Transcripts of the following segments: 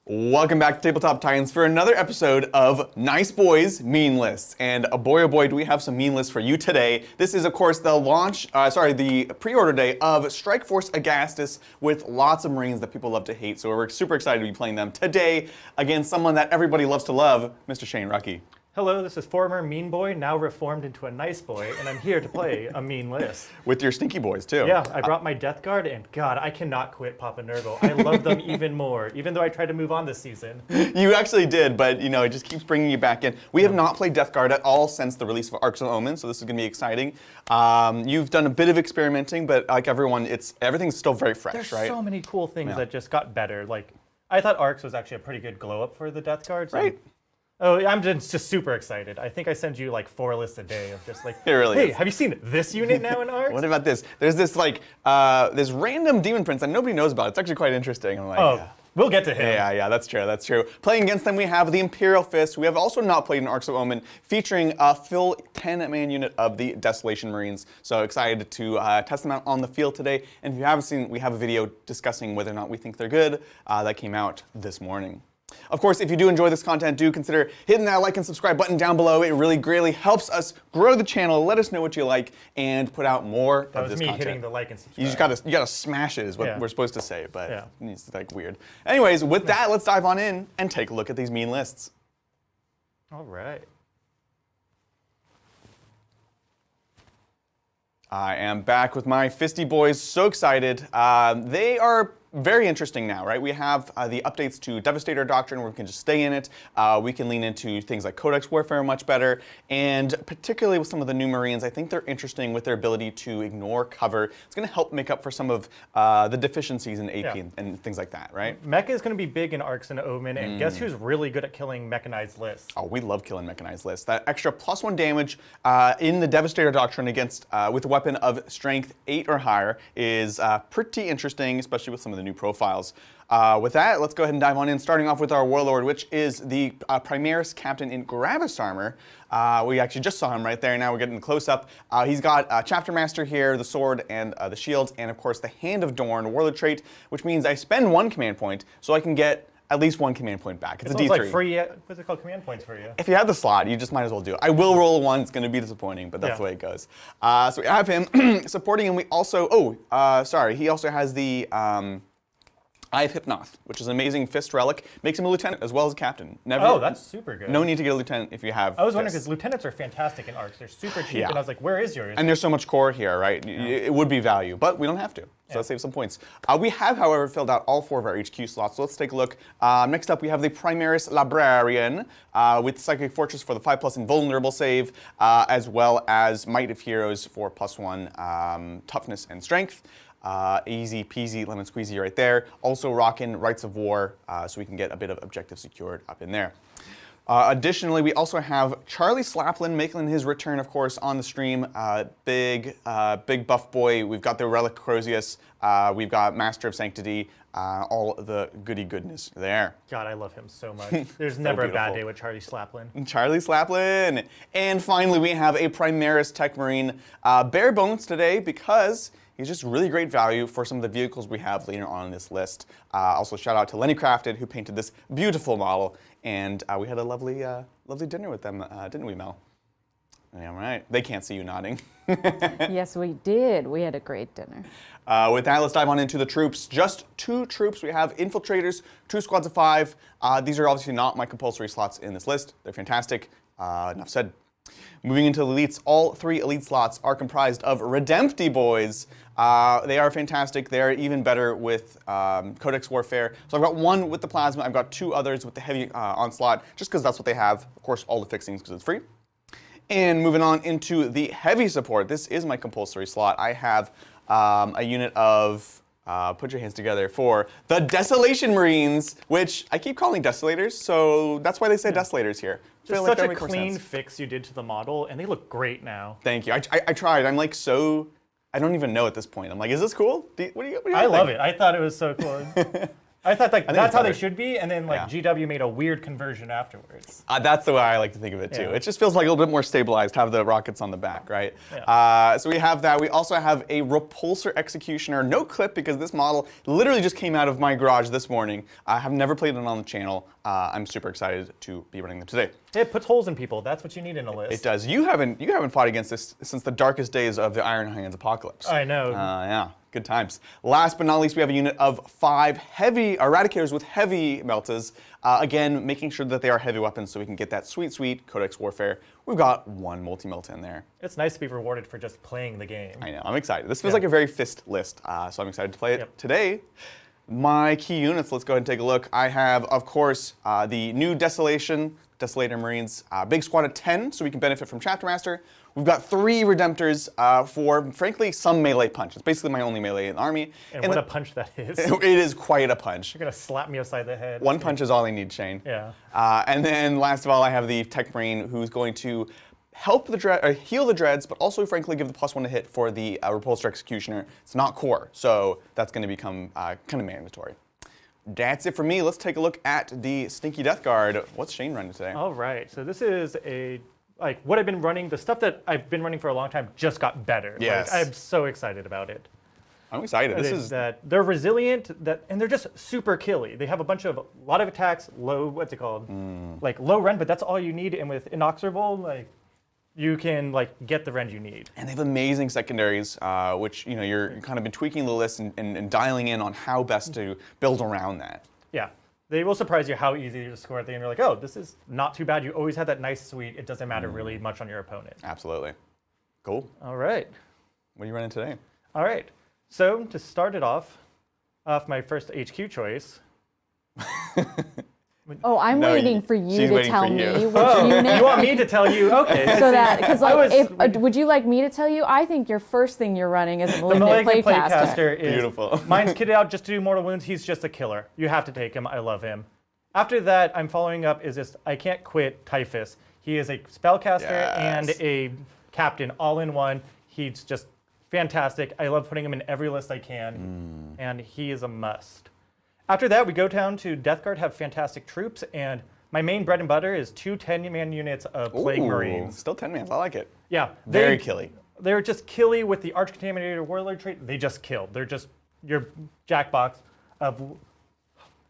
Welcome back to Tabletop Titans for another episode of Nice Boys Mean Lists. And boy oh boy, do we have some mean lists for you today. This is of course the pre-order day of Strike Force Agastus with lots of Marines that people love to hate. So we're super excited to be playing them today against someone that everybody loves to love, Mr. Shane Rucky. Hello, this is former mean boy, now reformed into a nice boy, and I'm here to play a mean list. With your stinky boys too. Yeah, I brought my Death Guard, and God, I cannot quit Papa Nurgle. I love them even more, even though I tried to move on this season. You actually did, but you know, it just keeps bringing you back in. We have not played Death Guard at all since the release of Arcs of Omen, so this is going to be exciting. You've done a bit of experimenting, but like everyone, everything's still very fresh, There's right? so many cool things that just got better. Like, I thought Arcs was actually a pretty good glow up for the Death Guards. Right. Oh, I'm just super excited. I think I send you like 4 lists a day of just like, It really hey, is. have you seen this unit now in Arcs? What about this? There's this like this random demon prince that nobody knows about. It's actually quite interesting. I'm like, Oh, we'll get to him. yeah, that's true, that's true. Playing against them, we have the Imperial Fists. We have also not played in Arcs of Omen, featuring a full 10-man unit of the Desolation Marines. So excited to test them out on the field today. And if you haven't seen, we have a video discussing whether or not we think they're good that came out this morning. Of course, if you do enjoy this content, do consider hitting that like and subscribe button down below. It really greatly helps us grow the channel. Let us know what you like and put out more of this content. That was me hitting the like and subscribe. You gotta smash it is what we're supposed to say, but Yeah. it's like weird. Anyways, with that, let's dive on in and take a look at these mean lists. All right. I am back with my Fisty boys. So excited. They are very interesting now, right? We have the updates to Devastator Doctrine where we can just stay in it. We can lean into things like Codex Warfare much better. And particularly with some of the new Marines, I think they're interesting with their ability to ignore cover. It's going to help make up for some of the deficiencies in AP and things like that, right? Mecha is going to be big in Arcs and Omen, and guess who's really good at killing mechanized lists? Oh, we love killing mechanized lists. That extra +1 damage in the Devastator Doctrine against with a weapon of strength 8 or higher is pretty interesting, especially with some of the new profiles. With that, let's go ahead and dive on in, starting off with our Warlord, which is the Primaris Captain in Gravis armor. We actually just saw him right there. Now we're getting close up. He's got Chapter Master here, the sword, and the shields, and of course the Hand of Dorn Warlord trait, which means I spend 1 command point, so I can get at least 1 command point back. It's a D3. Like free, what's it called, command points for you? If you have the slot, you just might as well do it. I will roll 1. It's going to be disappointing, but that's the way it goes. So we have him supporting him. We also, he also has the Eye of Hypnoth, which is an amazing fist relic. Makes him a lieutenant as well as a captain. Oh, that's super good. No need to get a lieutenant if you have I was wondering because lieutenants are fantastic in Arcs. They're super cheap, and I was like, where is yours? And there's so much core here, right? It would be value, but we don't have to. So let's save some points. We have, however, filled out all 4 of our HQ slots, so let's take a look. Next up, we have the Primaris Librarian with Psychic Fortress for the 5+ invulnerable save, as well as Might of Heroes for +1 toughness and strength. Easy peasy lemon squeezy right there. Also rocking Rights of War, so we can get a bit of objective secured up in there. Additionally, we also have Charlie Slaplin making his return, of course, on the stream. Big buff boy. We've got the Relic Crozius. We've got Master of Sanctity. All the goody goodness there. God, I love him so much. There's never a bad day with Charlie Slaplin. Charlie Slaplin. And finally, we have a Primaris Tech Marine. Bare bones today because he's just really great value for some of the vehicles we have later on in this list. Also, shout out to Lenny Crafted, who painted this beautiful model. And we had a lovely dinner with them, didn't we, Mel? Yeah, right. They can't see you nodding. Yes, we did. We had a great dinner. With that, let's dive on into the troops. Just 2 troops. We have Infiltrators, 2 squads of 5. These are obviously not my compulsory slots in this list. They're fantastic. Enough said. Moving into the elites, all 3 elite slots are comprised of Redempty boys. They are fantastic. They're even better with Codex Warfare. So I've got 1 with the Plasma. I've got 2 others with the Heavy Onslaught, just because that's what they have. Of course, all the fixings because it's free. And moving on into the Heavy Support. This is my compulsory slot. I have a unit of, put your hands together, for the Desolation Marines, which I keep calling Desolators, so that's why they say Desolators here. Just such a clean fix you did to the model, and they look great now. Thank you. I tried. I'm like I don't even know at this point. I'm like, is this cool? What do you I love it. I thought it was so cool. I thought like think that's it's how they better. should be, and then like Yeah. GW made a weird conversion afterwards. That's the way I like to think of it too. Yeah. It just feels like a little bit more stabilized, have the rockets on the back, right? Yeah. So we have that. We also have a repulsor executioner, no clip because this model literally just came out of my garage this morning. I have never played it on the channel. I'm super excited to be running them today. It puts holes in people. That's what you need in a list. It does. You haven't fought against this since the darkest days of the Iron Hands apocalypse. I know. Yeah, good times. Last but not least, we have a unit of 5 heavy Eradicators with heavy meltas. Again, making sure that they are heavy weapons so we can get that sweet, sweet Codex Warfare. We've got 1 multi-melta in there. It's nice to be rewarded for just playing the game. I know, I'm excited. This feels like a very Fist list, so I'm excited to play it today. My key units, let's go ahead and take a look. I have, of course, the new Desolator Marines, big squad of 10, so we can benefit from Chapter Master. We've got 3 Redemptors for, frankly, some melee punch. It's basically my only melee in the army. And what a punch that is. It is quite a punch. You're going to slap me upside the head. 1 punch is all I need, Shane. Yeah. And then last of all, I have the Tech Marine who's going to help the heal the Dreads, but also, frankly, give the +1 to hit for the Repulsor Executioner. It's not core, so that's going to become kind of mandatory. That's it for me. Let's take a look at the Stinky Death Guard. What's Shane running today? All right. So this is what I've been running. The stuff that I've been running for a long time just got better. Yes. I'm so excited about it. I'm excited. This is that they're resilient, and they're just super killy. They have a lot of attacks, low like low rend, but that's all you need. And with Inexorable, you can get the rend you need. And they have amazing secondaries, which you're kind of been tweaking the list and dialing in on how best to build around that. Yeah. They will surprise you how easy to score at the end. You're like, oh, this is not too bad. You always have that nice suite. It doesn't matter really much on your opponent. Absolutely. Cool. All right. What are you running today? All right. So to start it off my first HQ choice. Oh, I'm No, waiting for you she's to waiting tell for me you. which unit. You want me to tell you? Okay. So that, because was- would you like me to tell you? I think your first thing you're running is a The Malignant Malignant Playcaster. Playcaster is Beautiful. Mine's kitted out just to do mortal wounds. He's just a killer. You have to take him. I love him. After that, I'm following up is just I can't quit Typhus. He is a spellcaster and a captain all in one. He's just fantastic. I love putting him in every list I can, and he is a must. After that, we go down to Death Guard, have fantastic troops, and my main bread and butter is 2 10-man units of Plague Marines. Still 10 mans. I like it. Yeah. Very killy. They're just killy with the Arch Contaminator Warlord trait. They just kill. They're just your jackbox of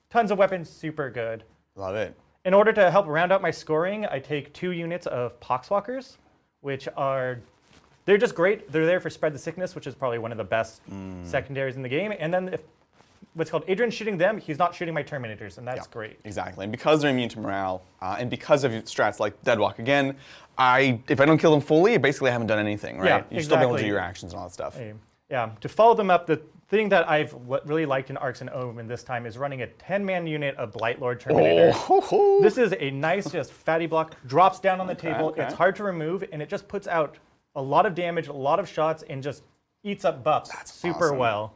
tons of weapons, super good. Love it. In order to help round out my scoring, I take 2 units of Poxwalkers, which they're just great. They're there for Spread the Sickness, which is probably one of the best secondaries in the game. And then if what's called Adrian's shooting them, he's not shooting my Terminators, and that's great. Exactly. And because they're immune to morale, and because of strats like Deadwalk again, if I don't kill them fully, basically I haven't done anything, right? Yeah, You still be able to do exactly. your actions and all that stuff. Yeah. To follow them up, the thing that I've really liked in Arcs and Omen this time is running a 10-man unit of Blightlord Terminator. Oh. This is a nice, just fatty block, drops down on the table. okay. It's hard to remove, and it just puts out a lot of damage, a lot of shots, and just eats up buffs super awesome. well.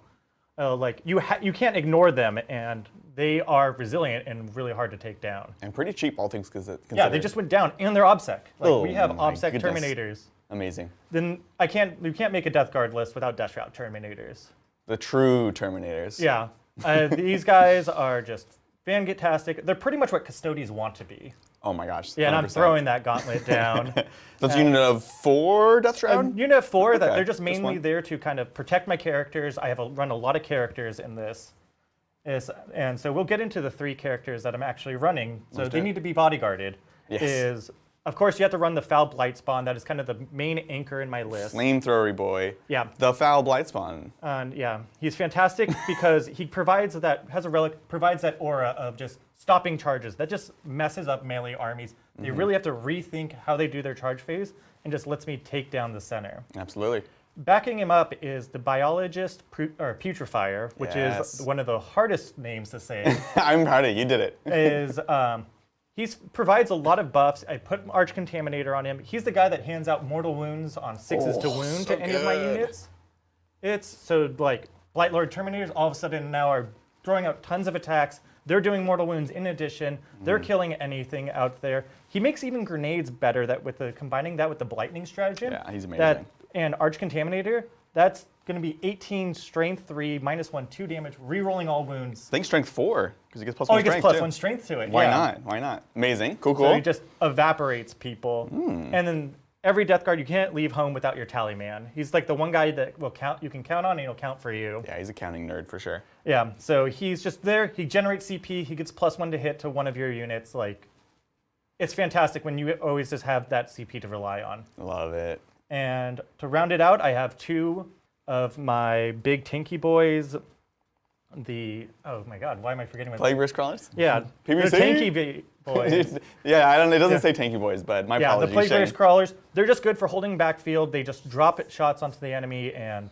You can't ignore them, and they are resilient and really hard to take down. And pretty cheap, all things considered. Yeah, they just went down, and they're OBSEC. We have my OBSEC goodness. Terminators. Amazing. Then you can't make a Death Guard list without Death Route Terminators. The true Terminators. Yeah, these guys are just fantastic. They're pretty much what Custodies want to be. Oh my gosh. Yeah, and I'm 100%. throwing that gauntlet down. That's a unit of 4 Death Shroud? Unit 4, that Okay, they're just just mainly one. there to kind of protect my characters. I have run a lot of characters in this. And so we'll get into the 3 characters that I'm actually running. So Let's do they it. need to be bodyguarded. Yes. Of course, you have to run the Foul Blight Spawn. That is kind of the main anchor in my list. Flamethrowery boy. Yeah. The Foul Blight Spawn. And yeah, he's fantastic because he provides that aura of just stopping charges. That just messes up melee armies. They really have to rethink how they do their charge phase and just lets me take down the center. Absolutely. Backing him up is the Biologist Putrefier, which Yes. is one of the hardest names to say. I'm proud of you. You did it. He provides a lot of buffs. I put Arch Contaminator on him. He's the guy that hands out mortal wounds on 6s to wound so to any of my good. units. It's so Blightlord Terminators all of a sudden now are throwing out tons of attacks. They're doing mortal wounds in addition. They're killing anything out there. He makes even grenades better combining that with the Blightning stratagem. Yeah, he's amazing. And Arch Contaminator, that's going to be 18 strength 3, -1, 2 damage, re-rolling all wounds. I think strength 4, because he gets plus Oh, 1 he gets strength, plus 1 strength to it. Why yeah. not? Why not? Amazing. Cool, So cool. he just evaporates people. And then every Death Guard, you can't leave home without your tally man. He's like the one guy that will count. You can count on, and he'll count for you. Yeah, he's a counting nerd for sure. Yeah. So he's just there. He generates CP. He gets +1 to hit to one of your units. Like, it's fantastic when you always just have that CP to rely on. Love it. And to round it out, I have 2 of my big Tinky boys. Oh my God, why am I forgetting my Plague Risk Crawlers? Yeah, PVC? the Tanky boys. Yeah, it doesn't say Tanky Boys, but my Yeah, the apologies. Plague Shane. Risk Crawlers, they're just good for holding backfield. They just drop shots onto the enemy, and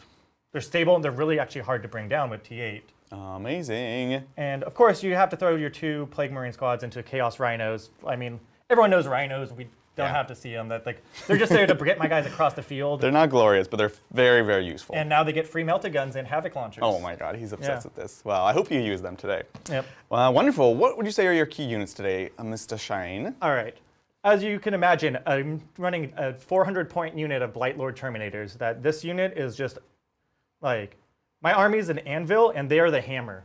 they're stable, and they're really actually hard to bring down with T8. Amazing. And of course, you have to throw your 2 Plague Marine squads into Chaos Rhinos. I mean, everyone knows Rhinos. We don't have to see them. They're just there to get my guys across the field. They're not glorious, but they're very, very useful. And now they get free melta guns and havoc launchers. Oh my God, he's obsessed Yeah. with this. Well, I hope you use them today. Yep. Wonderful. What would you say are your key units today, Mr. Shane? All right. As you can imagine, I'm running a 400-point unit of Blight Lord Terminators. This unit is just like, my army's an anvil, and they are the hammer.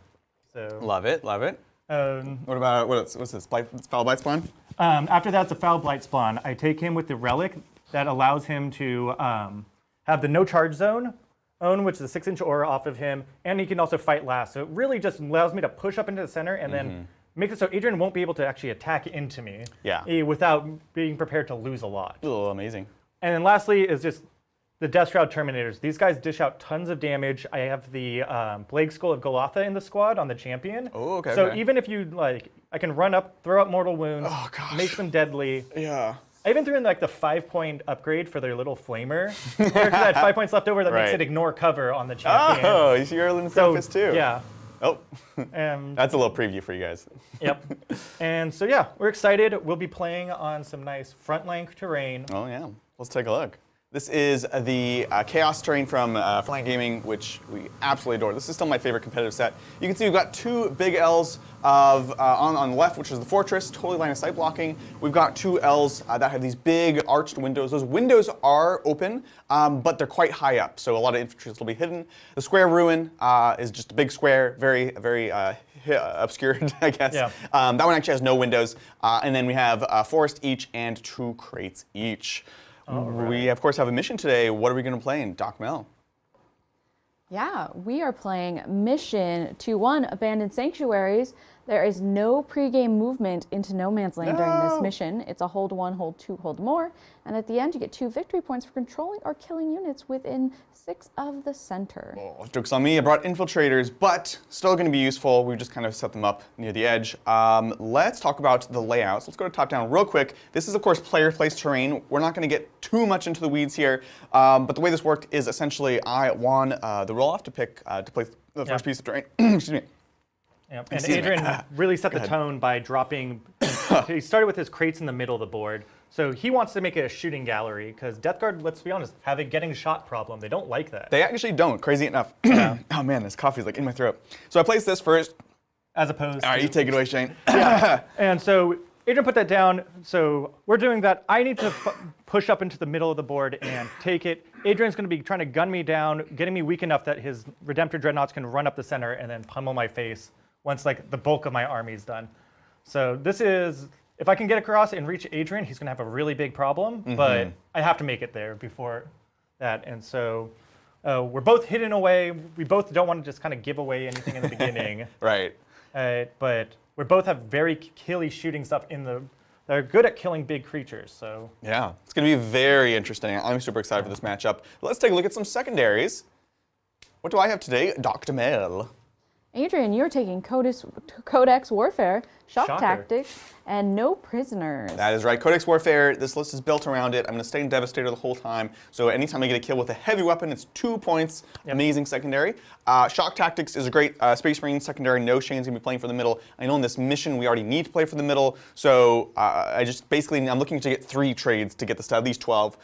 So. Love it, love it. What about, what's this, Foul Blight Spawn? After that, the Foul Blight Spawn. I take him with the relic that allows him to have the no charge zone, which is a 6-inch aura off of him, and he can also fight last. So it really just allows me to push up into the center and then make it so Adrian won't be able to actually attack into me without being prepared to lose a lot. Oh, amazing. And then lastly is just the Death Shroud Terminators. These guys dish out tons of damage. I have the Plague Skull of Golotha in the squad on the champion. Oh, okay. So even if you I can run up, throw out mortal wounds, make them deadly. Yeah. I even threw in the 5-point upgrade for their little flamer. Because I had 5 points left over that makes it ignore cover on the champion. Oh, you see you're in the Fist too. Yeah. Oh, that's a little preview for you guys. Yep. And so yeah, we're excited. We'll be playing on some nice front-length terrain. Oh yeah, let's take a look. This is the Chaos terrain from Frontline Gaming, which we absolutely adore. This is still my favorite competitive set. You can see we've got 2 big L's on the left, which is the Fortress, totally line of sight blocking. We've got 2 L's that have these big arched windows. Those windows are open, but they're quite high up, so a lot of infantry will be hidden. The Square Ruin is just a big square, very, very obscured, I guess. Yeah. That one actually has no windows. And then we have a Forest each and 2 crates each. Right. We, of course, have a mission today. What are we going to play in Doc Mel? Yeah, we are playing Mission 2-1, Abandoned Sanctuaries. There is no pregame movement into No Man's Land during this mission. It's a hold 1, hold 2, hold more. And at the end, you get 2 victory points for controlling or killing units within 6 of the center. Oh, joke's on me. I brought infiltrators, but still going to be useful. We just kind of set them up near the edge. Let's talk about the layouts. Let's go to top down real quick. This is, of course, player-placed terrain. We're not going to get too much into the weeds here, but the way this worked is essentially I won the roll-off to pick to place the first piece of terrain. Excuse me. Yep. And Adrian really set the tone by dropping. He started with his crates in the middle of the board. So he wants to make it a shooting gallery because Death Guard, let's be honest, have a getting shot problem. They don't like that. They actually don't, crazy enough. Oh man, this coffee's in my throat. So I placed this first. As opposed to... All right, you take it away, Shane. Yeah. And so Adrian put that down. So we're doing that. I need to push up into the middle of the board and take it. Adrian's going to be trying to gun me down, getting me weak enough that his Redemptor Dreadnoughts can run up the center and then pummel my face once the bulk of my army is done. So this is, if I can get across and reach Adrian, he's going to have a really big problem, but I have to make it there before that. And so we're both hidden away. We both don't want to just kind of give away anything in the beginning. Right. But we both have very killy shooting stuff they're good at killing big creatures, so. Yeah, it's going to be very interesting. I'm super excited for this matchup. Let's take a look at some secondaries. What do I have today? Dr. Mel. Adrian, you're taking Codex Warfare, Shock Shocker. Tactics, and No Prisoners. That is right. Codex Warfare, this list is built around it. I'm going to stay in Devastator the whole time. So anytime I get a kill with a heavy weapon, it's 2 points. Yep. Amazing secondary. Shock Tactics is a great Space Marine secondary. No Shane's going to be playing for the middle. I know in this mission we already need to play for the middle. So I'm looking to get 3 trades to get this to at least 12.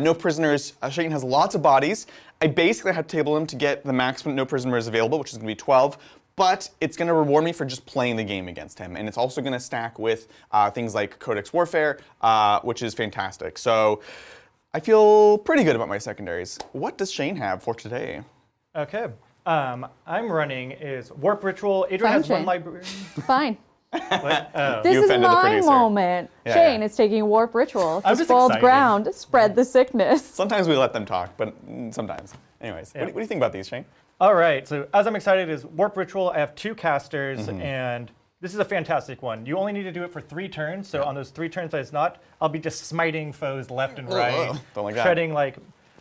No Prisoners. Shane has lots of bodies. I basically had to table him to get the maximum No Prisoners available, which is going to be 12. But it's going to reward me for just playing the game against him. And it's also going to stack with things like Codex Warfare, which is fantastic. So I feel pretty good about my secondaries. What does Shane have for today? Okay. I'm running is Warp Ritual. Adrian Fine, has one Shane. library. Fine. What? Oh. This You is offended the my producer. moment. Yeah, Shane yeah. is taking Warp Ritual. I'm The just spoiled excited. ground, spread the sickness. Sometimes we let them talk, but sometimes. Anyways, Yeah. what do you think about these, Shane? All right, so as I'm excited is Warp Ritual. I have 2 casters, and this is a fantastic one. You only need to do it for 3 turns, so on those 3 turns that it's not, I'll be just smiting foes left and right, don't like that. shredding like,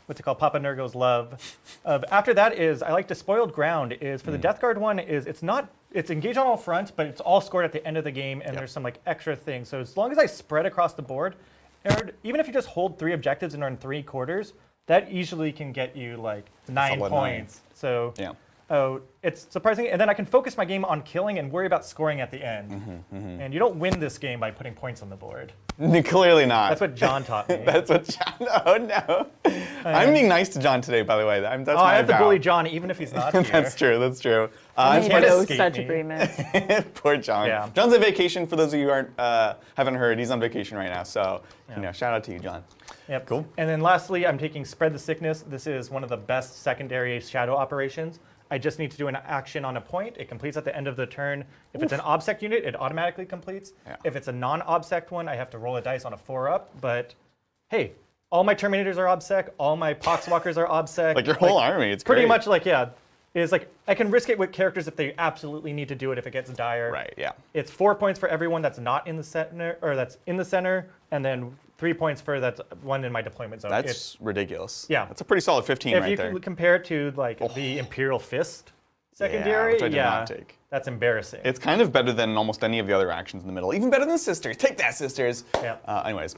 what's it called, Papa Nurgo's love. After that is, I like Despoiled Ground, is for the Death Guard one, is it's engaged on all fronts, but it's all scored at the end of the game, and there's some like extra things. So as long as I spread across the board, even if you just hold 3 objectives and earn 3 quarters, that easily can get you like 9 solid points. So Yeah. it's surprising. And then I can focus my game on killing and worry about scoring at the end. And you don't win this game by putting points on the board. Clearly not. That's what John taught me. That's what John. Oh no! I'm being nice to John today, by the way. That's Oh, my I have to vow. bully John even if he's not here. That's true. That's true. I can't made no escape such me. agreements. Poor John. Yeah. John's on vacation. For those of you who haven't heard, he's on vacation right now. So shout out to you, John. Yep. Cool. And then lastly, I'm taking Spread the Sickness. This is one of the best secondary shadow operations. I just need to do an action on a point. It completes at the end of the turn. If it's an obsect unit, it automatically completes. Yeah. If it's a non-obsect one, I have to roll a dice on a 4-up. But hey, all my Terminators are obsec. All my Poxwalkers are obsec. Like your whole army. It's Pretty great. much like, yeah. Is like, I can risk it with characters if they absolutely need to do it if it gets dire. Right. Yeah. It's 4 points for everyone that's not in the center, or that's in the center, and then 3 points for that's one in my deployment zone. That's ridiculous. Yeah. That's a pretty solid 15 If right you there. compare it to like the Imperial Fist secondary, which I did not take. that's embarrassing. It's kind of better than almost any of the other actions in the middle. Even better than Sisters. Take that, Sisters. Yeah. Anyways,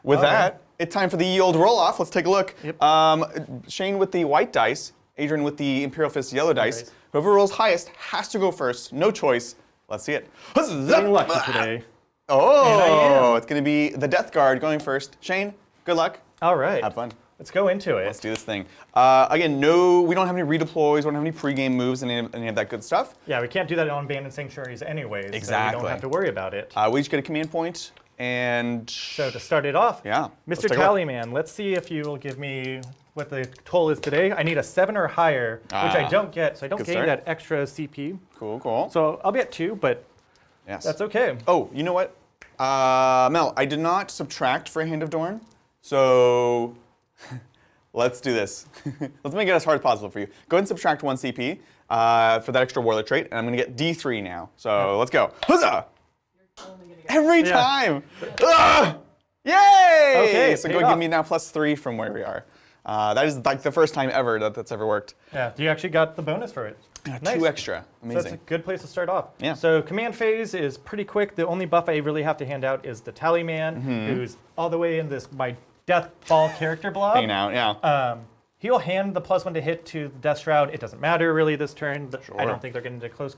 with All that, right. it's time for the ye old roll-off. Let's take a look. Yep. Shane with the white dice, Adrian with the Imperial Fist yellow dice. Nice. Whoever rolls highest has to go first. No choice. Let's see it. Getting lucky today. Oh, And I am. it's going to be the Death Guard going first. Shane, good luck. All right. Have fun. Let's go into it. Let's do this thing. Again, we don't have any redeploys, we don't have any pregame moves, any of that good stuff. Yeah, we can't do that on Abandoned Sanctuaries anyways. So we Exactly. don't have to worry about it. We each get a command point, and So to start it off, yeah, let's Mr. take a look. Tallyman, let's see if you will give me what the toll is today. I need a 7 or higher, which I don't get, so I don't good gain start. that extra CP. Cool, cool. So I'll be at 2, but Yes. that's okay. Oh, you know what? Mel, I did not subtract for Hand of Dorn, so let's do this. Let's make it as hard as possible for you. Go ahead and subtract 1 CP for that extra warlord trait, and I'm going to get D3 now. So let's go. Huzzah! Every Yeah. time! Ugh! Yay! Okay, So paid go off. give me now +3 from where we are. That is like the first time ever that's ever worked. Yeah, you actually got the bonus for it. Nice. 2 extra. So that's a Amazing. good place to start off. Yeah. So command phase is pretty quick. The only buff I really have to hand out is the Tallyman, who's all the way in this my Death Ball character blob. Hanging out, yeah. He'll hand the +1 to hit to the Death Shroud. It doesn't matter really this turn. I Sure. don't think they're getting into close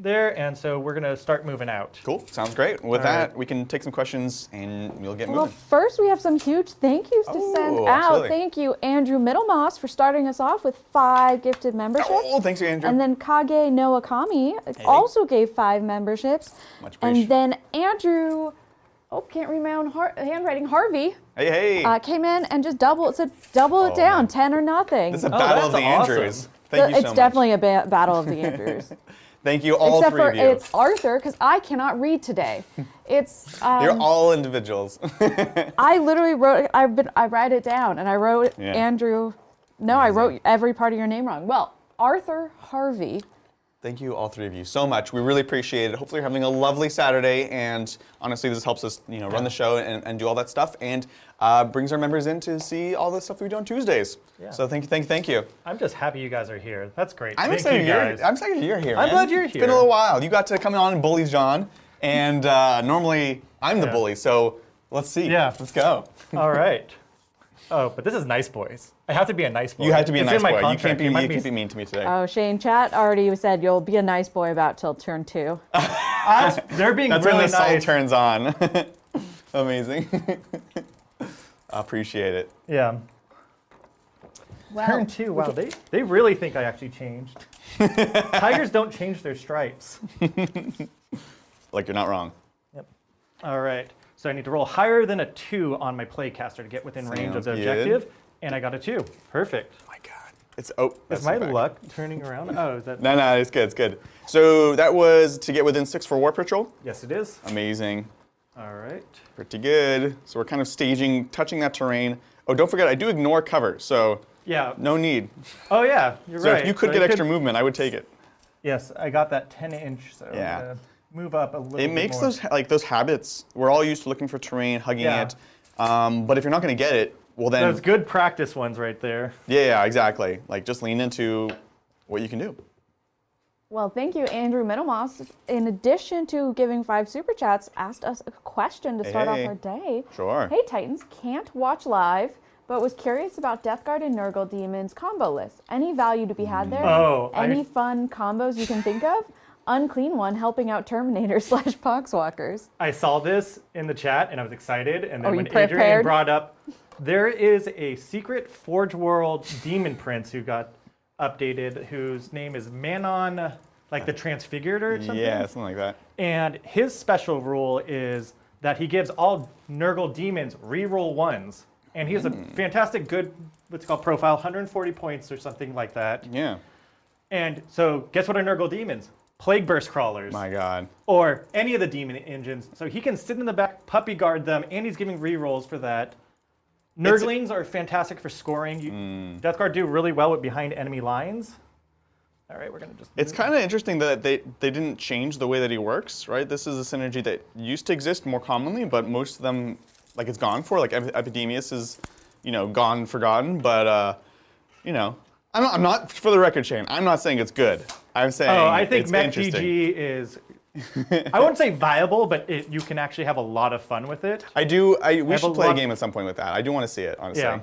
there, and so we're gonna start moving out. Cool. Sounds great. With All that, right. we can take some questions and we'll get Well, moving. first we have some huge thank yous to send Oh, out. absolutely. Thank you, Andrew Middlemoss, for starting us off with 5 gifted memberships. Oh, thanks, Andrew. And then Kage Noakami also gave 5 memberships. Much And appreciated. then Andrew, can't read my own handwriting, Harvey, Hey, hey. came in and just double it down, man. 10 or nothing. This is a battle of the that's awesome. Andrews. Thank you so It's much. definitely a battle of the Andrews. Thank you, all Except 3 for of you. it's Arthur, because I cannot read today. It's You're all individuals. I literally wrote. I write it down, and I wrote Yeah. Andrew. No, I wrote every part of your name wrong. Well, Arthur Harvey. Thank you, all 3 of you, so much. We really appreciate it. Hopefully, you're having a lovely Saturday, and honestly, this helps us, run the show and do all that stuff, and brings our members in to see all the stuff we do on Tuesdays. Yeah. So thank you. I'm just happy you guys are here. That's great. I'm Thank excited you guys. I'm excited you're here. I'm man. glad you're It's here. been a little while. You got to come on and bully John, and normally I'm the Yeah. bully. So let's see. Yeah. Let's go. All right. Oh, but this is nice boys. I have to be a nice boy. You have to be a It's nice in my boy. You contract. can't be might mean to me today. Oh, Shane, chat already said you'll be a nice boy about till turn 2. They're being That's really when the salt nice. turns on. Amazing. I appreciate it. Yeah. Wow. Turn 2. Wow, they really think I actually changed. Tigers don't change their stripes. Like you're not wrong. Yep. All right. So I need to roll higher than a 2 on my playcaster to get within range of the Sounds good. objective, and I got a 2. Perfect. Oh my God. It's Is my luck turning around? Oh, is that? No, it's good. It's good. So that was to get within 6 for War Patrol. Yes, it is. Amazing. All right. Pretty good. So we're kind of touching that terrain. Oh, don't forget, I do ignore cover, so yeah, no need. Oh yeah, you're So right. if you could get extra movement, I would take it. Yes, I got that 10-inch, so Yeah. I'm gonna move up a little bit It makes more. those habits. We're all used to looking for terrain, hugging Yeah. it. But if you're not going to get it, well then. Those good practice ones right there. Yeah, exactly. Like just lean into what you can do. Well, thank you, Andrew Middlemoss. In addition to giving 5 super chats, asked us a question to start off Hey. our day. Sure. Hey, Titans, can't watch live, but was curious about Death Guard and Nurgle Demons combo list. Any value to be had there? Oh, Any fun combos you can think of? Unclean one helping out Terminator / Poxwalkers. I saw this in the chat and I was excited, and then Oh, when you Adrian prepared? brought up, there is a secret Forge World Demon Prince who got updated, whose name is Manon, like the Transfigured or something. Yeah, something like that. And his special rule is that he gives all Nurgle demons reroll 1s. And he has a fantastic good, what's called profile, 140 points or something like that. Yeah. And so guess what are Nurgle demons? Plague Burst Crawlers. My God. Or any of the demon engines. So he can sit in the back, puppy guard them, and he's giving rerolls for that. Nurglings are fantastic for scoring. Death Guard do really well with behind enemy lines. All right, we're going to just... It's kind of interesting that they didn't change the way that he works, right? This is a synergy that used to exist more commonly, but most of them, like, it's gone for. Like, Epidemius is, gone, forgotten. But, I'm not, for the record, Shane, I'm not saying it's good. I'm saying I think it's Mech interesting. PG is... I wouldn't say viable, but you can actually have a lot of fun with it. We should play a game at some point with that. I do want to see it, honestly. Yeah,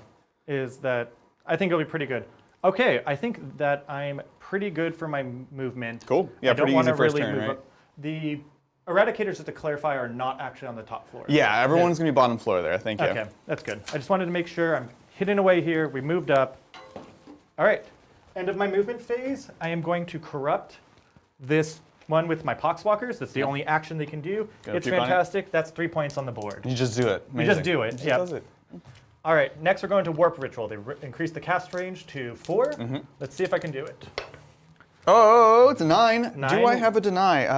is that I think it'll be pretty good. Okay, I think that I'm pretty good for my movement. Cool. Yeah, I don't pretty wanna easy first really turn, move right? up. The Eradicators, just to clarify, are not actually on the top floor. Yeah, everyone's going to be bottom floor there, I think. Yeah. Okay, that's good. I just wanted to make sure I'm hitting away here. We moved up. All right, end of my movement phase. I am going to corrupt this one with my Poxwalkers. That's the only action they can do. Gonna It's keep on it? fantastic. That's 3 points on the board. You just do it. You just Amazing. do it. He just Yep. does it. All right, next we're going to Warp Ritual. They increase the cast range to 4. Let's see if I can do it. Oh, it's a 9. 9. Do I have a deny?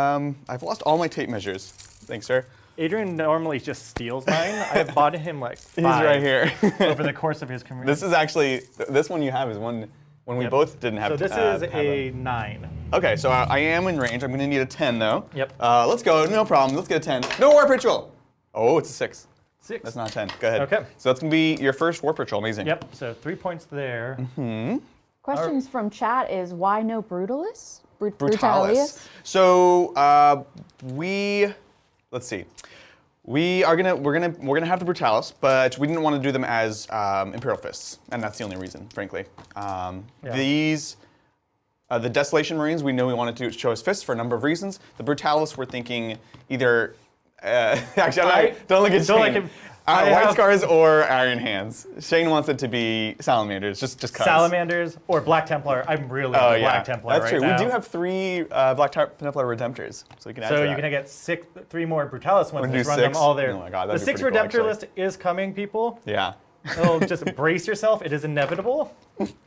I've lost all my tape measures. Thanks, sir. Adrian normally just steals mine. I have bought him like 5 He's right here. over the course of his career. This is actually, this one you have is one when we Yep. both didn't have So this have is a 9. Okay, so I am in range. I'm going to need a 10, though. Yep. Let's go. No problem. Let's get a 10. No Warp Ritual. Oh, it's a 6. 6. That's not a 10. Go ahead. Okay. So that's going to be your first Warp Ritual. Amazing. Yep, so 3 points there. Questions from chat is why no Brutalis? Brutalis. So let's see. We're gonna have the Brutalis, but we didn't want to do them as Imperial Fists, and that's the only reason, frankly. These, the Desolation Marines, we know we wanted to show as fists for a number of reasons. The Brutalis, we're thinking either actually, don't look at Don't Shane. look at- White Scars or Iron Hands. Shane wants it to be Salamanders, just cause. Salamanders or Black Templar. I'm really into Black Templar That's right true. now. We do have 3 Black Templar Redemptors, so we can add to So that. you're going to get 3 more Brutalis ones We're and gonna just do run them 6? all there. Oh my God, the that'd be 6 pretty cool, Redemptor actually. list is coming, people. Yeah. So just brace yourself. It is inevitable.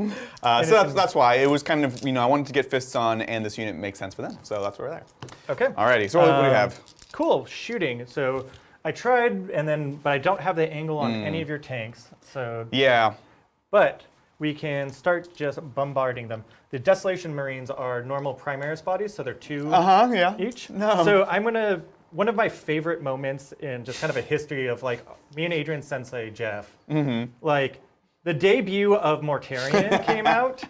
So that's why it was kind of, I wanted to get fists on, and this unit makes sense for them. So that's where we're there. Okay. Alrighty. So what do you have? Cool. Shooting. So I tried, but I don't have the angle on any of your tanks. So, Yeah. but we can start just bombarding them. The Desolation Marines are normal Primaris bodies, so they're 2 Yeah. each. No. So I'm gonna. One of my favorite moments in just kind of a history of like me and Adrian Sensei Jeff, like the debut of Mortarion came out,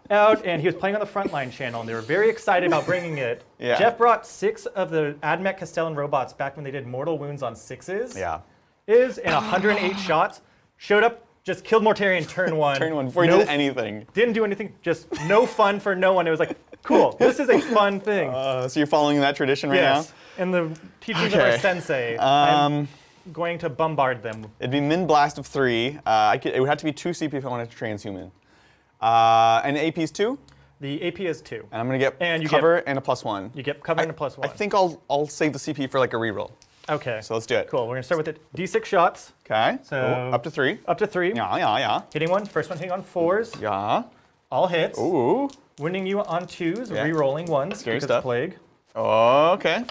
and he was playing on the Frontline channel, and they were very excited about bringing it. Yeah. Jeff brought 6 of the Admech Castellan robots back when they did mortal wounds on 6s. Yeah. And 108 shots. Showed up, just killed Mortarion turn 1. Turn 1 before you did anything. Didn't do anything. Just no fun for no one. It was like, cool. This is a fun thing. So you're following that tradition right Yes. And the teachings of our sensei. I'm going to bombard them. now? It'd be min blast of 3. It would have to be 2 CP if I wanted to transhuman. And AP is 2. The AP is 2. And I'm gonna get And you cover and a +1. You get cover and a +1. I think I'll save the CP for like a reroll. Okay. So let's do it. Cool. We're gonna start with it. D6 shots. Okay. So up to 3. Up to 3. Yeah. Hitting one. First one hitting on 4s. Yeah. All hits. Ooh. Winning you on 2s, Yeah. re-rolling 1s. Scary because stuff. Plague. Okay.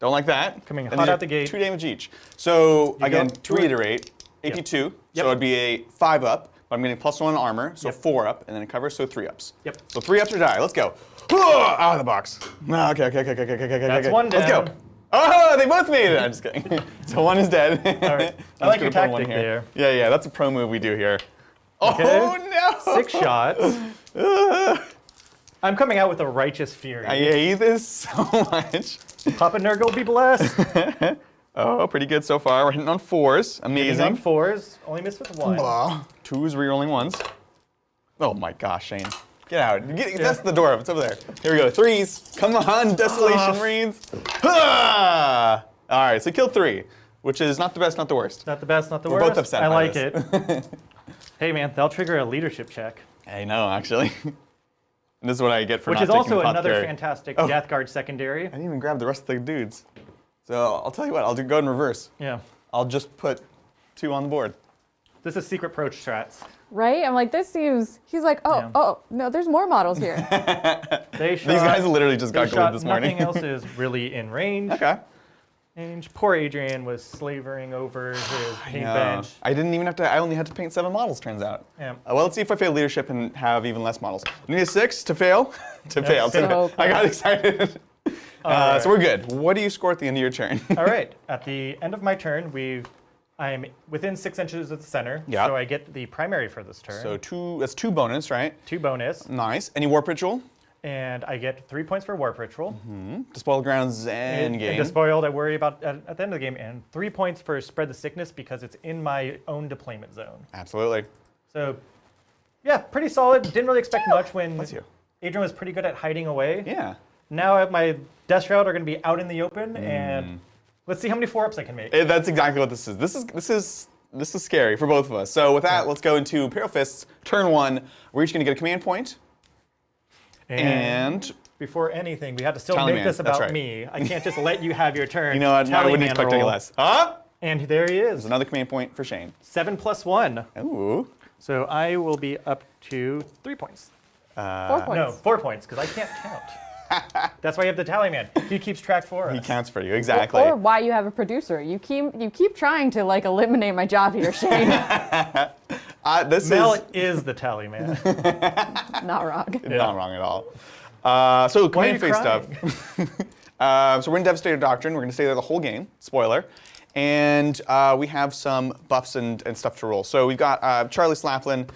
Don't like that. Coming And hot these are out the gate. 2 damage each. So You again, go to reiterate, AP 2. Yep. So it'd be a 5 up. But I'm getting +1 armor, so Yep. 4 up, and then it covers, so 3 ups. Yep. So 3 ups or die. Let's go. Out of the box. Okay. That's one Let's go. down. Oh, they both made it. I'm just kidding. So 1 is dead. All right. I I'm like just your gonna put 1 tactic here. there. Yeah, that's a pro move we do here. Okay. Oh no! 6 shots. I'm coming out with a righteous fury. I hate this so much. Papa Nurgle be blessed. Oh, pretty good so far. We're hitting on 4s. Hitting Amazing. on 4s, only missed with 1. 2s, rerolling 1s. Oh my gosh, Shane. Get out. That's the door. It's over there. Here we go. 3s. Come on, Desolation Marines. All right, so kill 3, which is not the best, not the worst. Not the best, not the We're worst. both upset I by like this. it. Hey man, that'll trigger a leadership check. I know, actually. And this is what I get for Which not is taking also another Apothecary. fantastic Oh. Death Guard secondary. I didn't even grab the rest of the dudes. So I'll tell you what, I'll go in reverse. Yeah. I'll just put 2 on the board. This is secret approach strats. Right? I'm like, this seems. He's like, Yeah. no, there's more models here. They shot, These guys literally just they got shot glued this morning. Nothing else is really in range. Okay. And poor Adrian was slavering over his paint Yeah. bench. I didn't even have to, I only had to paint 7 models, turns out. Yeah. Well, let's see if I fail leadership and have even less models. I need a 6 to fail. fail. so I got excited. Alright. So we're good. What do you score at the end of your turn? All right. At the end of my turn, I'm within 6 inches of the center. Yeah. So I get the primary for this turn. So that's 2 bonus, right? 2 bonus. Nice. Any warp ritual? And I get 3 points for Warp Ritual. Despoiled grounds and game. Despoiled, I worry about at the end of the game. And 3 points for Spread the Sickness because it's in my own deployment zone. Absolutely. So, yeah, pretty solid. Didn't really expect much when Bless you. Adrian was pretty good at hiding away. Yeah. Now my Death Shroud are going to be out in the open, and let's see how many 4-ups I can make. That's exactly what this is. This is scary for both of us. So with that, let's go into Imperial Fists, turn 1. We're each going to get a command point. And before anything, we have to still Tally make man, this that's about right. me. I can't just let you have your turn. you know what? I Tally wouldn't man expect any roll. less. Huh? And there he is. There's another command point for Shane. 7 plus 1. Ooh. So I will be up to 3 points. 4 points. No, 4 points, because I can't count. That's why you have the tally man. He keeps track for us. He counts for you, exactly. Or why you have a producer. You keep trying to like eliminate my job here, Shane. This Mel is is the tally man. Not wrong. not wrong at all. So Why are command you phase crying? stuff. So we're in Devastator Doctrine. We're going to stay there the whole game. Spoiler. And we have some buffs and stuff to roll. So we've got Charlie Slaplin.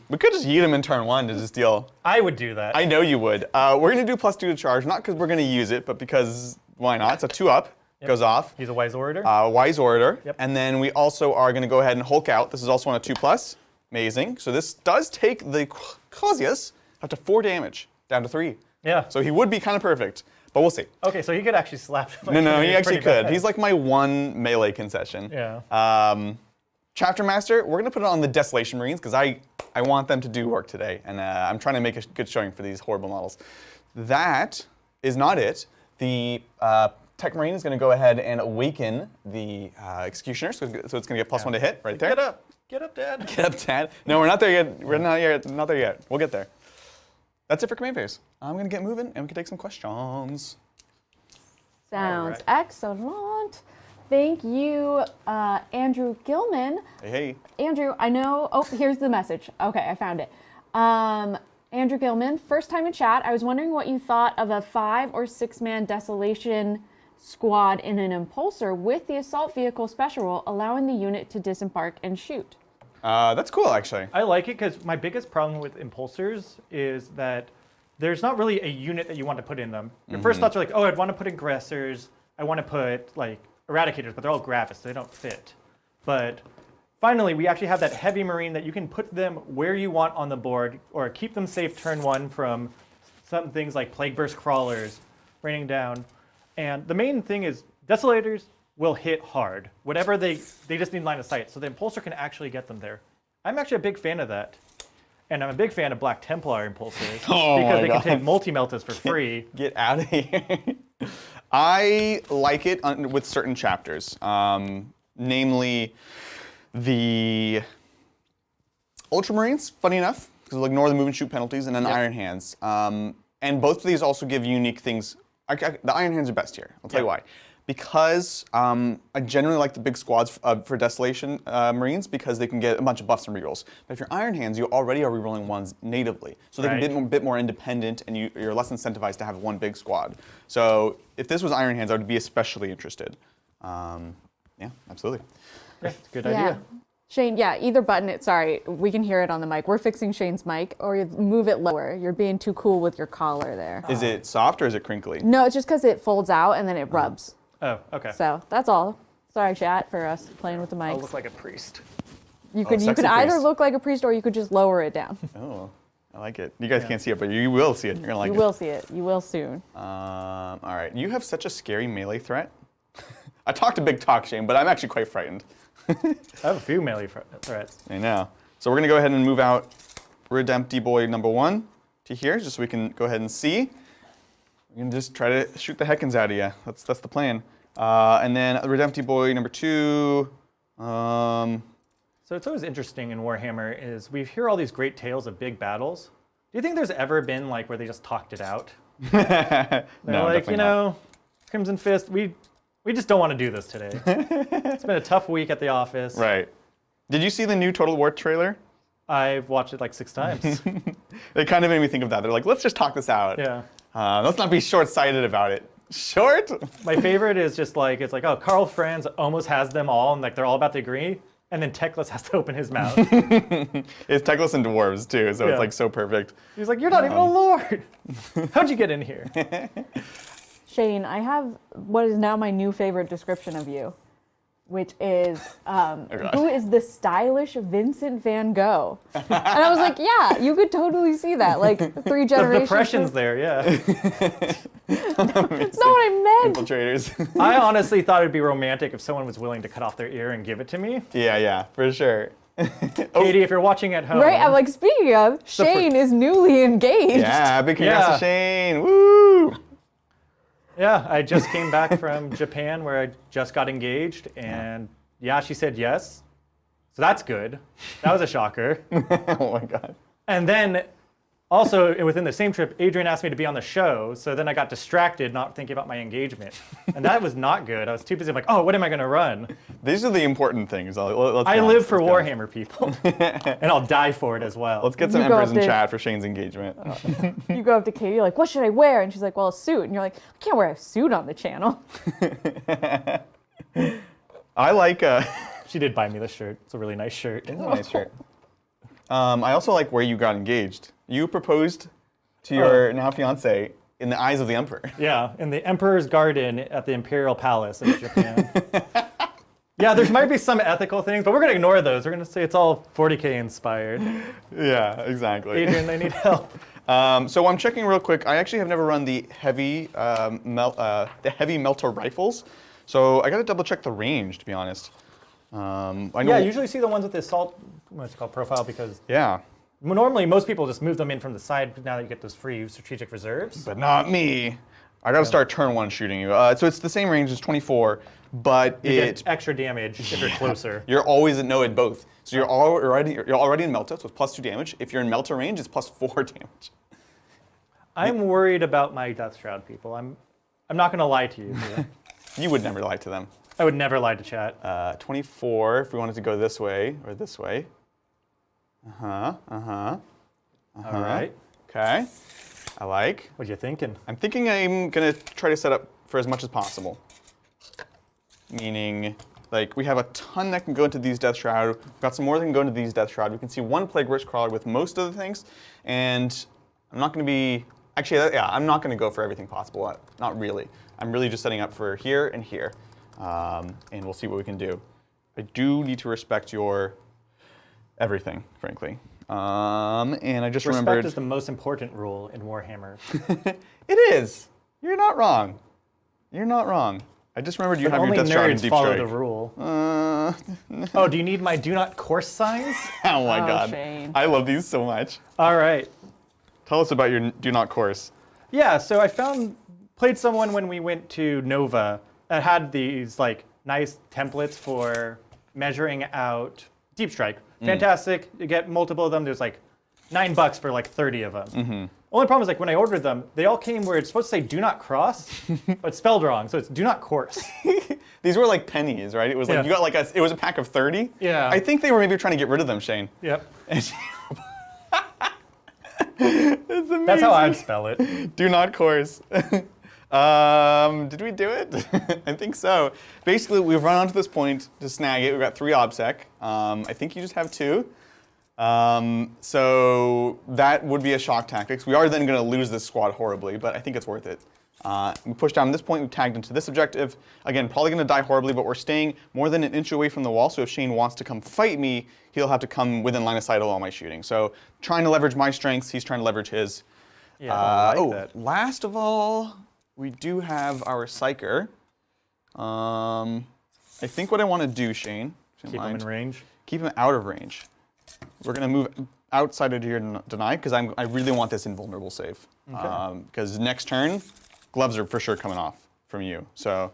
We could just yeet him in turn 1 to just deal. I would do that. I know you would. We're going to do +2 to charge, not because we're going to use it, but because why not? It's a 2 up. Goes off. He's a wise orator. Wise Orator. Yep. And then we also are going to go ahead and Hulk out. This is also on a 2+. Amazing. So this does take the Clausius up to 4 damage, down to 3. Yeah. So he would be kind of perfect, but we'll see. Okay, so he could actually slap. No, he actually could. He's like my 1 melee concession. Yeah. Chapter Master, we're going to put it on the Desolation Marines because I want them to do work today, and I'm trying to make a good showing for these horrible models. That is not it. The Tech Marine is going to go ahead and awaken the Executioner, so it's going to get +1 to hit right there. Get up. Get up, Dad. Get up, Dad. No, we're not there yet. We're not there yet. We'll get there. That's it for command phase. I'm going to get moving, and we can take some questions. Sounds Alright. excellent. Thank you, Andrew Gilman. Hey. Andrew, I know. Oh, here's the message. Okay, I found it. Andrew Gilman, first time in chat. I was wondering what you thought of a 5 or 6 man Desolation squad in an Impulsor with the assault vehicle special rule, allowing the unit to disembark and shoot. That's cool, actually. I like it because my biggest problem with impulsors is that there's not really a unit that you want to put in them. Your first thoughts are like, oh, I'd want to put aggressors. I want to put like eradicators, but they're all gravis, so they don't fit. But finally, we actually have that heavy marine that you can put them where you want on the board or keep them safe turn 1 from some things like Plague Burst Crawlers raining down. And the main thing is Desolators will hit hard. Whatever they just need line of sight. So the Impulsor can actually get them there. I'm actually a big fan of that. And I'm a big fan of Black Templar Impulsors Oh because my they God. can take multi-meltas for free. Get out of here. I like it with certain chapters, namely the Ultramarines, funny enough. because it'll ignore the move and shoot penalties, and then Iron Hands. And both of these also give unique things. The Iron Hands are best here. I'll tell you why. Because I generally like the big squads for Desolation Marines because they can get a bunch of buffs and rerolls. But if you're Iron Hands, you already are rerolling ones natively. So they can be a bit more independent, and you're less incentivized to have one big squad. So if this was Iron Hands, I would be especially interested. Yeah, absolutely. Yeah, it's a good idea. Shane, either button it. Sorry, we can hear it on the mic. We're fixing Shane's mic, or you move it lower. You're being too cool with your collar there. Is it soft or is it crinkly? No, it's just because it folds out and then it rubs. Oh, okay. So that's all. Sorry, chat, for us playing with the mics. I'll look like a priest. You could either look like a priest or you could just lower it down. Oh, I like it. You guys can't see it, but you will see it. You're gonna like it. You will see it. You will soon. All right. You have such a scary melee threat. I talked a big talk, Shane, but I'm actually quite frightened. I have a few melee threats. I know. So we're gonna go ahead and move out Redempty Boy number 1 to here, just so we can go ahead and see. We can just try to shoot the heckins out of you. That's the plan. And then Redempty Boy number 2. So it's always interesting in Warhammer is we hear all these great tales of big battles. Do you think there's ever been like where they just talked it out? They're No, like, definitely not. Crimson Fist, we just don't want to do this today. It's been a tough week at the office. Right. Did you see the new Total War trailer? I've watched it like 6 times. They kind of made me think of that. They're like, let's just talk this out. Yeah. Let's not be short-sighted about it. Short? My favorite is just like, it's like, oh, Karl Franz almost has them all, and like they're all about to agree, and then Teclis has to open his mouth. It's Teclis and dwarves too, so it's like so perfect. He's like, you're not even a lord. How'd you get in here? Shane, I have what is now my new favorite description of you, which is, who is the stylish Vincent van Gogh? And I was like, yeah, you could totally see that, like 3 generations. The depression's there, yeah. That's not what I meant. Infiltrators. I honestly thought it'd be romantic if someone was willing to cut off their ear and give it to me. Yeah, for sure. Katie, if you're watching at home. Right, I'm like, speaking of, Shane is newly engaged. Yeah, big congrats to Shane. Woo! Yeah, I just came back from Japan where I just got engaged, and she said yes. So that's good. That was a shocker. Oh my God. And then also within the same trip, Adrian asked me to be on the show, so then I got distracted not thinking about my engagement. And that was not good. I was too busy. I'm like, oh, what am I going to run? These are the important things. I live for Warhammer, people. And I'll die for it as well. Let's get some embers in chat for Shane's engagement. You go up to Katie, you're like, what should I wear? And she's like, well, a suit. And you're like, I can't wear a suit on the channel. I like... She did buy me the shirt. It's a really nice shirt. It's a nice shirt. I also like where you got engaged. You proposed to your now fiance in the eyes of the emperor. Yeah, in the Emperor's Garden at the Imperial Palace of Japan. Yeah, there might be some ethical things, but we're going to ignore those. We're going to say it's all 40k inspired. Yeah, exactly. Adrian, they need help. So I'm checking real quick. I actually have never run the heavy melter rifles, so I got to double check the range, to be honest. I know, yeah, I usually see the ones with the assault, what's it called, profile, because normally most people just move them in from the side now that you get those free strategic reserves. But not me. I got to start turn 1 shooting you. So it's the same range as 24, but you get extra damage if you're closer. You're always at both. So you're already in Melta, so it's +2 damage. If you're in Melta range, it's +4 damage. I'm worried about my Death Shroud people. I'm not going to lie to you. You would never lie to them. I would never lie to chat. 24, if we wanted to go this way or this way. All right. Okay. I like. What are you thinking? I'm thinking I'm going to try to set up for as much as possible. Meaning, like, we have a ton that can go into these Death Shroud. We've got some more that can go into these Death Shroud. We can see 1 Plague Witch Crawler with most of the things. And I'm not going to be... Actually, I'm not going to go for everything possible. Not really. I'm really just setting up for here and here. And we'll see what we can do. I do need to respect your everything, frankly. And I just remembered... Respect is the most important rule in Warhammer. It is. You're not wrong. You're not wrong. I just remembered you have your Death Shroud and Deep follow Strike. the rule. Oh, do you need my do not course signs? Oh my God. Shane. I love these so much. All right. Tell us about your do not course. Yeah, so I played someone when we went to Nova that had these like nice templates for measuring out Deep Strike. Fantastic. You get multiple of them. There's like $9 for like 30 of them. Only problem is like when I ordered them, they all came where it's supposed to say do not cross, but spelled wrong, so it's do not course. These were like pennies, right? It was like you got like it was a pack of 30. Yeah. I think they were maybe trying to get rid of them, Shane. Yep. That's amazing. That's how I'd spell it. Do not course. Did we do it? I think so. Basically, we've run on to this point to snag it. We've got 3 obsec. I think you just have 2. So that would be a shock tactics. We are then going to lose this squad horribly, but I think it's worth it. We pushed down this point, we tagged into this objective. Again, probably going to die horribly, but we're staying more than an inch away from the wall, so if Shane wants to come fight me, he'll have to come within line of sight of all my shooting. So trying to leverage my strengths, he's trying to leverage his. Yeah, I like that. Last of all, we do have our Psyker. I think what I want to do, Shane, Keep him in range. Keep him out of range. We're going to move outside of your deny because I really want this invulnerable save. Because next turn, gloves are for sure coming off from you. So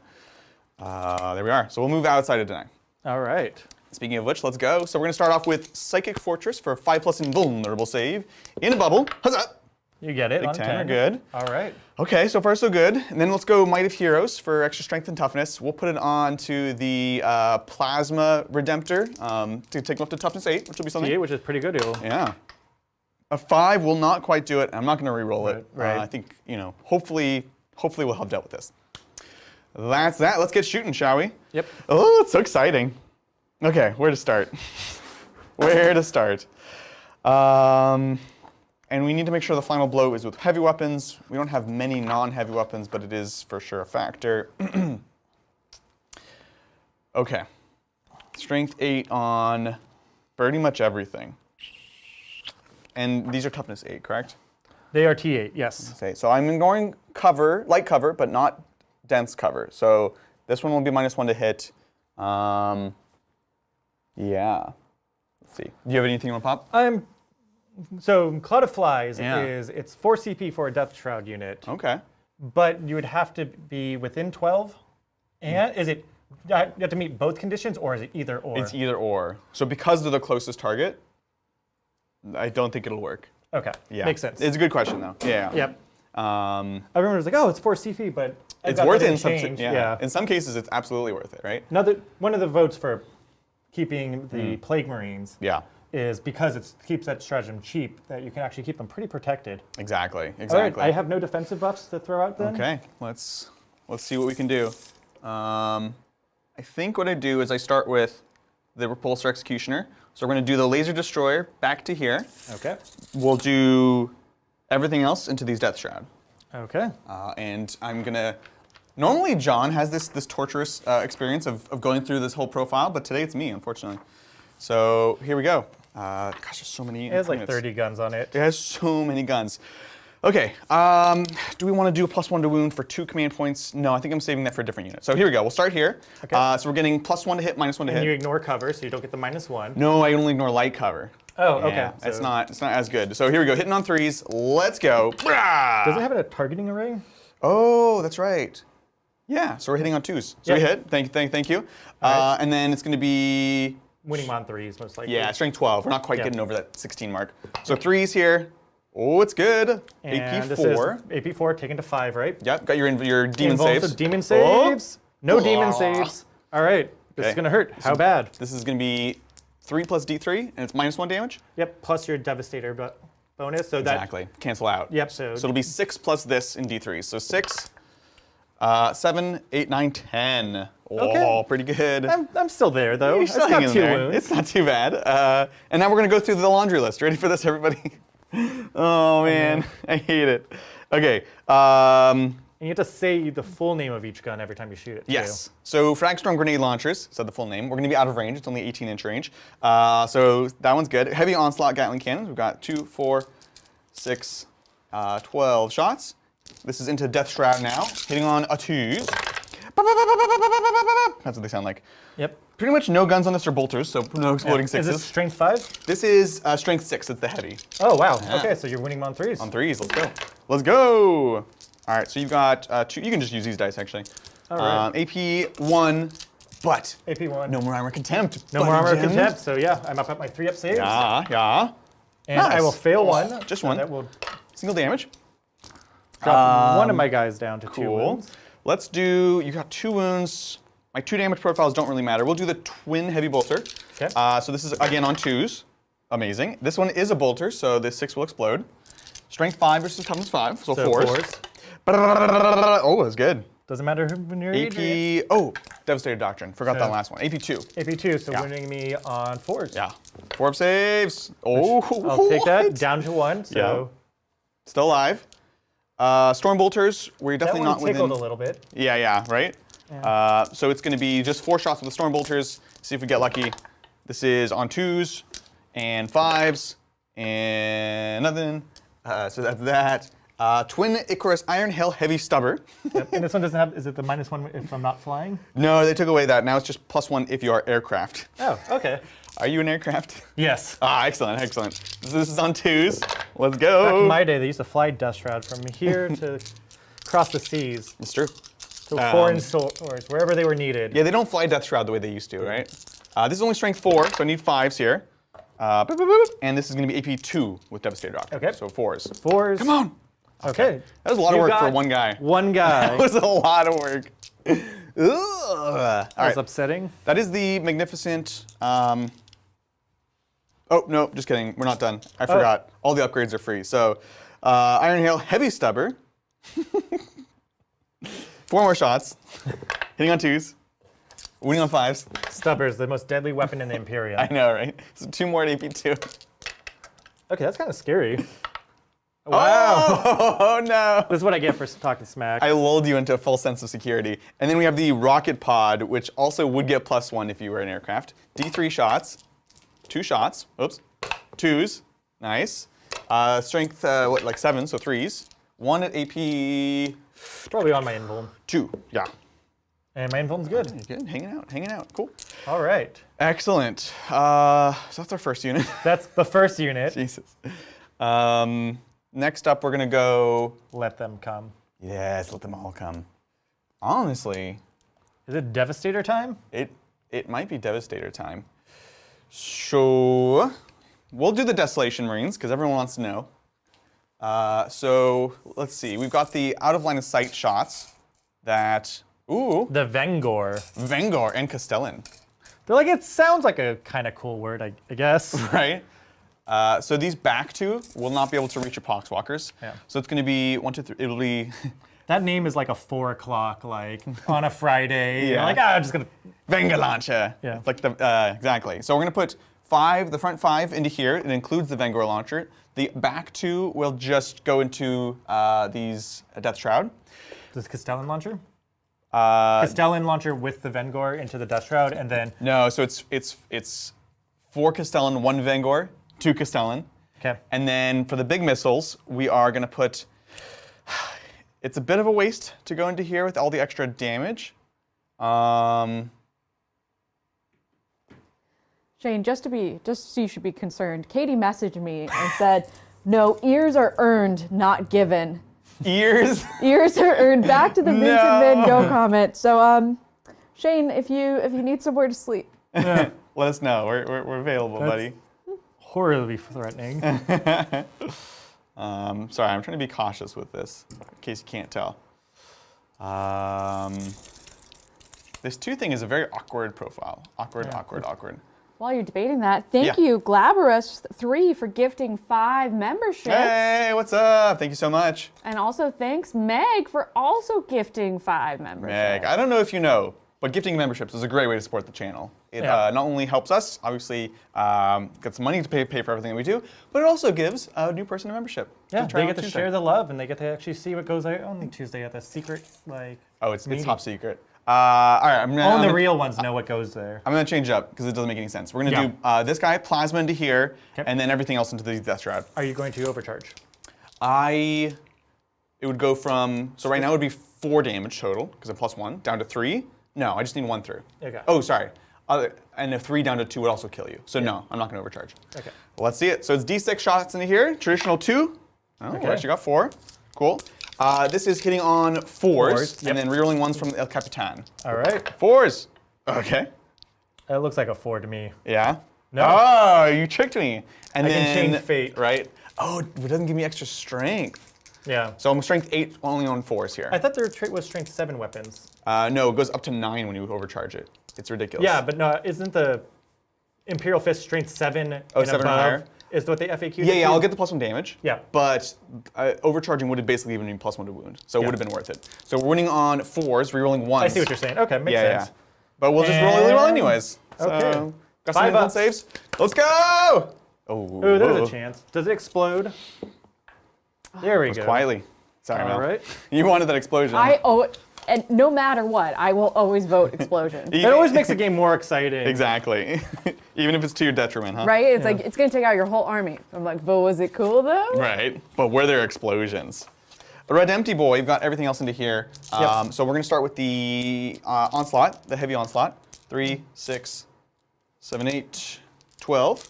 there we are. So we'll move outside of deny. All right. Speaking of which, let's go. So we're going to start off with Psychic Fortress for a 5+ invulnerable save in a bubble. Huzzah! You get it Big on 10. 10. We're good. All right. Okay, so far so good. And then let's go Might of Heroes for extra strength and toughness. We'll put it on to the Plasma Redemptor to take him up to toughness 8, which will be something. 8, which is pretty good. Yeah. A 5 will not quite do it. I'm not going to re-roll it. Right. I think, hopefully we'll have dealt with this. That's that. Let's get shooting, shall we? Yep. Oh, it's so exciting. Okay, where to start? Where to start? And we need to make sure the final blow is with heavy weapons. We don't have many non-heavy weapons, but it is for sure a factor. Okay. Strength 8 on pretty much everything. And these are toughness 8, correct? They are T8, yes. Okay, so I'm going cover, light cover, but not dense cover. So this one will be -1 to hit. Yeah. Let's see. Do you have anything you want to pop? So Cloud of Flies it's 4 CP for a Death Shroud unit. Okay. But you would have to be within 12. And is it, you have to meet both conditions, or is it either or? It's either or. So because they're the closest target, I don't think it'll work. Okay, Yeah. makes sense. It's a good question though. Yeah. Yep. I I remember it was like, oh, it's 4 CP, but it's worth it in some change. In some cases it's absolutely worth it, right? One of the votes for keeping the Plague Marines is because it keeps that stratagem cheap, that you can actually keep them pretty protected. Exactly. All right, I have no defensive buffs to throw out then. Okay, let's see what we can do. I think what I do is I start with the Repulsor Executioner. So we're going to do the Laser Destroyer back to here. Okay. We'll do everything else into these Death Shroud. Okay. And I'm going to... Normally John has this torturous experience of going through this whole profile, but today it's me, unfortunately. So here we go. Gosh, there's so many. It has like 30 guns on it. It has so many guns. Okay, do we want to do a +1 to wound for 2 command points? No, I think I'm saving that for a different unit. So here we go, we'll start here. Okay. So we're getting +1 to hit, -1 to hit. And you ignore cover, so you don't get the -1. No, I only ignore light cover. Oh, Yeah, okay. it's not as good. So here we go, hitting on 3s, let's go. Does it have a targeting array? Oh, that's right. Yeah, so we're hitting on 2s. So we hit, thank you. Right. And then it's gonna be... Winning on 3s, most likely. Yeah, strength 12. We're not quite getting over that 16 mark. So 3s here. Oh, it's good. And AP4. this is AP4 taken to 5, right? Yep, got your demon Involved saves. with demon saves. No demon Oh. saves. All right, this is Okay. gonna hurt. How bad? This is gonna be 3 plus D3, and it's -1 damage. Yep, plus your Devastator bonus. So that Exactly. Cancel out. Yep. So it'll be 6 plus this in D3. So 6, 7, 8, 9, 10. Oh, Okay. pretty good. I'm still there though. You're It's still not hanging 2 there. wounds. It's not too bad. And now we're gonna go through the laundry list. Ready for this, everybody? Oh man, I hate it. Okay. And you have to say the full name of each gun every time you shoot it. Yes. So Fragstorm grenade launchers, said the full name. We're going to be out of range. It's only 18-inch range. So that one's good. Heavy onslaught Gatling cannons. We've got 2, 4, 6, 12 shots. This is into Death Shroud now. Hitting on a 2s. That's what they sound like. Yep. Pretty much no guns on this are bolters, so no exploding 6s. Is this strength 5? This is strength 6. It's the heavy. Oh wow. Okay, so you're winning on 3s. On 3s. Let's go. Let's go. All right, so you've got 2. You can just use these dice, actually. All right. AP1, but AP1. no more armor contempt. No more buddy armor gems. contempt. So yeah, I'm up at my 3-up saves. Yeah. And I will fail one. Just so one. That will Single damage. drop one of my guys down to 2 Cool. wounds. Let's do, you got 2 wounds. My 2 damage profiles don't really matter. We'll do the twin heavy bolter. Okay. So this is again on 2s. Amazing. This one is a bolter, so this 6 will explode. Strength 5 versus toughness 5, so 4s. Oh, that's good. Doesn't matter when you're AP, oh, Devastator Doctrine. Forgot that last one. AP2. AP2, so winning me on 4s. Yeah. 4 up saves. Oh, I'll take that what? down to 1. So Yeah. Still alive. Storm Bolters, we're that definitely one not tickled within. a little bit. Yeah, right? Yeah. So it's going to be just 4 shots with the Storm Bolters. See if we get lucky. This is on 2s and 5s and nothing. So that's that. Twin Icarus Iron Hail Heavy Stubber. Yep. And this one doesn't have, is it the -1 if I'm not flying? No, they took away that. Now it's just +1 if you are aircraft. Oh, okay. Are you an aircraft? Yes. Excellent. So this is on 2s. Let's Back go. in my day, they used to fly Dust Shroud from here to across the seas It's true. to foreign shores, wherever they were needed. Yeah, they don't fly Death Shroud the way they used to, right? This is only strength 4, so I need 5s here. Boop, boop, boop, and this is going to be AP2 with Devastator Doctrine. Okay. So 4s. 4s. Come on. Okay. That was a lot of You work got for one guy. One guy. That was a lot of work. Ugh. All That right. was upsetting. That is the magnificent. Oh, no, just kidding. We're not done. I forgot. All the upgrades are free. So, Iron Hail Heavy Stubber. 4 more shots. Hitting on 2s. Winning on 5s. Stubbers, the most deadly weapon in the Imperium. I know, right? So 2 more at AP2. Okay, that's kind of scary. Wow. Oh, no. This is what I get for talking smack. I lulled you into a full sense of security. And then we have the rocket pod, which also would get +1 if you were an aircraft. D3 shots. 2 shots. Oops. 2s. Nice. Strength, like 7, so 3s. 1 at AP2. Probably on my invuln. Yeah. And my invuln's good. Good. Hanging out. Cool. All right. Excellent. So that's our first unit. That's the first unit. Jesus. Next up, we're going to go. Let them come. Yes, let them all come. Honestly, Is it Devastator time? it might be Devastator time. So we'll do the Desolation Marines because everyone wants to know. So let's see. We've got the out of line of sight shots that. Ooh. The Vengor. Vengor and Castellan. They're like, it sounds like a kind of cool word, I guess. Right? So these back 2 will not be able to reach your Poxwalkers. Yeah. So it's going to be 1, 2, 3. It'll be. That name is like a 4 o'clock, like on a Friday. Yeah. You're like, I'm just gonna. Venga Launcher. Yeah. Like the exactly. So we're going to put the front 5 into here. It includes the Vengor launcher. The back 2 will just go into these Death Shroud. Does Castellan launcher? Castellan launcher with the Vengor into the Dust Shroud, and then. No, so it's 4 Castellan, 1 Vengor, 2 Castellan. Okay. And then for the big missiles, we are going to put. It's a bit of a waste to go into here with all the extra damage. Shane, just so you should be concerned, Katie messaged me and said, no, ears are earned, not given. Ears. Ears are earned. Back to the Vincent No. Van Gogh comment. So, Shane, if you need somewhere to sleep. Let us know. We're available, buddy. Horribly threatening. Sorry, I'm trying to be cautious with this, in case you can't tell. This 2 thing is a very awkward profile. Awkward. While you're debating that, thank Yeah. you, Glaberus3, for gifting 5 memberships. Hey, what's up? Thank you so much. And also thanks, Meg, for also gifting 5 memberships. Meg, I don't know if you know, but gifting memberships is a great way to support the channel. It not only helps us, obviously, get some money to pay for everything that we do, but it also gives a new person a membership. Yeah, try they on get to Tuesday. share the love, and they get to actually see what goes out on Tuesday at the secret, like. Oh, it's meeting. top secret. All right, Only the real ones know what goes there. I'm gonna change it up because it doesn't make any sense. We're gonna do this guy, plasma into here, and then everything else into the Death Shroud. Are you going to overcharge? It would go from, so right now it would be 4 damage total, because I'm +1, down to 3. No, I just need 1 through. Okay. Oh, sorry. And a 3 down to 2 would also kill you. So no, I'm not gonna overcharge. Okay. Well, let's see it. So it's D6 shots into here, traditional 2. Oh, we actually got 4. Cool. This is hitting on 4s, and then rerolling 1s from El Capitan. All right. 4s. Okay. It looks like a 4 to me. Yeah. No. Oh, you tricked me. And I then can change fate. Right? Oh, it doesn't give me extra strength. Yeah. So I'm strength 8 only on 4s here. I thought their trait was strength 7 weapons. No, it goes up to 9 when you overcharge it. It's ridiculous. Yeah, but no, isn't the Imperial Fist strength 7 and 7 or above? higher? Is what the FAQ Yeah, I'll get the +1 damage. Yeah. But overcharging would have basically given me +1 to wound. So it would have been worth it. So we're winning on 4s, rerolling 1s. I see what you're saying. Okay, makes sense. Yeah. But we'll just roll anyways. Okay. So, got some 5 influence ups. saves. Let's go! Oh, there's a chance. Does it explode? There we go. Quietly. Sorry, All Mel. right. You wanted that explosion. And no matter what, I will always vote explosion. It always makes the game more exciting. Exactly. Even if it's to your detriment, huh? Right? It's like, it's going to take out your whole army. I'm like, but was it cool though? Right. But were there explosions? Red Empty Boy, you've got everything else into here. Yep. So we're going to start with the onslaught, the heavy onslaught. 3, 6, 7, 8, 12.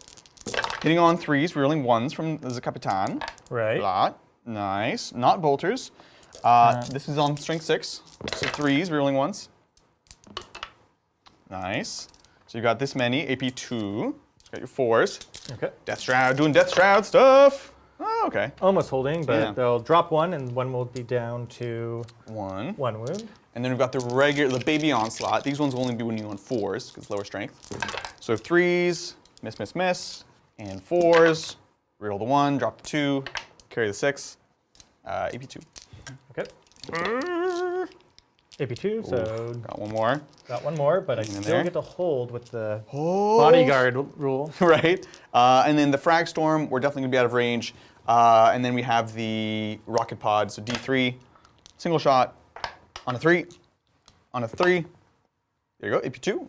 Hitting on 3s, rerolling 1s from the Capitan. Right. Lot. Nice. Not bolters. This is on strength 6. So 3s, rerolling 1s. Nice. So you got this many. AP 2. You got your 4s. Okay. Death Shroud, doing Death Shroud stuff. Oh, okay. Almost holding, but Yeah. they'll drop 1, and 1 will be down to 1. 1 wound. And then we've got the baby onslaught. These ones will only be winning on 4s because lower strength. So 3s, miss, miss, miss, and 4s. Reroll the 1, drop the 2, carry the 6. AP 2. Okay. AP2, so Got one more. got 1 more, but I in still there. get to hold with the Oh. bodyguard rule. Right. And then the Frag Storm, we're definitely going to be out of range. And then we have the Rocket Pod, so D3, single shot, on a 3, on a 3. There you go, AP2.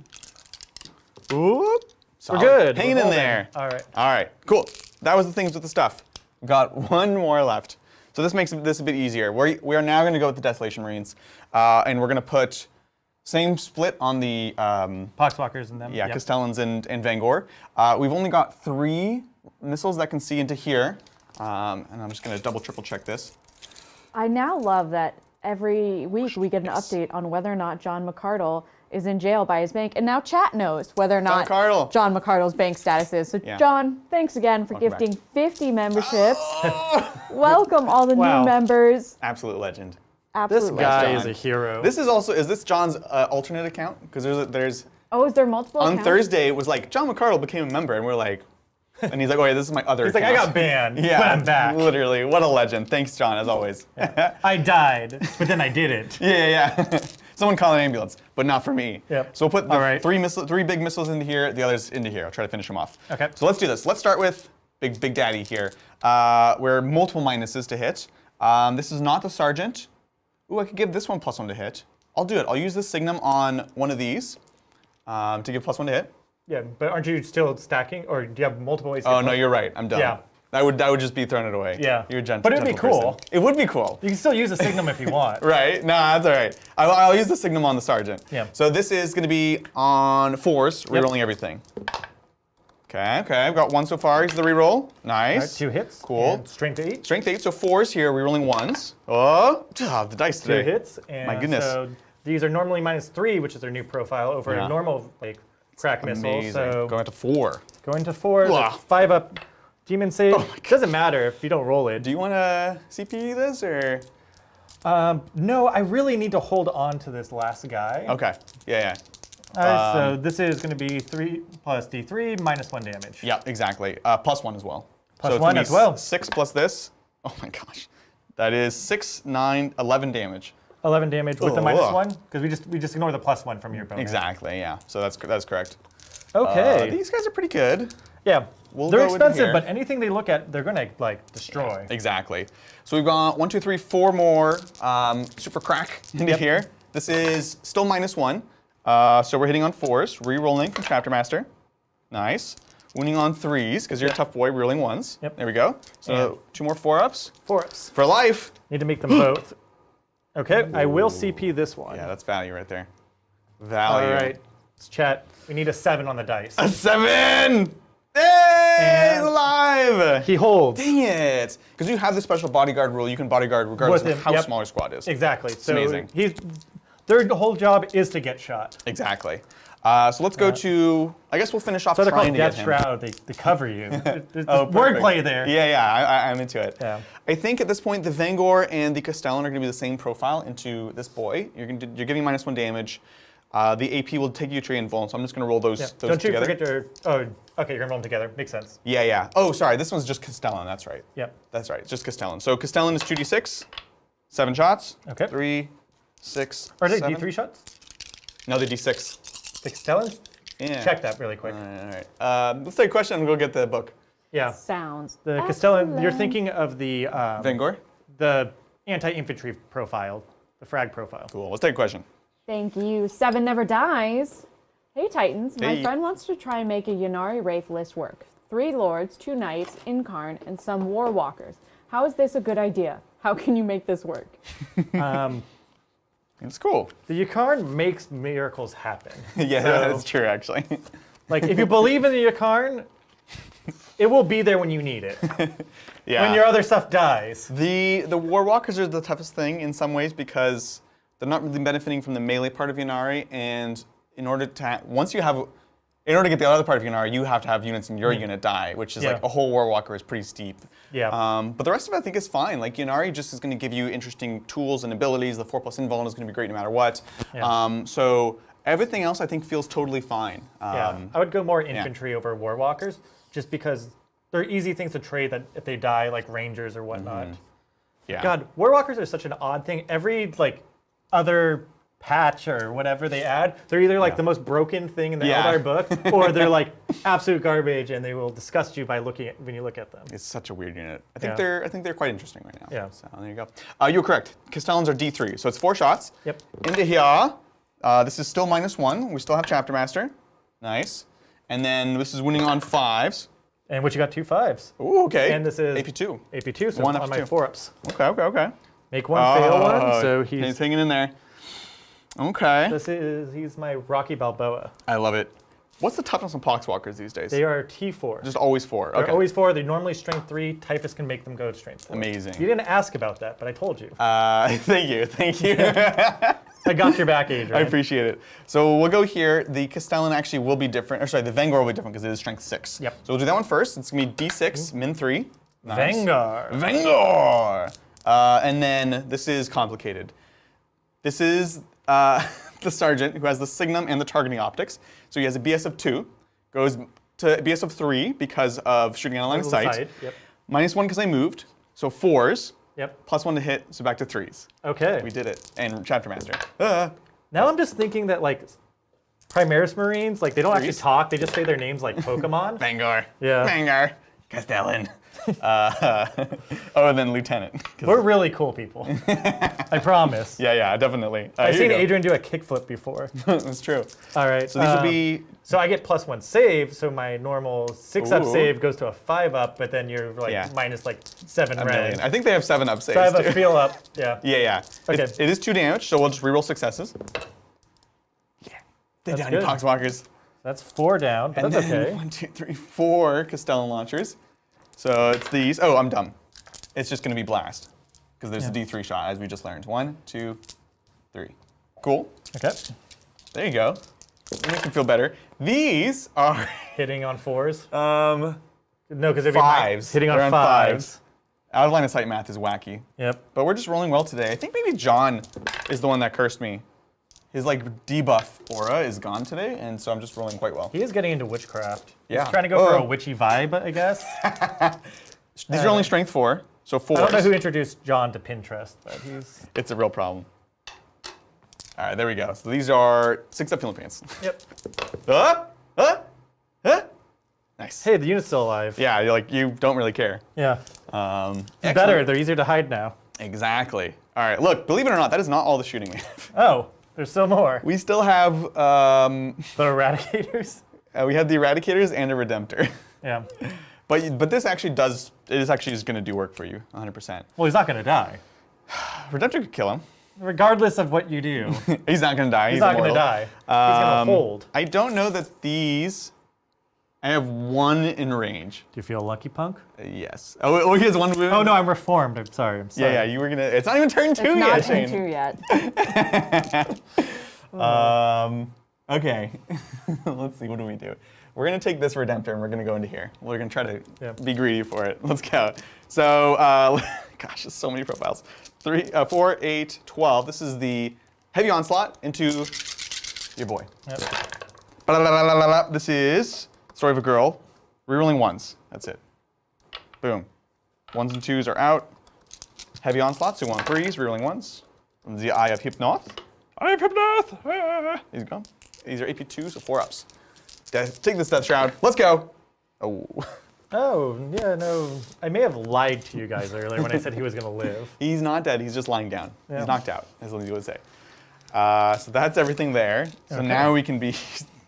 Oop. We're good. Hanging We're in holding. there. All right. All right, cool. That was the things with the stuff. We've got 1 more left. So this makes this a bit easier. We are now going to go with the Desolation Marines, and we're going to put same split on the Poxwalkers and them. yeah, Yep. Castellans and Vangor. We've only got 3 missiles that can see into here, and I'm just going to double, triple check this. I now love that every week we get an update on whether or not John McCardle is in jail by his bank, and now chat knows whether or not McCardle. John McCardle's bank status is. So Yeah. John, thanks again for Welcome gifting back. 50 memberships. Welcome all the Wow. new members. Absolute legend. This Absolutely. guy John. is a hero. This is this John's alternate account? Because there's Oh, is there multiple on accounts? Thursday it was like John McCardle became a member, and we're like, and he's like, oh yeah, this is my other. He's like, I account. got banned, Yeah, but I'm back. Literally, what a legend. Thanks, John, as always. Yeah, I died, but then I did it. yeah. Someone call an ambulance, but not for me. Yep. So we'll put the All right. 3 big missiles into here, the others into here. I'll try to finish them off. Okay. So let's do this. Let's start with Big Daddy here. We're multiple minuses to hit. This is not the Sergeant. Ooh, I could give this one +1 to hit. I'll do it. I'll use the Signum on one of these to give +1 to hit. Yeah, but aren't you still stacking, or do you have multiple ways to Oh get no, plus- you're right. I'm done. Yeah. That would just be throwing it away. Yeah. You're a gentle. But it'd be gentle person. cool. It would be cool. You can still use a Signum if you want. Right? Nah, that's all right. I'll use the Signum on the Sergeant. Yeah. So this is going to be on 4s, rerolling everything. Okay. I've got 1 so far. Here's the reroll. All Nice. right, 2 hits. Cool. And strength 8. Strength 8, so 4s here, rerolling 1s. Oh, the dice 2 today. hits. And My goodness. So these are normally -3, which is their new profile, over Yeah. a normal crack missile. Amazing. So Going to 4. going to 4, Ugh. that's 5 up. Demon save. Doesn't matter if you don't roll it. Do you want to CP this or? No, I really need to hold on to this last guy. Okay. Yeah. So this is going to be 3 plus D3 -1 damage. Yeah, exactly. +1 as well. Plus so it's 1 gonna as be well. 6 plus this. Oh my gosh. That is 6, 9, 11 damage. 11 damage with the Ugh. -1, because we just ignore the +1 from your bonus. Exactly, yeah. So that's correct. Okay. These guys are pretty good. Yeah. We'll They're go into expensive, here. but anything they look at, they're gonna destroy. Exactly. So we've got 1, 2, 3, 4 more super crack into here. This is still -1. So we're hitting on 4s, re-rolling from Chapter Master. Nice. Wounding on 3s, because you're a tough boy, re-rolling 1s. Yep. There we go. So And 2 more 4-ups. 4-ups. For life. Need to make them both. Okay, I will CP this one. Yeah, that's value right there. All Value. right. Let's chat. We need a 7 on the dice. A 7! Hey, he's And- alive! He holds. Dang it! Because you have the special bodyguard rule, you can bodyguard regardless With of him, how yep. small your squad is. Exactly. So amazing. their whole job is to get shot. Exactly. So let's go to, I guess we'll finish off So they're trying called to get Death him. Shroud. They cover you. There's Oh, perfect. wordplay there. Yeah, I'm into it. Yeah. I think at this point, the Vangor and the Castellan are going to be the same profile into this boy. You're giving -1 damage. The AP will take you to your invuln, so I'm just going to roll those Don't you together. forget your... Oh, okay, you're going to roll them together. Makes sense. Yeah. Oh, sorry, this one's just Castellan, that's right. Yep. That's right, it's just Castellan. So Castellan is 2d6, 7 shots. Okay. 3, 6, Are they 7. D3 shots? No, they're d6. The Castellans? Yeah. Check that really quick. All right. Let's take a question and go get the book. Yeah. Sounds. The Castellan, you're excellent. thinking of the Vangor? the anti-infantry profile, the frag profile. Cool, let's take a question. Thank you. 7 never dies. Hey, Titans. My Hey. friend wants to try and make a Yannari Wraith list work. 3 lords, 2 knights, Incarn, and some war walkers. How is this a good idea? How can you make this work? It's cool. The Ykarn makes miracles happen. Yeah, So, that's true, actually. like, if you believe in the Ykarn, it will be there when you need it. Yeah. When your other stuff dies. The War Walkers are the toughest thing in some ways because they're not really benefiting from the melee part of Yannari, and in order to in order to get the other part of Yannari, you have to have units in your unit die, which is Yeah. like a whole War Walker is pretty steep. Yeah. But the rest of it I think is fine. Like Yannari just is going to give you interesting tools and abilities. The 4+ invuln is going to be great no matter what. Yeah. So everything else I think feels totally fine. Yeah. I would go more infantry over war walkers, just because they're easy things to trade that if they die, like rangers or whatnot. Yeah. God, war walkers are such an odd thing. Every other patch or whatever they add, they're either the most broken thing in the Yeah. Eldar book, or they're like absolute garbage, and they will disgust you by when you look at them. It's such a weird unit. I think Yeah. they're quite interesting right now. Yeah. So there you go. You're correct. Castellans are D3, so it's 4 shots. Yep. Into here. This is still -1. We still have Chapter Master. Nice. And then this is winning on 5s. And what you got 2 5s. Ooh, okay. And this is AP2. AP2, so One on up my to 4-ups. Okay. Make one, fail one, so he's he's hanging in there. Okay. he's my Rocky Balboa. I love it. What's the toughness on Poxwalkers these days? They are T4. Just always 4. They're Okay. always 4. They're normally strength 3. Typhus can make them go to strength 4. Amazing. You didn't ask about that, but I told you. Thank you. I got your back, Adrian. I appreciate it. So we'll go here. The Castellan actually will be different. Or sorry, the Vangor will be different because it is strength 6. Yep. So we'll do that one first. It's going to be D6, min 3. Nice. Vanguard. Vangor! And then this is complicated. This is the Sergeant who has the Signum and the targeting optics. So he has a BS of 2, goes to BS of 3 because of shooting on a line of sight. Yep. -1 because I moved, so 4s. Yep. +1 to hit, so back to 3s. Okay. We did it. And Chapter Master. Now I'm just thinking that Primaris Marines, they don't actually Threes? talk. They just say their names like Pokemon. Vangor. Yeah. Vangor. Castellan. And then Lieutenant. 'cause- We're really cool people. I promise. Yeah, definitely. I've here you seen go. Adrian do a kickflip before. That's true. All right. So these will be. So I get +1 save, so my normal 6-up Ooh. save goes to a 5-up, but then you're Yeah. minus 7 A red. million. I think they have 7 up saves. So I have a too. feel up. Yeah. Yeah. Okay. It is 2 damage, so we'll just reroll successes. Yeah. They're That's down, you good. Poxwalkers. That's 4 down, but And that's then okay. 1, 2, 3, 4 Castellan launchers. So it's these. Oh, I'm dumb. It's just going to be blast because there's a D3 shot, as we just learned. 1, 2, 3. Cool. Okay. There you go. It makes me feel better. These are Hitting on 4s. um, No, because it'd 5s. Hitting on They're 5s. Out of line of sight math is wacky. Yep. But we're just rolling well today. I think maybe John is the one that cursed me. His debuff aura is gone today, and so I'm just rolling quite well. He is getting into witchcraft. Yeah. He's trying to go for Oh. a witchy vibe, I guess. These are only strength 4, so 4. I don't know who introduced John to Pinterest, but he's. It's a real problem. All right, there we go. So these are 6-up Philippines. Yep. Nice. Hey, the unit's still alive. Yeah, you don't really care. Yeah. Excellent. Better. They're easier to hide now. Exactly. All right, look, believe it or not, that is not all the shooting we have. Oh, there's still more. We still have, The Eradicators. we have the Eradicators and a Redemptor. Yeah. But this actually it is actually just going to do work for you, 100%. Well, he's not going to die. Redemptor could kill him. Regardless of what you do, He's not going to die. he's not going to immortal. die. He's going to hold. I don't know that these. I have 1 in range. Do you feel lucky, punk? Yes. Oh, he has 1 wound. Oh, no, I'm reformed. I'm sorry. Yeah, you were gonna. It's not even turn 2 It's yet, not turn Shane. 2 yet. Okay. Let's see, what do we do? We're going to take this Redemptor and we're going to go into here. We're going to try to be greedy for it. Let's go. So, gosh, there's so many profiles. 4, 8, 12. This is the Heavy Onslaught into your boy. Yep. This is Story of a Girl. Rerolling 1s. That's it. Boom. 1s and 2s are out. Heavy Onslaught, so 1 3s, rerolling 1s. The Eye of Hypnoth. Eye of Hypnoth! Ah. These go. These are AP2, so 4 ups. Take this Death Shroud. Let's go. Oh. Oh, yeah, no. I may have lied to you guys earlier when I said he was going to live. He's not dead. He's just lying down. Yeah. He's knocked out, as Lindsay would say. So that's everything there. So now we can be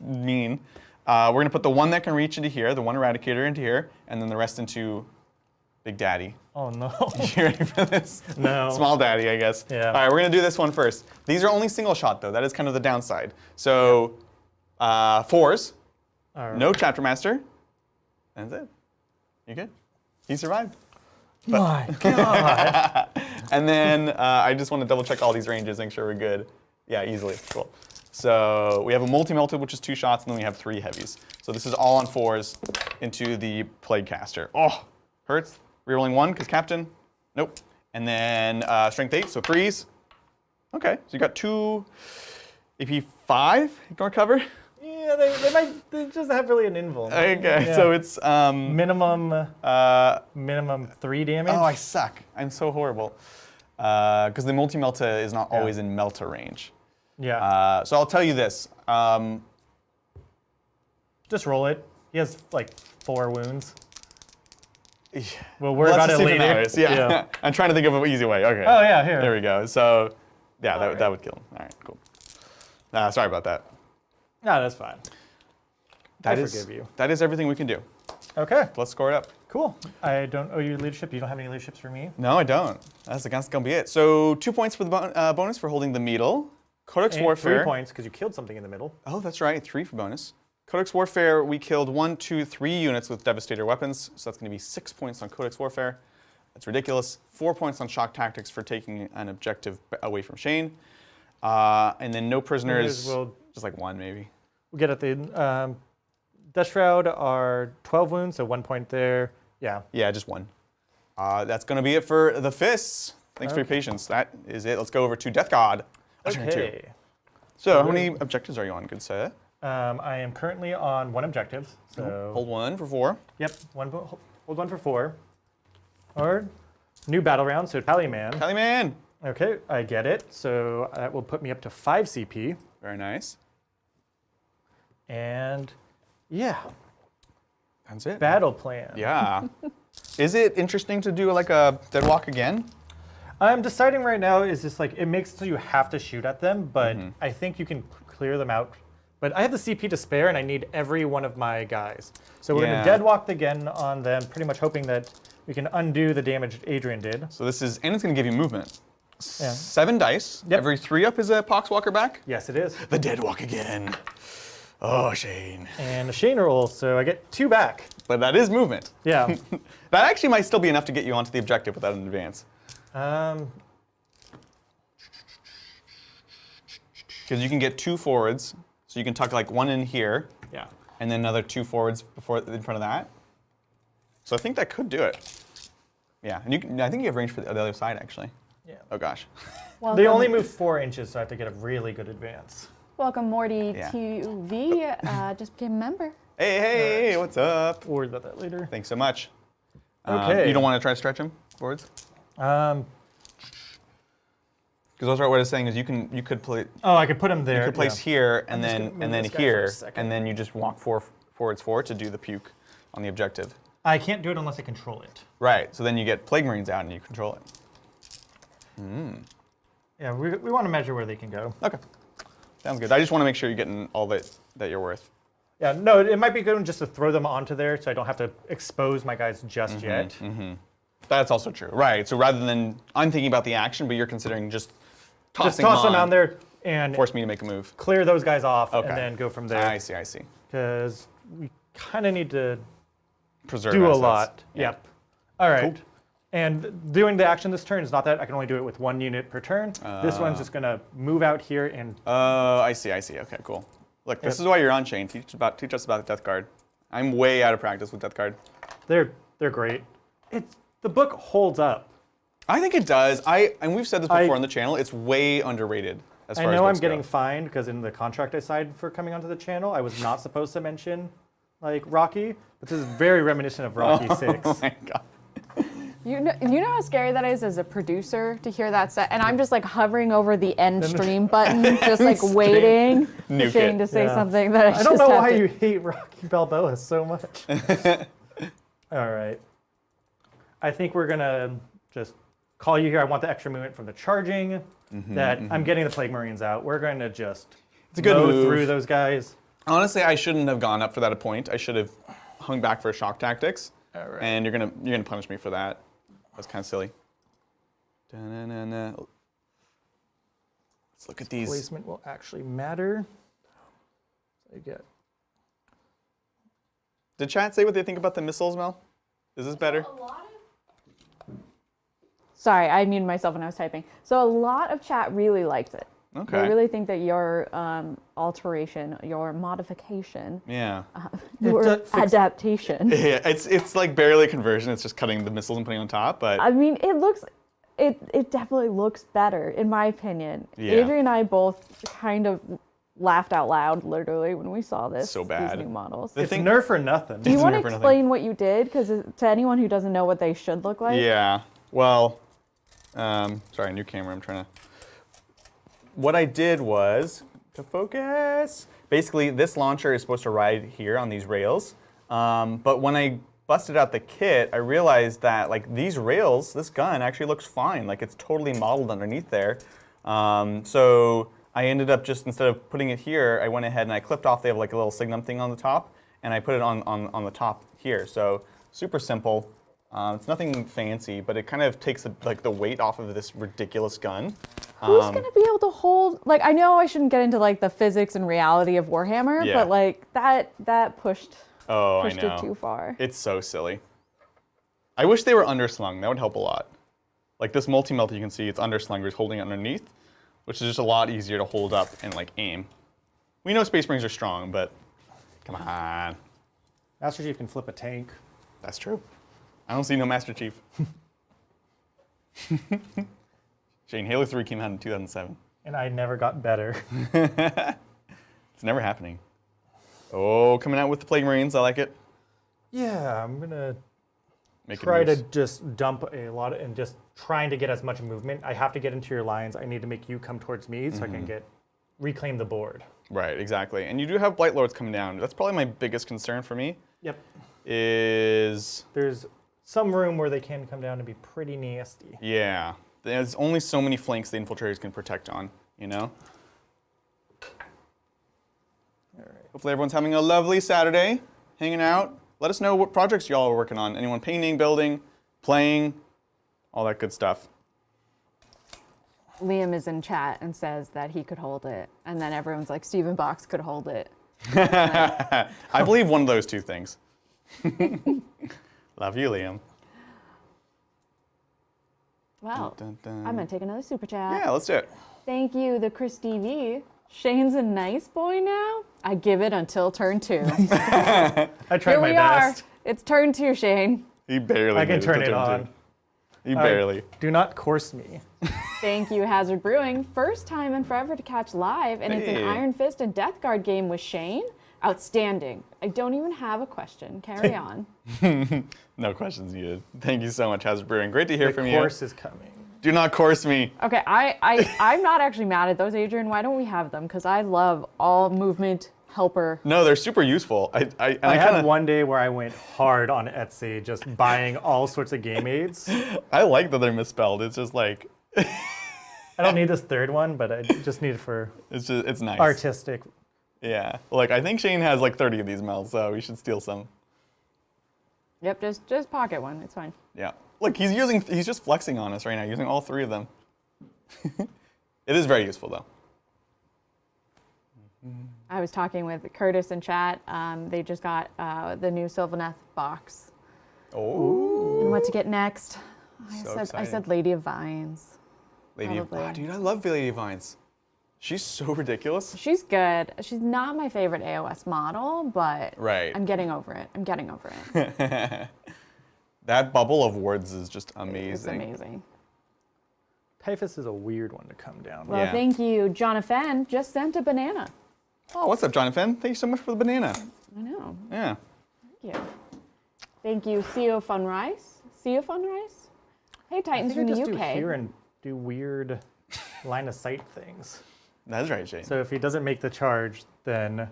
mean. We're going to put the one that can reach into here, the one Eradicator into here, and then the rest into Big Daddy. Oh, no. You ready for this? No. Small Daddy, I guess. Yeah. All right, we're going to do this one first. These are only single shot, though. That is kind of the downside. So 4s, All right. no Chapter Master. That's it. You good? He survived. My God. And then I just want to double check all these ranges, make sure we're good. Yeah, easily. Cool. So we have a multi-melted, which is 2 shots, and then we have 3 heavies. So this is all on 4s into the Plague Caster. Oh, hurts. Rerolling 1 because Captain. Nope. And then Strength 8, so 3s. Okay, so you got 2 AP 5. Ignore cover. Yeah, they just have really an invul. Okay, Yeah. so it's minimum 3 damage. Oh, I suck. I'm so horrible. Because the multi-melta is not always in melta range. Yeah. So I'll tell you this. Just roll it. He has like 4 wounds. Yeah. Well, we're about it later. Matters. Yeah. I'm trying to think of an easy way. Okay. Oh yeah, here. There we go. So, yeah, that would kill him. All right, cool. Sorry about that. No, that's fine. That I is- forgive you. That is everything we can do. Okay. Let's score it up. Cool. I don't owe you leadership. You don't have any leaderships for me. No, I don't. That's gonna be it. So 2 points for the bonus for holding the Meadle. Codex And Warfare. 3 points because you killed something in the middle. Oh, that's right. 3 for bonus. Codex Warfare, we killed 1, 2, 3 units with Devastator weapons, so that's going to be 6 points on Codex Warfare. That's ridiculous. 4 points on Shock Tactics for taking an objective away from Shane. And then no prisoners, We'll just like 1 maybe. get at the Death Shroud are 12 wounds, so 1 point there. Yeah. Yeah, just 1. That's going to be it for the Fists. Thanks for your patience. That is it. Let's go over to Death God. Turn 2. Okay. So how many objectives are you on, good sir? I am currently on 1 objective. So Hold 1 for 4. Yep. Hold 1 for 4. Or new battle round, so Tallyman. Tallyman. Okay, I get it. So that will put me up to 5 CP. Very nice. And yeah, That's it. battle plan. Yeah. Is it interesting to do like a Deadwalk again? I'm deciding right now, is this like, it makes it so you have to shoot at them, but I think you can clear them out. But I have the CP to spare and I need every one of my guys. So we're Yeah. going to Deadwalk again on them, pretty much hoping that we can undo the damage Adrian did. So this is, and it's going to give you movement. Yeah. 7 dice. Yep. Every 3 up is a Poxwalker back. Yes, it is. The Deadwalk again. Oh, Shane. And a Shane roll, so I get 2 back. But that is movement. Yeah. That actually might still be enough to get you onto the objective without an advance. Because you can get 2 forwards, so you can tuck like 1 in here, Yeah. and then another 2 forwards before in front of that. So I think that could do it. Yeah, and you can, I think you have range for the other side actually. Yeah. Oh gosh. Welcome, They only move 4 inches, so I have to get a really good advance. welcome Morty Yeah. TV. Just became a member. Hey, what's up? Worried about that later. Thanks so much. Okay. You don't want to try to stretch him forwards? Um, Because that's what I was saying is you could play. oh, I could put him there. You could place here and just then gonna move and then this guy for a here, second. and then you just walk forwards to do the puke on the objective. I can't do it unless I control it. Right. So then you get Plague Marines out and you control it. Yeah, we want to measure where they can go. Okay. Sounds good. I just want to make sure you're getting all that you're worth. Yeah, no, it might be good just to throw them onto there so I don't have to expose my guys just yet. That's also true. Right. So rather than I'm thinking about the action, but you're considering just Just tossing toss them on, on there and force me to make a move. clear those guys off Okay. and then go from there. I see. I see. Because we kind of need to Preserve do a assets. lot. Yeah. Yep. All right. Cool. And doing the action this turn is not that. I can only do it with 1 unit per turn. This one's just going to move out here and Oh, I see. I see. Okay, cool. Look, this is why you're on, Shane. Teach us about the Death Guard. I'm way out of practice with Death Guard. They're great. The book holds up. I think it does. And we've said this before on the channel. It's way underrated as far as I know I'm books getting go. fined because in the contract I signed for coming onto the channel, I was not supposed to mention like Rocky, but this is very reminiscent of Rocky 6. Oh my god. You know how scary that is as a producer to hear that set, and I'm just like hovering over the end stream button, just like waiting for Shane to say something that I don't know why you hate Rocky Balboa so much. All right. I think we're gonna just call you here. I want the extra movement from the charging. I'm getting the Plague Marines out. We're going to just mow through those guys. Honestly, I shouldn't have gone up for that point. I should have hung back for shock tactics. All right. And you're gonna punish me for that. That's kind of silly. Da-na-na-na. Let's look at these. Placement will actually matter. So you get. Did chat say what they think about the missiles, Mel? Is this better? Sorry, I muted myself when I was typing. So a lot of chat really likes it. Okay. They really think that your alteration, your modification, Yeah. your adaptation. Yeah, it's like barely a conversion. It's just cutting the missiles and putting on top, but I mean, it definitely looks better, in my opinion. Yeah. Adrian and I both kind of laughed out loud, literally, when we saw this. So bad. These new models. It's nerf or nothing. Do you want to explain what you did? Because to anyone who doesn't know what they should look like. Yeah. Well, sorry, new camera. I'm trying to. What I did was to focus. Basically, this launcher is supposed to ride here on these rails, but when I busted out the kit, I realized that like these rails, this gun actually looks fine. Like it's totally modeled underneath there. So I ended up just, instead of putting it here, I went ahead and I clipped off. They have like a little signum thing on the top, and I put it on the top here. So super simple. It's nothing fancy, but it kind of takes the weight off of this ridiculous gun. Who's gonna be able to hold? Like, I know I shouldn't get into like the physics and reality of Warhammer, but like that pushed it too far. It's so silly. I wish they were underslung. That would help a lot. Like this multi-melt, you can see it's underslung. We're holding it underneath, which is just a lot easier to hold up and like aim. We know Space Marines are strong, but come on. Master Chief can flip a tank. That's true. I don't see no Master Chief. Shane, Halo 3 came out in 2007. And I never got better. It's never happening. Oh, coming out with the Plague Marines. I like it. Yeah, I'm going to Make try to just dump a lot and just trying to get as much movement. I have to get into your lines. I need to make you come towards me so I can reclaim the board. Right, exactly. And you do have Blight Lords coming down. That's probably my biggest concern for me. Yep. Is there's some room where they can come down and be pretty nasty. Yeah. There's only so many flanks the infiltrators can protect on, you know? All right. Hopefully everyone's having a lovely Saturday, hanging out. Let us know what projects y'all are working on. Anyone painting, building, playing, all that good stuff. Liam is in chat and says that he could hold it, and then everyone's like, Stephen Box could hold it. I believe one of those two things. Love you, Liam. Well, Dun, dun, dun. I'm gonna take another super chat. Yeah, let's do it. Thank you, the Chris TV. Shane's a nice boy now. I give it until turn 2. I tried Here my we best. are. It's turn 2, Shane. He barely. I can made turn to it on. 2. He barely. Do not course me. Thank you, Hazard Brewing. First time in forever to catch live, and it's an Hey. Iron Fist and Death Guard game with Shane. Outstanding. I don't even have a question. Carry on. No questions needed. Thank you so much, Hazard Brewing. Great to hear from The you. course is coming. Do not course me. Okay, I'm not actually mad at those, Adrian. Why don't we have them? Because I love all movement helper. No, they're super useful. I had one day where I went hard on Etsy, just buying all sorts of game aids. I like that they're misspelled. It's just like I don't need this third one, but I just need it for it's nice. artistic. Yeah. Like I think Shane has like 30 of these, Mel, so we should steal some. Yep, just pocket one. It's fine. Yeah. Look, he's just flexing on us right now, using all 3 of them. It is very useful though. I was talking with Curtis in chat. They just got the new Sylvaneth box. Oh. And what to get next? I So said Lady of Vines. Lady of probably. Dude, I love Lady of Vines. She's so ridiculous. She's good. She's not my favorite AOS model, but Right. I'm getting over it. I'm getting over it. That bubble of words is just amazing. It's amazing. Typhus is a weird one to come down. Well, Yeah. thank you. Jonathan just sent a banana. Oh, what's up, Jonathan? Thank you so much for the banana. I know. Yeah. Thank you. Thank you, CEO Funrise. CEO Funrise? Hey, Titans I from think the I just UK. do here and do weird line of sight things. That's right, Shane. So if he doesn't make the charge, then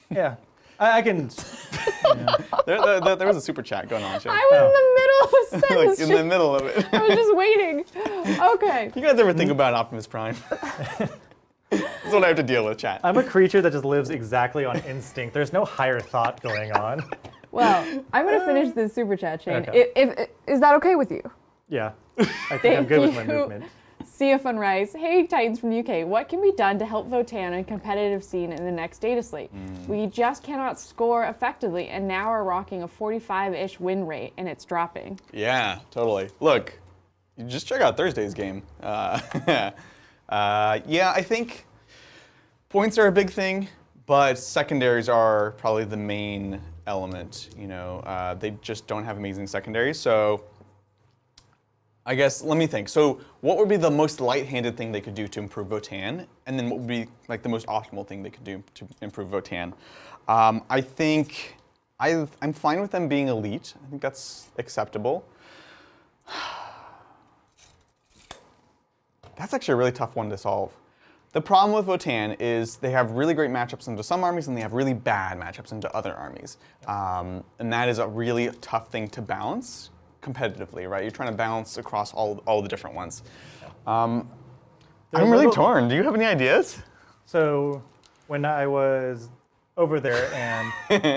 yeah, I can. There was a super chat going on, Shane. I was in the middle of a sentence. Like in the middle of it. I was just waiting. Okay. You guys ever think about Optimus Prime? That's what I have to deal with, chat. I'm a creature that just lives exactly on instinct. There's no higher thought going on. Well, I'm going to finish this super chat, Shane. Okay. If is that okay with you? Yeah, I think I'm good with my Thank you. movement. Sia Funrise, hey Titans from the UK, what can be done to help Votan on competitive scene in the next data slate? We just cannot score effectively and now are rocking a 45-ish win rate and it's dropping. Yeah, totally. Look, you just check out Thursday's game. Yeah, I think points are a big thing, but secondaries are probably the main element. You know, they just don't have amazing secondaries, so I guess, let me think. So what would be the most light-handed thing they could do to improve Votan? And then what would be like the most optimal thing they could do to improve Votan? I think I'm fine with them being elite. I think that's acceptable. That's actually a really tough one to solve. The problem with Votan is they have really great matchups into some armies and they have really bad matchups into other armies. And that is a really tough thing to balance competitively, right? You're trying to balance across all the different ones. I'm really torn. Do you have any ideas? So when I was over there and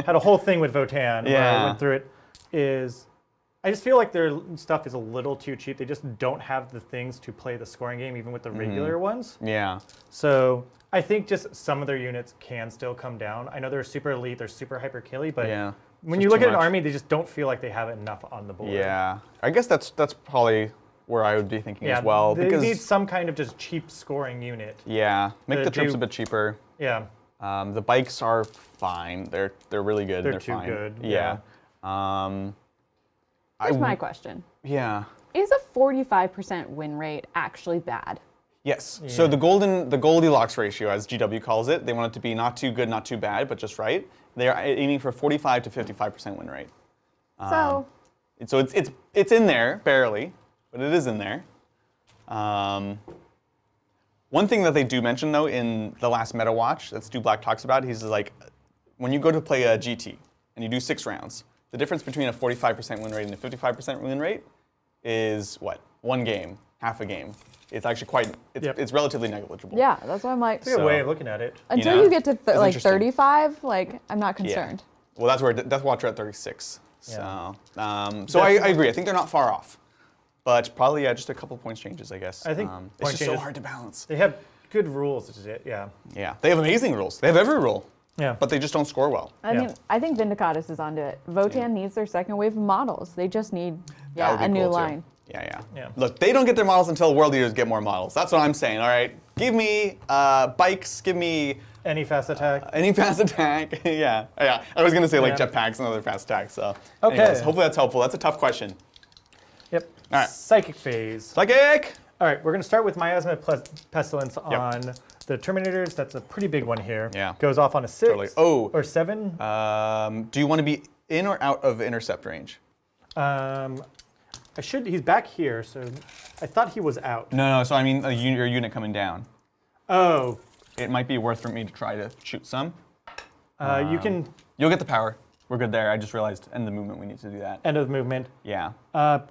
had a whole thing with Votan, where I went through it, is I just feel like their stuff is a little too cheap. They just don't have the things to play the scoring game, even with the regular ones. Yeah. So I think just some of their units can still come down. I know they're super elite, they're super hyper killy, but Yeah. when Just you look too at an much. army, they just don't feel like they have enough on the board. Yeah. I guess that's probably where I would be thinking as well. They because need some kind of just cheap scoring unit. yeah, make to the troops do- a bit cheaper. Yeah. The bikes are fine. They're really good. They're They're too fine. good, Yeah. Here's my question. Yeah. Is a 45% win rate actually bad? Yes. So the Goldilocks ratio, as GW calls it, they want it to be not too good, not too bad, but just right. They are aiming for 45 to 55% win rate. So So it's in there barely, but it is in there. One thing that they do mention though in the last meta watch that Stu Black talks about, he's like, when you go to play a GT and you do 6 rounds, the difference between a 45% win rate and a 55% win rate is what? 1 game, half a game. It's actually it's relatively negligible. yeah, that's why I'm like, It's a good way of looking at it. until know, you get to it's like interesting. 35, like I'm not concerned. Well, that's where Death Watcher at 36. Yeah. So I agree. I think they're not far off, but probably just a couple points changes, I guess. I think it's point just so changes- hard to balance. They have good rules, which is it, yeah. Yeah, they have amazing rules. They have every rule. Yeah. But they just don't score well. I Yeah. mean, I think Vindicatus is onto it. Votan needs their second wave of models. They just need That would be a new cool, too. line. Yeah. Look, they don't get their models until World Leaders get more models. That's what I'm saying. All right, give me bikes. Give me Any fast attack? any fast attack. yeah. I was gonna say like Yeah. jetpacks and other fast attacks. So, Okay. anyways, hopefully that's helpful. That's a tough question. Yep. All right. Psychic phase. Psychic. All right, we're going to start with Miasma Pestilence Yep. on the Terminators. That's a pretty big one here. Yeah. Goes off on a 6 Totally. Oh. or 7. Do you want to be in or out of intercept range? He's back here, so I thought he was out. No. So I mean, your unit coming down. Oh, It might be worth for me to try to shoot some. you can You'll get the power. We're good there. I just realized end the movement. We need to do that. end of movement. Yeah.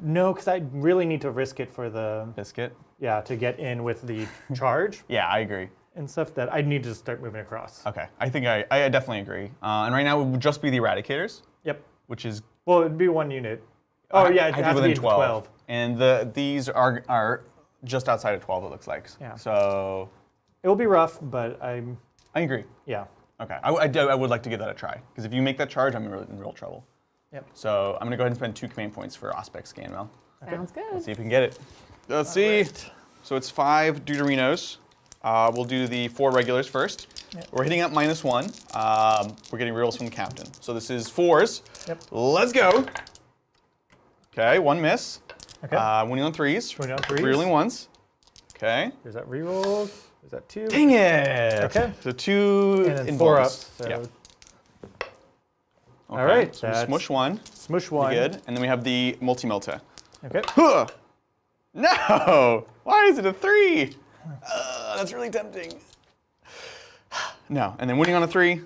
No, because I really need to risk it for the, Biscuit. to get in with the charge Yeah, I agree. and stuff that I need to start moving across. Okay. I think I definitely agree. And right now it would just be the Eradicators, Yep. which is Well, it'd be one unit. Oh, yeah, it I has to within be 12. And these are just outside of 12. It looks like. Yeah. So It will be rough, but I agree. yeah. Okay. I would like to give that a try because if you make that charge, I'm in real trouble. Yep. So I'm gonna go ahead and spend 2 command points for Auspex Scanwell. Sounds good. Let's see if we can get it. Let's see. right. So it's 5 Deuterinos. We'll do the 4 regulars first. Yep. We're hitting up -1. We're getting rerolls from the captain. So this is 4s. Yep. Let's go. Okay, 1 miss. Okay. Winning on 3s. Winning on 3s. Rerolling 1s. Okay. There's that reroll. There's that 2. Dang it. Okay. So 2 And then in 4 bonus. ups. So. Yeah. Okay. All right. So we smush 1. Smush 1. Good. And then we have the multi-melta. Okay. Huh. No! Why is it a 3? That's really tempting. No. And then winning on a 3.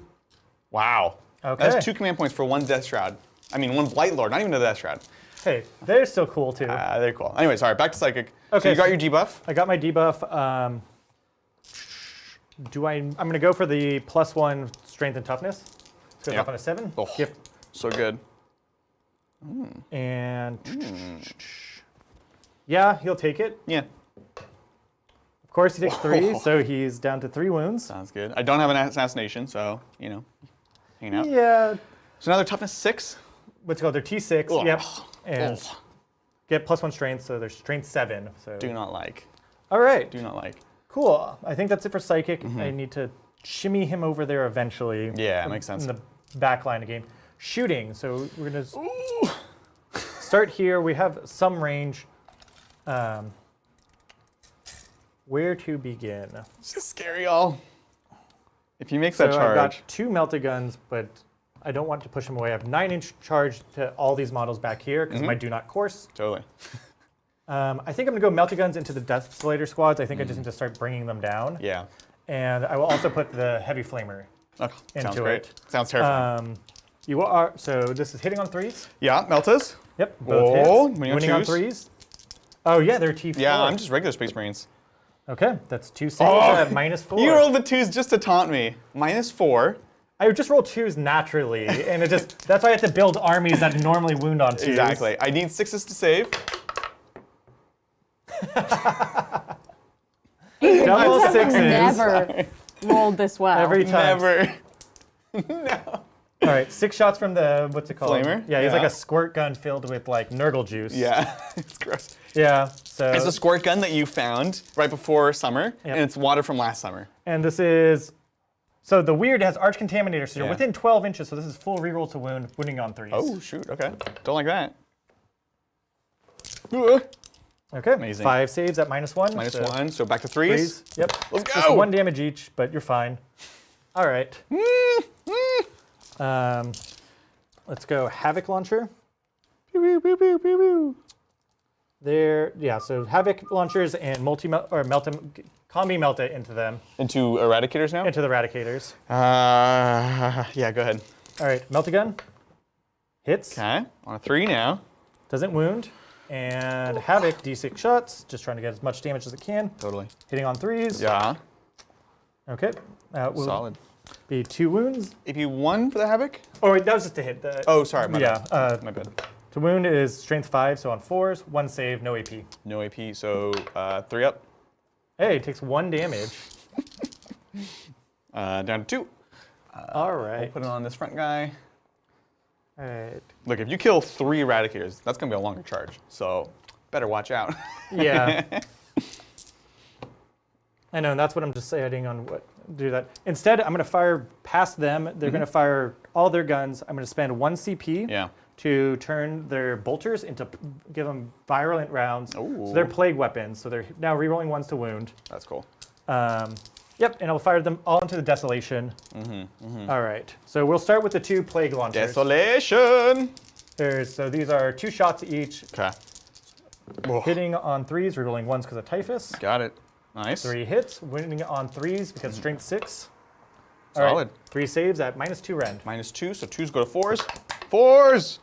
Wow. Okay. That's 2 command points for 1 Death Shroud. I mean, 1 Blight Lord, not even a Death Shroud. Hey, they're still cool too. They're cool. Anyway, sorry, back to Psychic. Okay, So you got your debuff? I got my debuff. I'm going to go for the +1 strength and toughness. Goes Yep. off on a 7. Oh, so good. And yeah, he'll take it. Yeah. Of course, he takes 3, so he's down to 3 wounds. Sounds good. I don't have an assassination, so, you know, hanging out. Yeah. So now they're toughness 6? What's it called? They're T6. Ugh. Yep. And Ugh. get +1 strength, so they're strength 7. So. Do not like. All right. Do not like. Cool. I think that's it for Psychic. I need to shimmy him over there eventually. Yeah, makes sense. In the back line of game. Shooting. So we're going to start here. We have some range. Where to begin? It's just scary, y'all. If he makes that So charge. I've got 2 melted guns, but I don't want to push him away. I have 9-inch charge to all these models back here because my do not course. Totally. I think I'm going to go melted guns into the Desolator squads. I think I just need to start bringing them down. Yeah. And I will also put the heavy flamer Okay. Sounds into great. it. Sounds terrifying. You are so this is hitting on 3s. Yeah, Meltas. Yep, both Oh, hits. winning on 3s. Oh yeah, they're T4. Yeah, I'm just regular Space Marines. Okay, that's 2 saves at -4. You rolled the 2s just to taunt me. -4. I just roll 2s naturally, and it just that's why I have to build armies that normally wound on 2s. Exactly. I need 6s to save. Double I've 6s never rolled this well. every time. Never. No. All right, 6 shots from the what's it called? Flamer? Yeah, he's Yeah. like a squirt gun filled with like Nurgle juice. Yeah, it's gross. Yeah. So. It's a squirt gun that you found right before summer, and it's water from last summer. And this is. So the weird has Arch Contaminator, so you're Yeah. within 12 inches, so this is full reroll to wound, wounding on 3s. Oh, shoot. Okay. Don't like that. Okay. Amazing. 5 saves at -1. -1, so back to 3s. Yep. Let's Just go. 1 damage each, but you're fine. All right. Let's go Havoc Launcher. There, yeah. So Havoc Launchers and Combi Melta into them, Into Eradicators now? into the Eradicators. Yeah, go ahead. All right, Meltagun hits, Okay, on a 3 now. doesn't wound, and Havoc D6 shots, just trying to get as much damage as it can. Totally. Hitting on 3s. Yeah, Okay. Will solid. be 2 wounds. AP1 for the Havoc? Oh, wait, that was just a hit. Oh, sorry, my Yeah. bad. My bad. To wound is strength 5, so on 4s, 1 save, no AP. No AP, so 3 up. Hey, it takes 1 damage. Down to 2. All right. Put it on this front guy. All right. Look, if you kill 3 Eradicators, that's going to be a longer charge, so better watch out. Yeah. I know, and that's what I'm deciding on what do that. Instead, I'm going to fire past them. They're going to fire all their guns. I'm going to spend 1 CP Yeah. to turn their bolters into, give them virulent rounds. Ooh. So they're plague weapons. So they're now rerolling 1s to wound. That's cool. Yep, and I'll fire them all into the desolation. All right. So we'll start with the 2 plague launchers. Desolation! So these are 2 shots each. Okay. Hitting on 3s, rerolling 1s because of typhus. Got it. Nice. 3 hits, winning on 3s because strength 6. All Solid. 3 saves at -2 rend. -2, so 2s go to 4s. 4s!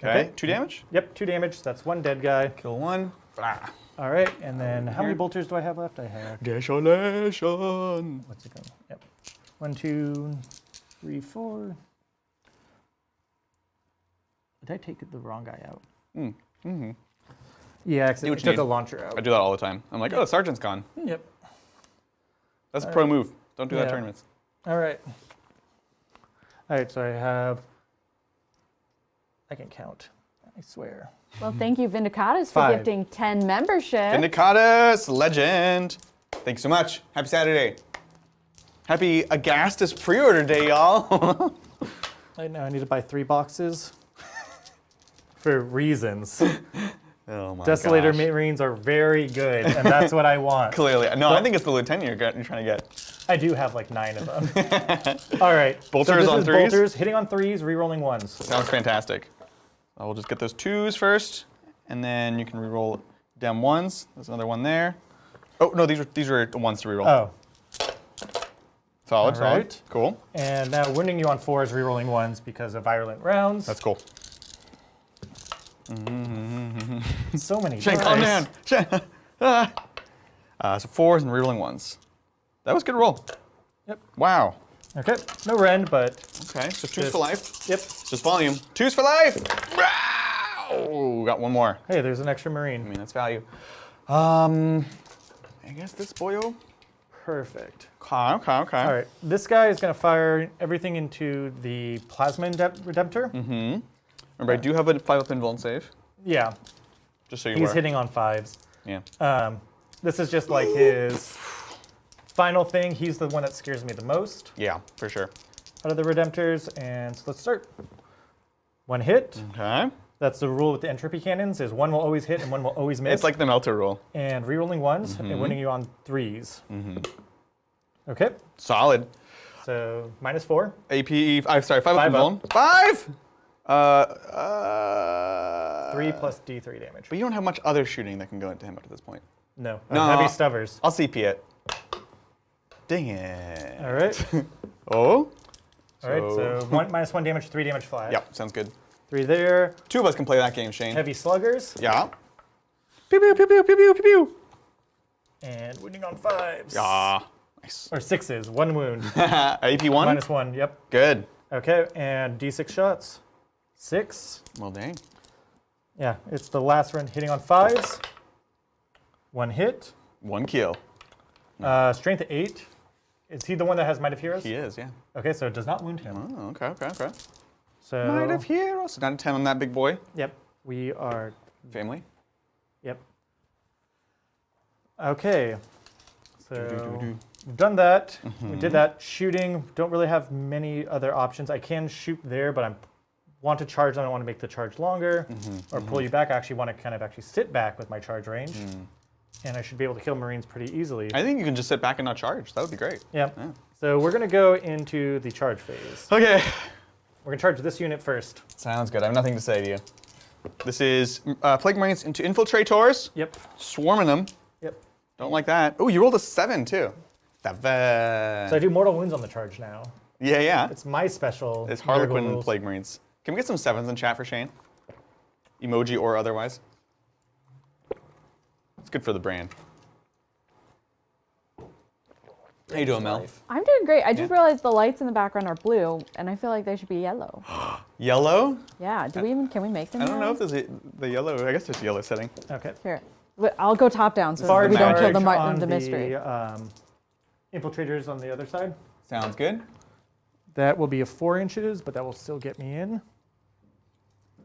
Okay, 2 damage. Yep, 2 damage. That's 1 dead guy. Kill 1. Ah. All right, and then how many bolters do I have left? I have. Desolation! What's it going? Yep. 1, 2, 3, 4. Did I take the wrong guy out? Yeah, because I what you took need. a launcher I out. do that all the time. I'm like, oh, the sergeant's gone. Yep. That's a pro move. Don't do that Yeah. tournaments. All right. All right, so I have. I can count. I swear. Well, thank you, Vindicatus, for 5. gifting 10 membership. Vindicatus, legend. Thank you so much. Happy Saturday. Happy Agastus pre-order day, y'all. I know I need to buy 3 boxes for reasons. Oh my Desolator gosh. Marines are very good, and that's what I want. Clearly. No, I think it's the Lieutenant you're trying to get. I do have like 9 of them. All right. Bolters so this on is 3s? Bolters, hitting on 3s, re-rolling 1s. Sounds fantastic. I will just get those 2s first, and then you can re-roll down 1s. There's another one there. Oh, no, these are the ones to re-roll. Oh. Solid, All solid. right. Cool. And now wounding you on 4s, re-rolling 1s because of virulent rounds. That's cool. So many Shane, dice. calm down. Shane. So 4s and re-rolling 1s. That was a good roll. Yep. Wow. Okay. No rend, but Okay, so 2s Just- for life. yep. It's just volume. 2s for life! Wow! Got one more. Hey, there's an extra I Marine. mean, that's value. I guess this boyo. Perfect. Okay. All right. This guy is going to fire everything into the Plasma Redemptor. Mm-hmm. Remember, I do have a 5-up invuln save, Yeah. just so you He's are. hitting on 5s. Yeah. This is just like his final thing. He's the one that scares me the most Yeah, for sure. out of the Redemptors. And so let's start. 1 hit. Okay. That's the rule with the entropy cannons, is 1 will always hit and 1 will always miss. It's like the melter rule. And re-rolling 1s and winning you on 3s. Okay. Solid. So -4. AP, I'm sorry, 5-up 5 up. invuln. 5! 3 plus D3 damage. But you don't have much other shooting that can go into him up to this point. No. No. Heavy stubbers. I'll CP it. Dang it. All right. Oh? All right. So -1 damage, 3 damage flat. Yep, sounds good. 3 there. 2 of us can play that game, Shane. Heavy sluggers. Yeah. Pew, pew, pew, pew, pew, pew, pew, pew. And wounding on 5s. Yeah. Nice. Or 6s. 1 wound. AP1? -1. Yep. Good. Okay. And D6 shots. 6. Well, dang. Yeah. It's the last run hitting on 5s. 1 hit. 1 kill. Strength 8. Is he the one that has Might of Heroes? He is, yeah. Okay. So it does not wound him. Oh, okay. So. Might of Heroes. So 9 to 10 on that big boy. Yep. We are. Family. Yep. Okay. So we've done that. We did that. Shooting. Don't really have many other options. I can shoot there, but I want to charge. I don't want to make the charge longer or pull you back. I actually want to kind of actually sit back with my charge range. And I should be able to kill Marines pretty easily. I think you can just sit back and not charge. That would be great. Yep. So we're going to go into the charge phase. Okay. We're going to charge this unit first. Sounds good. I have nothing to say to you. This is Plague Marines into Infiltrators. Yep. Swarming them. Yep. Don't like that. Oh, you rolled a 7 too. 7. So I do mortal wounds on the charge now. Yeah. It's my special. It's miracle Harlequin rules. Plague Marines. Can we get some 7s in chat for Shane? Emoji or otherwise. It's good for the brand. How you doing, Mel? I'm doing great. I just realized the lights in the background are blue, and I feel like they should be yellow. Yellow? Yeah. Can we make them? I don't know if yellow? there's the yellow. I guess there's a yellow setting. Okay. Here, I'll go top down so Far we don't kill charge on the mystery. Infiltrators on the other side. Sounds good. That will be a 4 inches, but that will still get me in.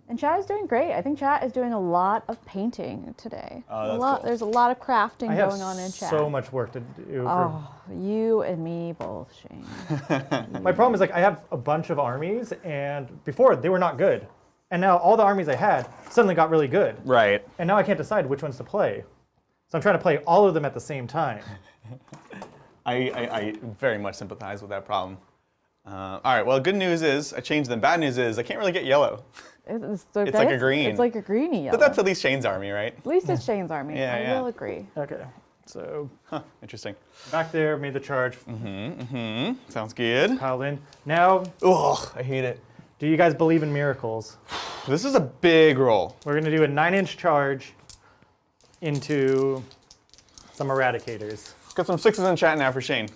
And chat is doing great. I think chat is doing a lot of painting today. Oh, that's cool. There's a lot of crafting I have going on in chat. so much work to do. Oh, you and me both, Shane. My problem is like I have a bunch of armies, and before they were not good, and now all the armies I had suddenly got really good, Right. and now I can't decide which ones to play. So I'm trying to play all of them at the same time. I very much sympathize with that problem. All right, well, good news is I changed them. Bad news is I can't really get yellow. It's like a green. It's like a greeny yellow. But that's at least Shane's army, right? At least it's Shane's army. Yeah, I yeah. will agree. Okay, so Interesting. back there, made the charge, Sounds good. piled in. Now, Ugh, I hate it. do you guys believe in miracles? This is a big roll. We're gonna do a 9-inch charge into some eradicators. Got some 6s in chat now for Shane.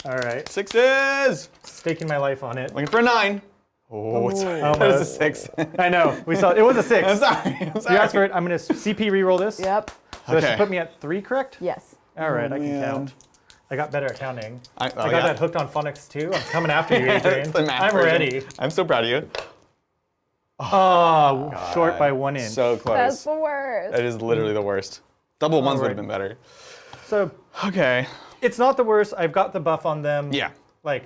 All right, 6s! staking my life on it. Looking for a 9. Oh, it's, that is a Almost. 6. I know, we saw it was a 6. I'm sorry. You asked for it. I'm gonna CP reroll this. Yep. So that Okay. should put me at 3, correct? Yes. All right, I can man. count. I got better at counting. I I got that hooked on phonics too. I'm coming after you, Adrian. It's the math I'm version. ready. I'm so proud of you. Oh, short by 1 inch. So close. That's the worst. That is literally the worst. Double ones would right. have been better. So Okay. It's not the worst. I've got the buff on them. Yeah. Like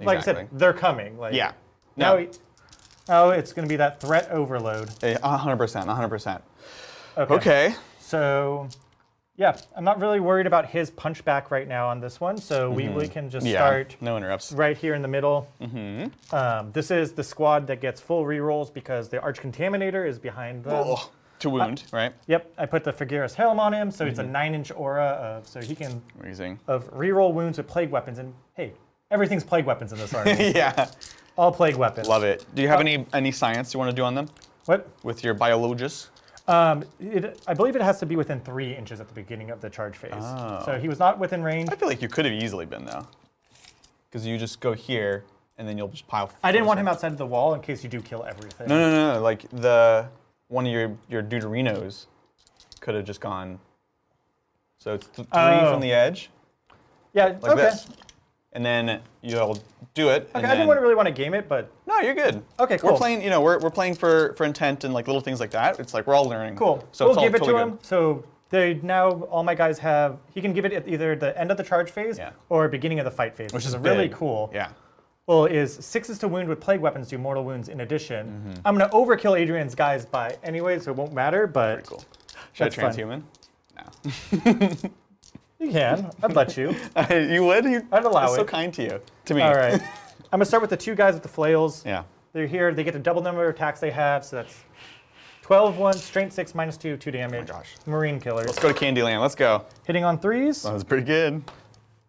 I Exactly. said, they're coming. Like, Yeah. Now, No. oh, it's going to be that threat overload. 100%. 100%. Okay. Okay. So, yeah, I'm not really worried about his punchback right now on this one. So we can just start No interrupts. right here in the middle. This is the squad that gets full rerolls because the Arch Contaminator is behind them. Oh, to wound, right? Yep, I put the Figueras Helm on him, so it's a 9-inch aura so he can Amazing. reroll wounds with plague weapons. And hey, everything's plague weapons in this army. Yeah. All plague weapons. Love it. Do you have any science you want to do on them What? with your biologus? I believe it has to be within 3 inches at the beginning of the charge phase. Oh. So he was not within range. I feel like you could have easily been though, because you just go here and then you'll just pile. I didn't want him outside of the wall in case you do kill everything. No. Like one of your deuterinos could have just gone. So it's 3 from the edge, Yeah, like this, and then you'll do it. Okay, I didn't really want to game it, but No, you're good. Okay, cool. We're playing, we're playing for intent and like little things like that. It's like we're all learning. cool. So we'll it's all give it totally to him. good. So they now all my guys have. He can give it at either the end of the charge phase Yeah. or beginning of the fight phase, Which is really big. cool. Yeah. Well, is 6s to wound with plague weapons do mortal wounds in addition. I'm gonna overkill Adrian's guys by anyway, so it won't matter. But Pretty cool. Should That's I fun. transhuman? No. you can. I'd let you. You would? I'd allow That's so it. kind to you. To me. All right. I'm gonna start with the 2 guys with the flails. Yeah. They're here. They get the double number of attacks they have, so that's 12, 1, strength 6, -2, 2 damage. gosh. Marine killers. Let's go to Candyland. Let's go. Hitting on 3s. That was pretty good.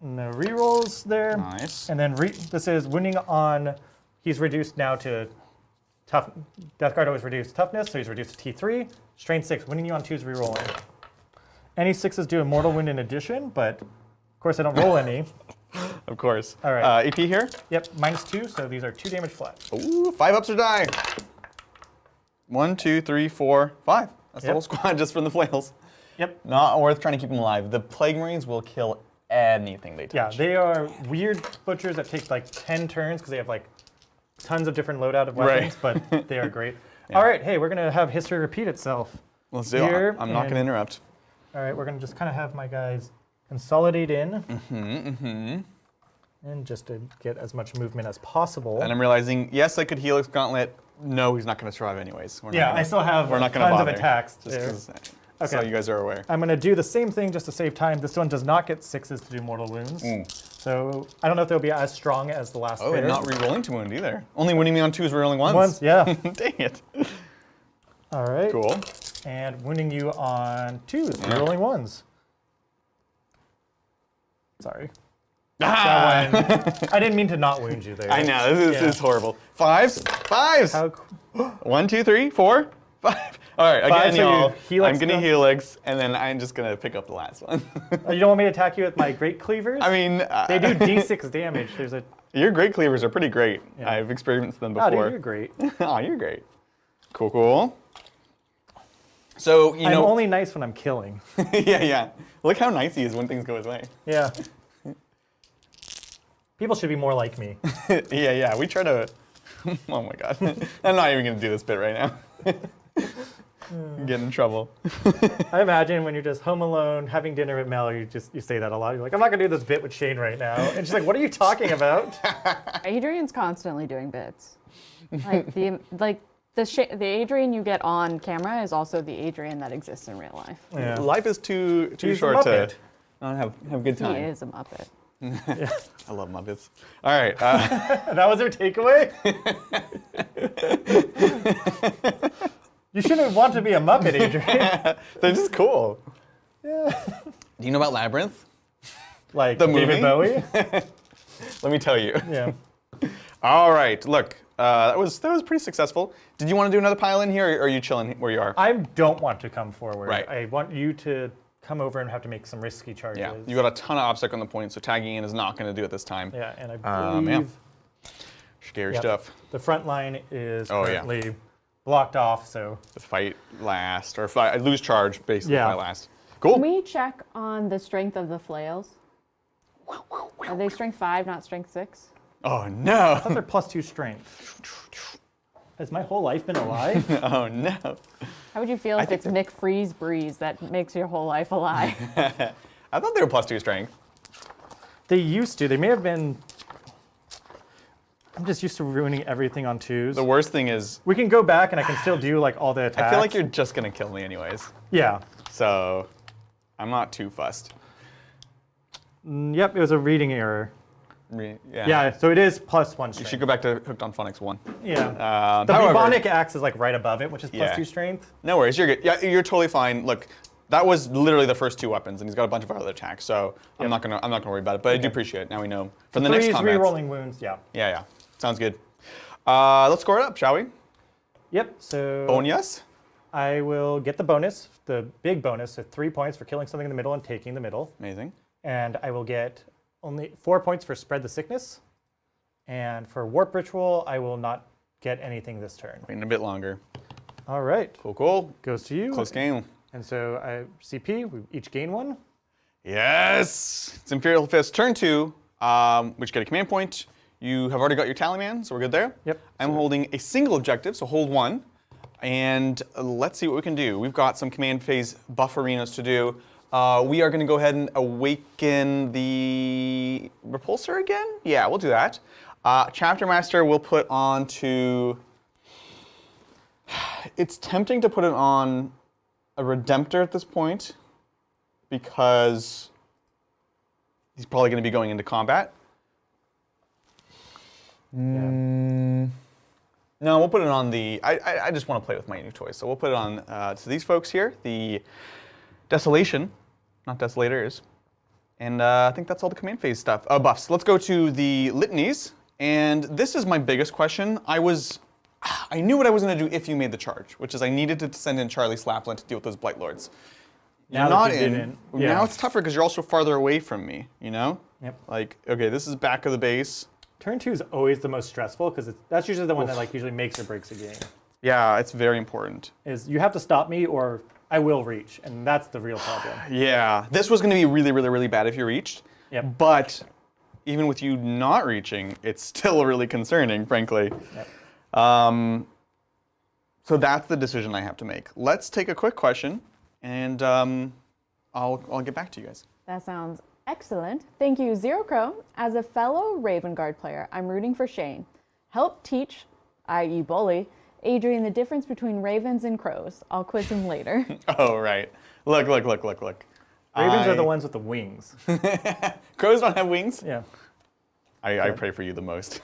No rerolls there. Nice. And then this is wounding on. He's reduced now to tough. Death Guard always reduced toughness, so he's reduced to T3. Strength 6. Wounding you on 2s rerolling. Any 6s do a mortal wound in addition, but of course I don't roll any. Of course. All right. AP here. Yep, -2, so these are 2 damage flat. Ooh, 5 ups or die. 1, 2, 3, 4, 5. That's the Yep. whole squad just from the flails. Yep. Not worth trying to keep them alive. The Plague Marines will kill anything they Yeah, touch. they are weird butchers that take like 10 turns because they have like tons of different loadout of weapons, but they are great. All right, hey, we're gonna have history repeat itself. Let's do Here, it. I'm not going to interrupt. All right, we're gonna just kind of have my guys consolidate in. And just to get as much movement as possible. And I'm realizing, yes, I could Helix Gauntlet. No, he's not going to survive anyways. We're not Yeah, gonna- I still have We're not going to tons bother. of attacks Just there. 'cause- Okay. So you guys are aware. I'm gonna do the same thing just to save time. This one does not get 6s to do mortal wounds. So I don't know if they'll be as strong as the last Oh, pair. and not re-rolling to wound either. Only winning me on 2s, re-rolling 1s. Once, yeah. Dang it. All right. Cool. And wounding you on 2s, rerolling 1s. Sorry. Ah! That one, I didn't mean to not wound you there. I know, this is horrible. 5s. 5s. How, 1, 2, 3, 4, 5. All right, again, so you y'all. Helix I'm going to them? Helix, and then I'm just going to pick up the last one. you don't want me to attack you with my Great Cleavers? I mean, they do D6 damage. There's a. your Great Cleavers are pretty great. Yeah. I've experienced them Oh, before. dude, you're great. Oh, you're great. Cool, cool. So, you I'm know. only nice when I'm killing. yeah. Look how nice he is when things go his way. Yeah. People should be more like me. Yeah. We try to. Oh my God. I'm not even going to do this bit right now. Get in trouble. I imagine when you're just home alone, having dinner with Mel, you say that a lot. You're like, I'm not gonna do this bit with Shane right now. And she's like, what are you talking about? Adrian's constantly doing bits. Like the Adrian you get on camera is also the Adrian that exists in real life. Yeah. Life is too He's a short to Muppet. not have a good He time. is a Muppet. I love Muppets. All right. That was their takeaway? You shouldn't want to be a Muppet, Adrian. They're just cool. Yeah. Do you know about Labyrinth? Like The David movie? Bowie? Let me tell you. Yeah. All right. Look, that was pretty successful. Did you want to do another pile in here, or are you chilling where you are? I don't want to come forward. Right. I want you to come over and have to make some risky charges. Yeah. You got a ton of OBSEC on the point, so tagging in is not going to do it this time. Yeah, and I believe yeah. Scary Yep. stuff. the front line is Oh, yeah. currently blocked off, so The fight last, or fight, lose charge, basically, Yeah. fight last. Cool. Can we check on the strength of the flails? Are they strength 5, not strength 6? Oh, no. they're +2 strength. Has my whole life been alive? Oh, no. How would you feel if it's Mick Freeze Breeze that makes your whole life alive? I thought they were +2 strength. They used to. They may have been. I'm just used to ruining everything on 2s. The worst thing is, We can go back and I can still do like all the attacks. I feel like you're just gonna kill me anyways. Yeah. So, I'm not too fussed. Yep, it was a reading error. Yeah. Yeah, so it is +1 strength. You should go back to Hooked on Phonics 1. Yeah. The However, bubonic axe is like right above it, which is Yeah. +2 strength. No worries, you're good. Yeah, you're totally fine. Look, that was literally the first 2 weapons, and he's got a bunch of other attacks, so I'm not gonna worry about it. But I do appreciate it. Now we know for the next Threes, combat. re-rolling wounds, yeah. Yeah. Sounds good. Let's score it up, shall we? Yep, so Bonius? I will get the bonus, the big bonus, so 3 points for killing something in the middle and taking the middle. Amazing. And I will get only 4 points for spread the sickness. And for warp ritual, I will not get anything this turn. Waiting a bit longer. All right, Cool. goes to you. Close game. And so I CP, we each gain 1. Yes! It's Imperial Fists turn 2, which get a command point. You have already got your Tallyman, so we're good there. Yep. I'm holding a single objective, so hold 1. And let's see what we can do. We've got some command phase buff arenas to do. We are going to go ahead and awaken the repulsor again. Yeah, we'll do that. Chapter Master we'll put on to... It's tempting to put it on a Redemptor at this point because he's probably going to be going into combat. No, we'll put it on the... I just want to play with my new toys, so we'll put it on to these folks here, the Desolation, not Desolators. And I think that's all the command phase stuff. Buffs. Let's go to the litanies. And this is my biggest question. I knew what I was going to do if you made the charge, which is I needed to send in Charlie Slapland to deal with those Blight Lords. Now Not that you in. didn't, Now it's tougher because you're also farther away from me, you know? Yep. Like, okay, this is back of the base. Turn 2 is always the most stressful because that's usually the one that like usually makes or breaks a game. Yeah, it's very important. Is you have to stop me or I will reach, and that's the real problem. Yeah, this was going to be really, really, really bad if you reached. Yep. But even with you not reaching, it's still really concerning, frankly. Yep. So that's the decision I have to make. Let's take a quick question, and I'll get back to you guys. That sounds excellent. Thank you, Zero Crow. As a fellow Raven Guard player, I'm rooting for Shane. Help teach, i.e. bully, Adrian the difference between ravens and crows. I'll quiz him later. Oh, right. Look. Ravens are the ones with the wings. Crows don't have wings? Yeah. I pray for you the most.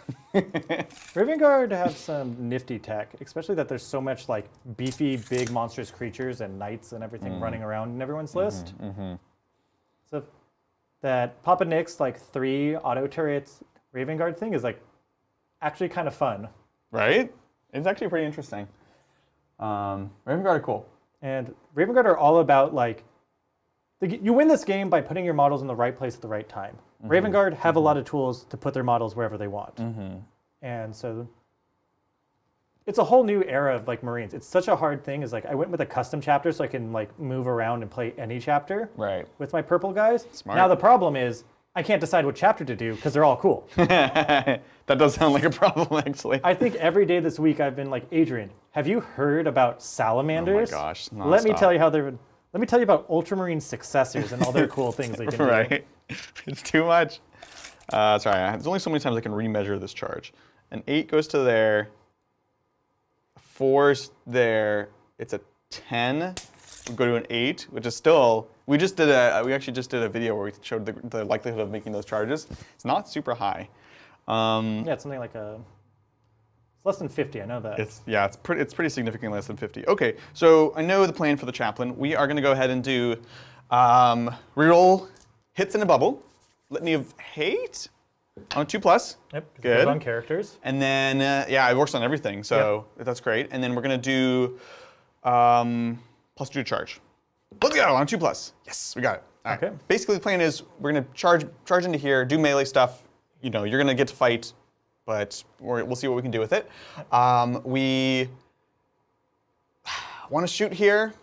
Raven Guard have some nifty tech, especially that there's so much like beefy, big, monstrous creatures and knights and everything running around in everyone's list. So that Papa Nick's like 3 auto turrets Raven Guard thing is like actually kind of fun. Right? It's actually pretty interesting. Raven Guard are cool. And Raven Guard are all about like, you win this game by putting your models in the right place at the right time. Raven Guard have a lot of tools to put their models wherever they want. And so it's a whole new era of like Marines. It's such a hard thing. Is like I went with a custom chapter so I can like move around and play any chapter with my purple guys. Smart. Now the problem is I can't decide what chapter to do because they're all cool. That does sound like a problem, actually. I think every day this week I've been like, Adrian, have you heard about salamanders? Oh my gosh, Let me nonstop. tell you how they're. Let me tell you about Ultramarine successors and all their cool things they can do. Right? It's too much. Sorry, there's only so many times I can remeasure this charge. An 8 goes to there. 4's there. It's a 10. We go to an 8, which is still. We actually just did a video where we showed the likelihood of making those charges. It's not super high. Yeah, it's something like a. It's less than 50. I know that. It's pretty significantly less than 50. Okay, so I know the plan for the chaplain. We are going to go ahead and do reroll hits in a bubble, litany of hate on a 2+. Yep. 'Cause it Good. goes on characters. And then it works on everything, so that's great. And then we're going to do +2 to charge. Let's go on 2+. Yes, we got it. All right. Okay. Basically, the plan is we're going to charge into here, do melee stuff. You know, you're going to get to fight. But we'll see what we can do with it. We want to shoot here,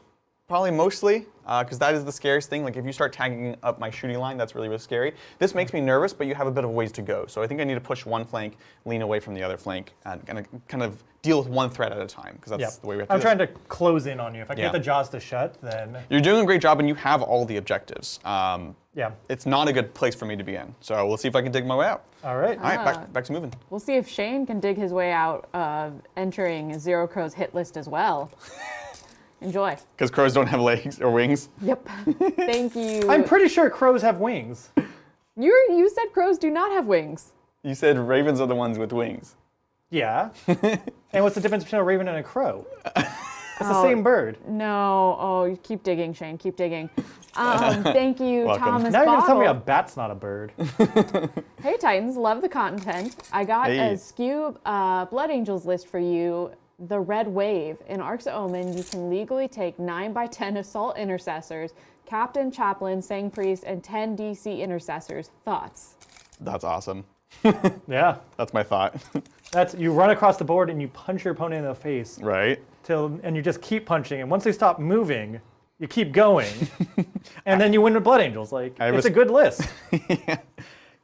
probably mostly, because that is the scariest thing. Like if you start tagging up my shooting line, that's really, really scary. This makes me nervous, but you have a bit of ways to go. So I think I need to push one flank, lean away from the other flank, and kind of deal with one threat at a time, because that's the way we have to do I'm trying to close in on you. If I can Yeah. get the jaws to shut, then... You're doing a great job, and you have all the objectives. Yeah. It's not a good place for me to be in. So we'll see if I can dig my way out. All right. All right, back to moving. We'll see if Shane can dig his way out of entering Zero Crow's hit list as well. Enjoy. Because crows don't have legs or wings. Yep. Thank you. I'm pretty sure crows have wings. You said crows do not have wings. You said ravens are the ones with wings. Yeah. And what's the difference between a raven and a crow? It's the same bird. No. Oh, you keep digging, Shane. Keep digging. Thank you, Welcome. Thomas Now you're going to tell me a Bottle. bat's not a bird. Hey, Titans. Love the content. I got Hey. a skew Blood Angels list for you. The Red Wave. In Arcs of Omen, you can legally take 9x10 Assault Intercessors, Captain, Chaplain, Sang Priest, and 10 DC Intercessors. Thoughts? That's awesome. Yeah. That's my thought. That's you run across the board and you punch your opponent in the face Right? and you just keep punching. And once they stop moving, you keep going. And then you win with Blood Angels. Like, it's a good list.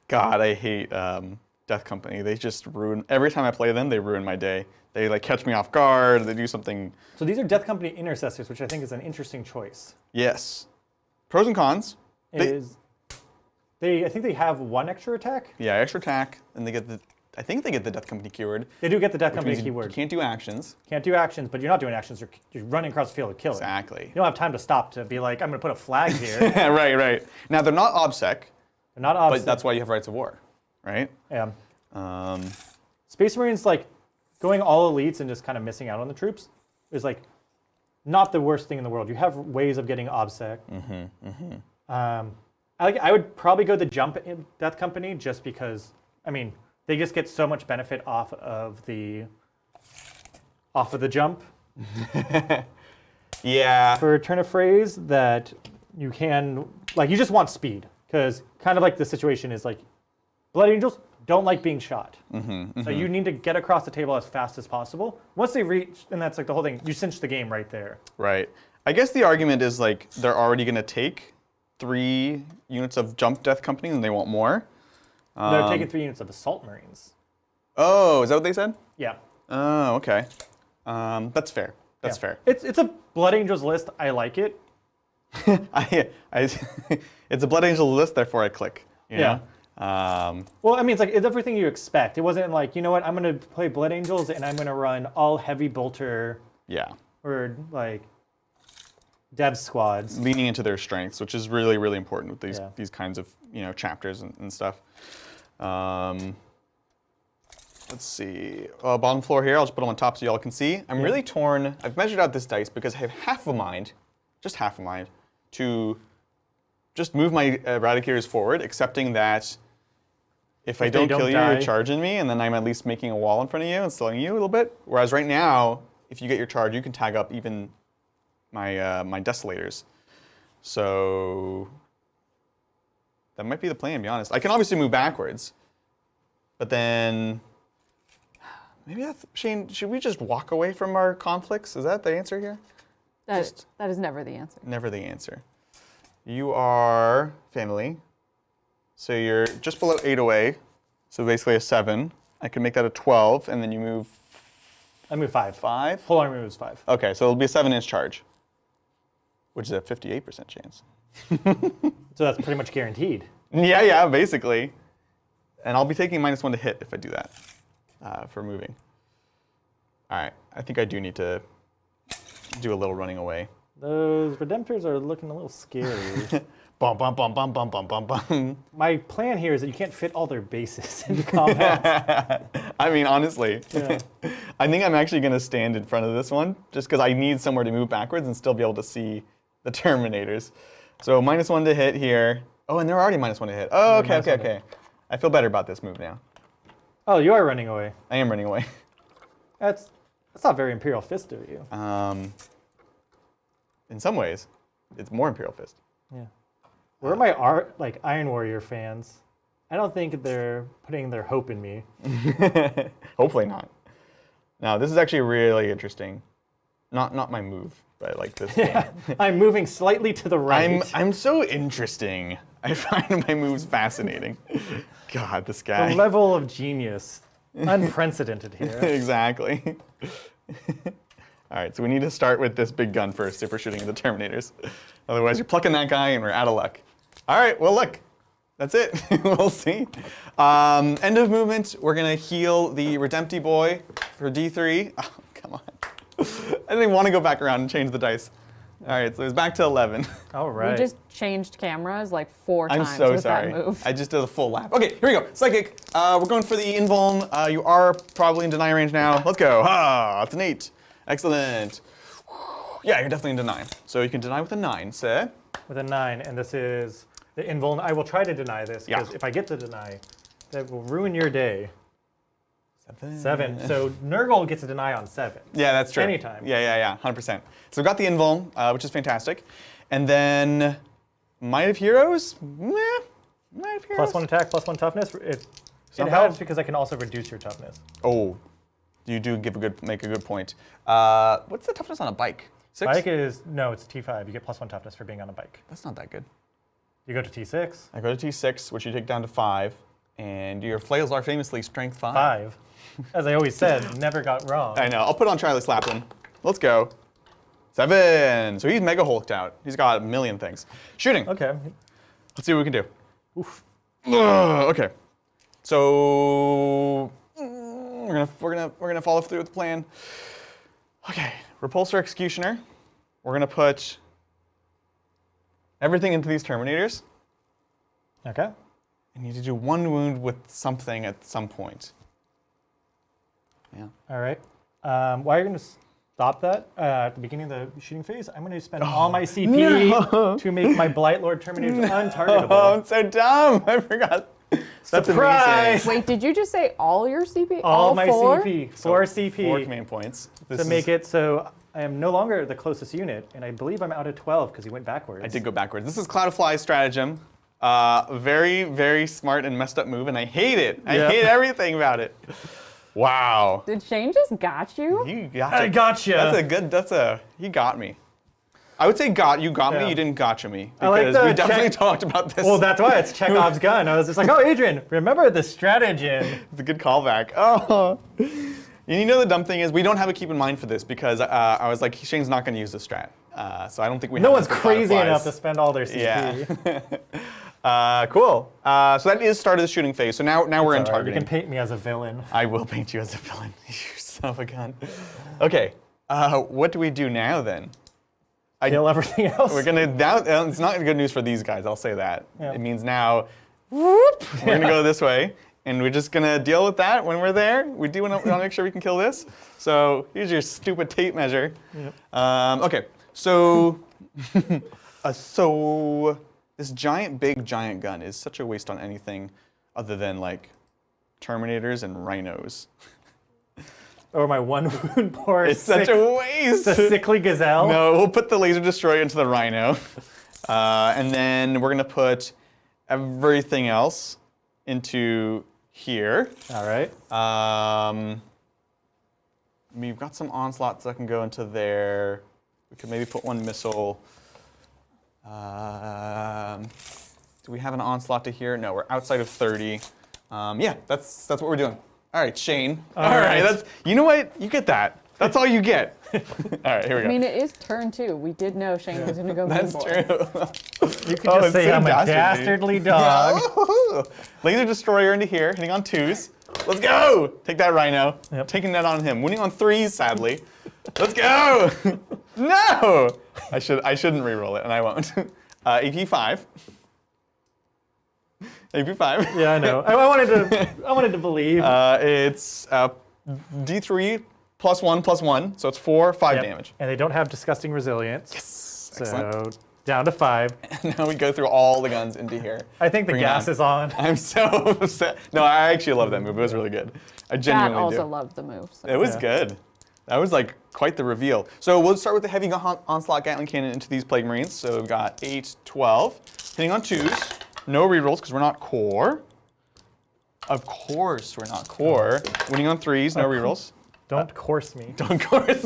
God, I hate Death Company. They just ruin, every time I play them, they ruin my day. They like catch me off guard, they do something. So these are Death Company Intercessors, which I think is an interesting choice. Yes. Pros and cons. I think they have one extra attack. Yeah, extra attack, and I think they get the Death Company keyword. They do get the Death which Company means keyword. You can't do actions. Can't do actions, but you're not doing actions. You're running across the field to kill it. Exactly. You don't have time to stop to be like, I'm going to put a flag here. right. Now, they're not OBSEC, They're not but obvious. that's why you have Rights of War, right? Yeah. Um, Space Marines, like, going all elites and just kind of missing out on the troops is, like, not the worst thing in the world. You have ways of getting OBSEC. I would probably go the jump in Death Company just because, I mean, they just get so much benefit off of the jump. yeah. For a turn of phrase that you can, like, you just want speed. Because kind of like the situation is like, Blood Angels don't like being shot. So you need to get across the table as fast as possible. Once they reach, and that's like the whole thing, you cinch the game right there. Right. I guess the argument is like they're already going to take 3 units of jump Death Company and they want more. They're taking 3 units of Assault Marines. Oh, is that what they said? Yeah. Oh, okay. That's fair. That's fair. It's a Blood Angels list. I like it. It's a Blood Angel list, therefore I click. You know? Well, I mean, it's like it's everything you expect. It wasn't like, you know what, I'm going to play Blood Angels and I'm going to run all heavy bolter Yeah. or like dev squads. Leaning into their strengths, which is really, really important with these Yeah. these kinds of chapters and stuff. Let's see. Bottom floor here. I'll just put them on top so y'all can see. I'm really torn. I've measured out this dice because I have half a mind, just half a mind, to just move my Eradicators forward, accepting that if I don't kill you, die. you're charging me, and then I'm at least making a wall in front of you and slowing you a little bit. Whereas right now, if you get your charge, you can tag up even my my Desolators. So that might be the plan, to be honest. I can obviously move backwards, but then maybe that's, Shane, should we just walk away from our conflicts? Is that the answer here? That is never the answer. Never the answer. You are family, so you're just below 8 away, so basically a 7. I can make that a 12, and then you move I move 5. 5? Full army moves 5. Okay, so it'll be a 7-inch charge, which is a 58% chance. So that's pretty much guaranteed. Yeah, basically. And I'll be taking -1 to hit if I do that for moving. All right, I think I do need to do a little running away. Those Redemptors are looking a little scary. Bum, bum, bum, bum, bum, bum, bum, bum. My plan here is that you can't fit all their bases into combat. I mean, honestly, Yeah. I think I'm actually going to stand in front of this one just because I need somewhere to move backwards and still be able to see the Terminators. So -1 to hit here. Oh, and they're already -1 to hit. Oh, okay, -1 to okay. I feel better about this move now. Oh, you are running away. I am running away. That's not very Imperial Fist of you. In some ways, it's more Imperial Fist. Yeah. Where are my Iron Warrior fans? I don't think they're putting their hope in me. Hopefully not. Now, this is actually really interesting. Not my move, but like this. Yeah, I'm moving slightly to the right. I'm so interesting. I find my moves fascinating. God, this guy. The level of genius, unprecedented here. Exactly. All right, so we need to start with this big gun first if we're shooting at the Terminators. Otherwise, you're plucking that guy and we're out of luck. All right, well, look. That's it. We'll see. End of movement. We're going to heal the Redempty boy for D3. Oh, come on. I didn't even want to go back around and change the dice. All right, so it's back to 11. All right. We just changed cameras like 4 I'm times so with sorry. that move. I just did a full lap. Okay, here we go. Psychic. We're going for the invuln. You are probably in deny range now. Let's go. Ha! That's an 8. Excellent. Yeah, you're definitely in deny. So you can deny with a 9, sir. With a 9, and this is the invuln. I will try to deny this, because Yeah. if I get the deny, that will ruin your day. 7. 7. So Nurgle gets a deny on 7. Yeah, that's true. Anytime. Yeah, 100%. So we've got the invuln, which is fantastic. And then Might of Heroes? Meh. Might of Heroes? +1 attack, +1 toughness. It not helps bad. because I can also reduce your toughness. Oh, you do make a good point. What's the toughness on a bike? 6? Bike is, no, it's T5. You get +1 toughness for being on a bike. That's not that good. You go to T6. I go to T6, which you take down to 5, and your flails are famously strength 5. 5. As I always said, never got wrong. I know. I'll put on Charlie Slaplin. Let's go. 7. So he's mega hulked out. He's got a million things. Shooting. Okay. Let's see what we can do. Oof. Okay. So we're gonna follow through with the plan. Okay. Repulsor Executioner. We're gonna put everything into these Terminators. Okay. I need to do 1 wound with something at some point. Yeah. All right. Why are you going to stop that at the beginning of the shooting phase? I'm going to spend all my CP to make my Blight Lord Terminators untargetable. Oh, I'm so dumb. I forgot. That's Surprise! amazing. Wait, did you just say all your CP? All my 4? CP. So 4 CP. 4 command points. To make it so I am no longer the closest unit, and I believe I'm out of 12 because he went backwards. I did go backwards. This is Cloud of Fly's stratagem. Very, very smart and messed up move, and I hate it. I Yeah. hate everything about it. Wow. Did Shane just got you? You got I it. gotcha. He got me. I would say you got me, Yeah. you didn't gotcha me. I like Because we the definitely check- talked about this. Well, that's why it's Chekhov's gun. I was just like, oh, Adrian, remember the stratagem. It's a good callback. Oh. And you know the dumb thing is, we don't have a keep in mind for this because I was like, Shane's not going to use this strat. So I don't think we No have one's this for Cloud of crazy enough to Flies. spend all their CP. Yeah. Cool. So that is start of the shooting phase. So now we're in All right, targeting. you can paint me as a villain. I will paint you as a villain. You son of a gun. Okay. What do we do now then? Kill everything else. We're gonna. It's not good news for these guys. I'll say that. Yeah. It means now, whoop, we're gonna go this way, and we're just gonna deal with that when we're there. We do want to make sure we can kill this. So here's your stupid tape measure. Yep. Okay. So, so this big giant gun is such a waste on anything other than like Terminators and Rhinos. Or my 1 wound poor It's such a waste. the sickly gazelle. No, we'll put the laser destroyer into the Rhino. And then we're going to put everything else into here. All right. We've got some onslaughts that can go into there. We could maybe put 1 missile. Do we have an onslaught to here? No, we're outside of 30. Yeah, that's what we're doing. All right, Shane. All right, right. you know what? You get that. That's all you get. All right, here we go. I mean, it is turn 2. We did know Shane was going to go That's board. true. You could just say I'm a dastardly dog. Laser destroyer into here, hitting on 2s. Let's go! Take that Rhino. Yep. Taking that on him. Winning on 3s, sadly. Let's go! No! I shouldn't reroll it, and I won't. AP 5. AP 5. Yeah, I know. I wanted to believe. It's D3 +1/+1, so it's 5 Yep. damage. And they don't have disgusting resilience. Yes. So Excellent. down to 5. Now we go through all the guns into here. I think the Bring it gas on. is on. I'm so upset. No, I actually love that move. It was really good. I That genuinely also do. loved the move. So. It was Yeah. good. That was like quite the reveal. So we'll start with the heavy onslaught Gatling cannon into these Plague Marines. So we've got 8, 12. Hitting on 2s. No rerolls because we're not core. Of course we're not core. Winning on 3s, no rerolls. Don't course me. Don't course.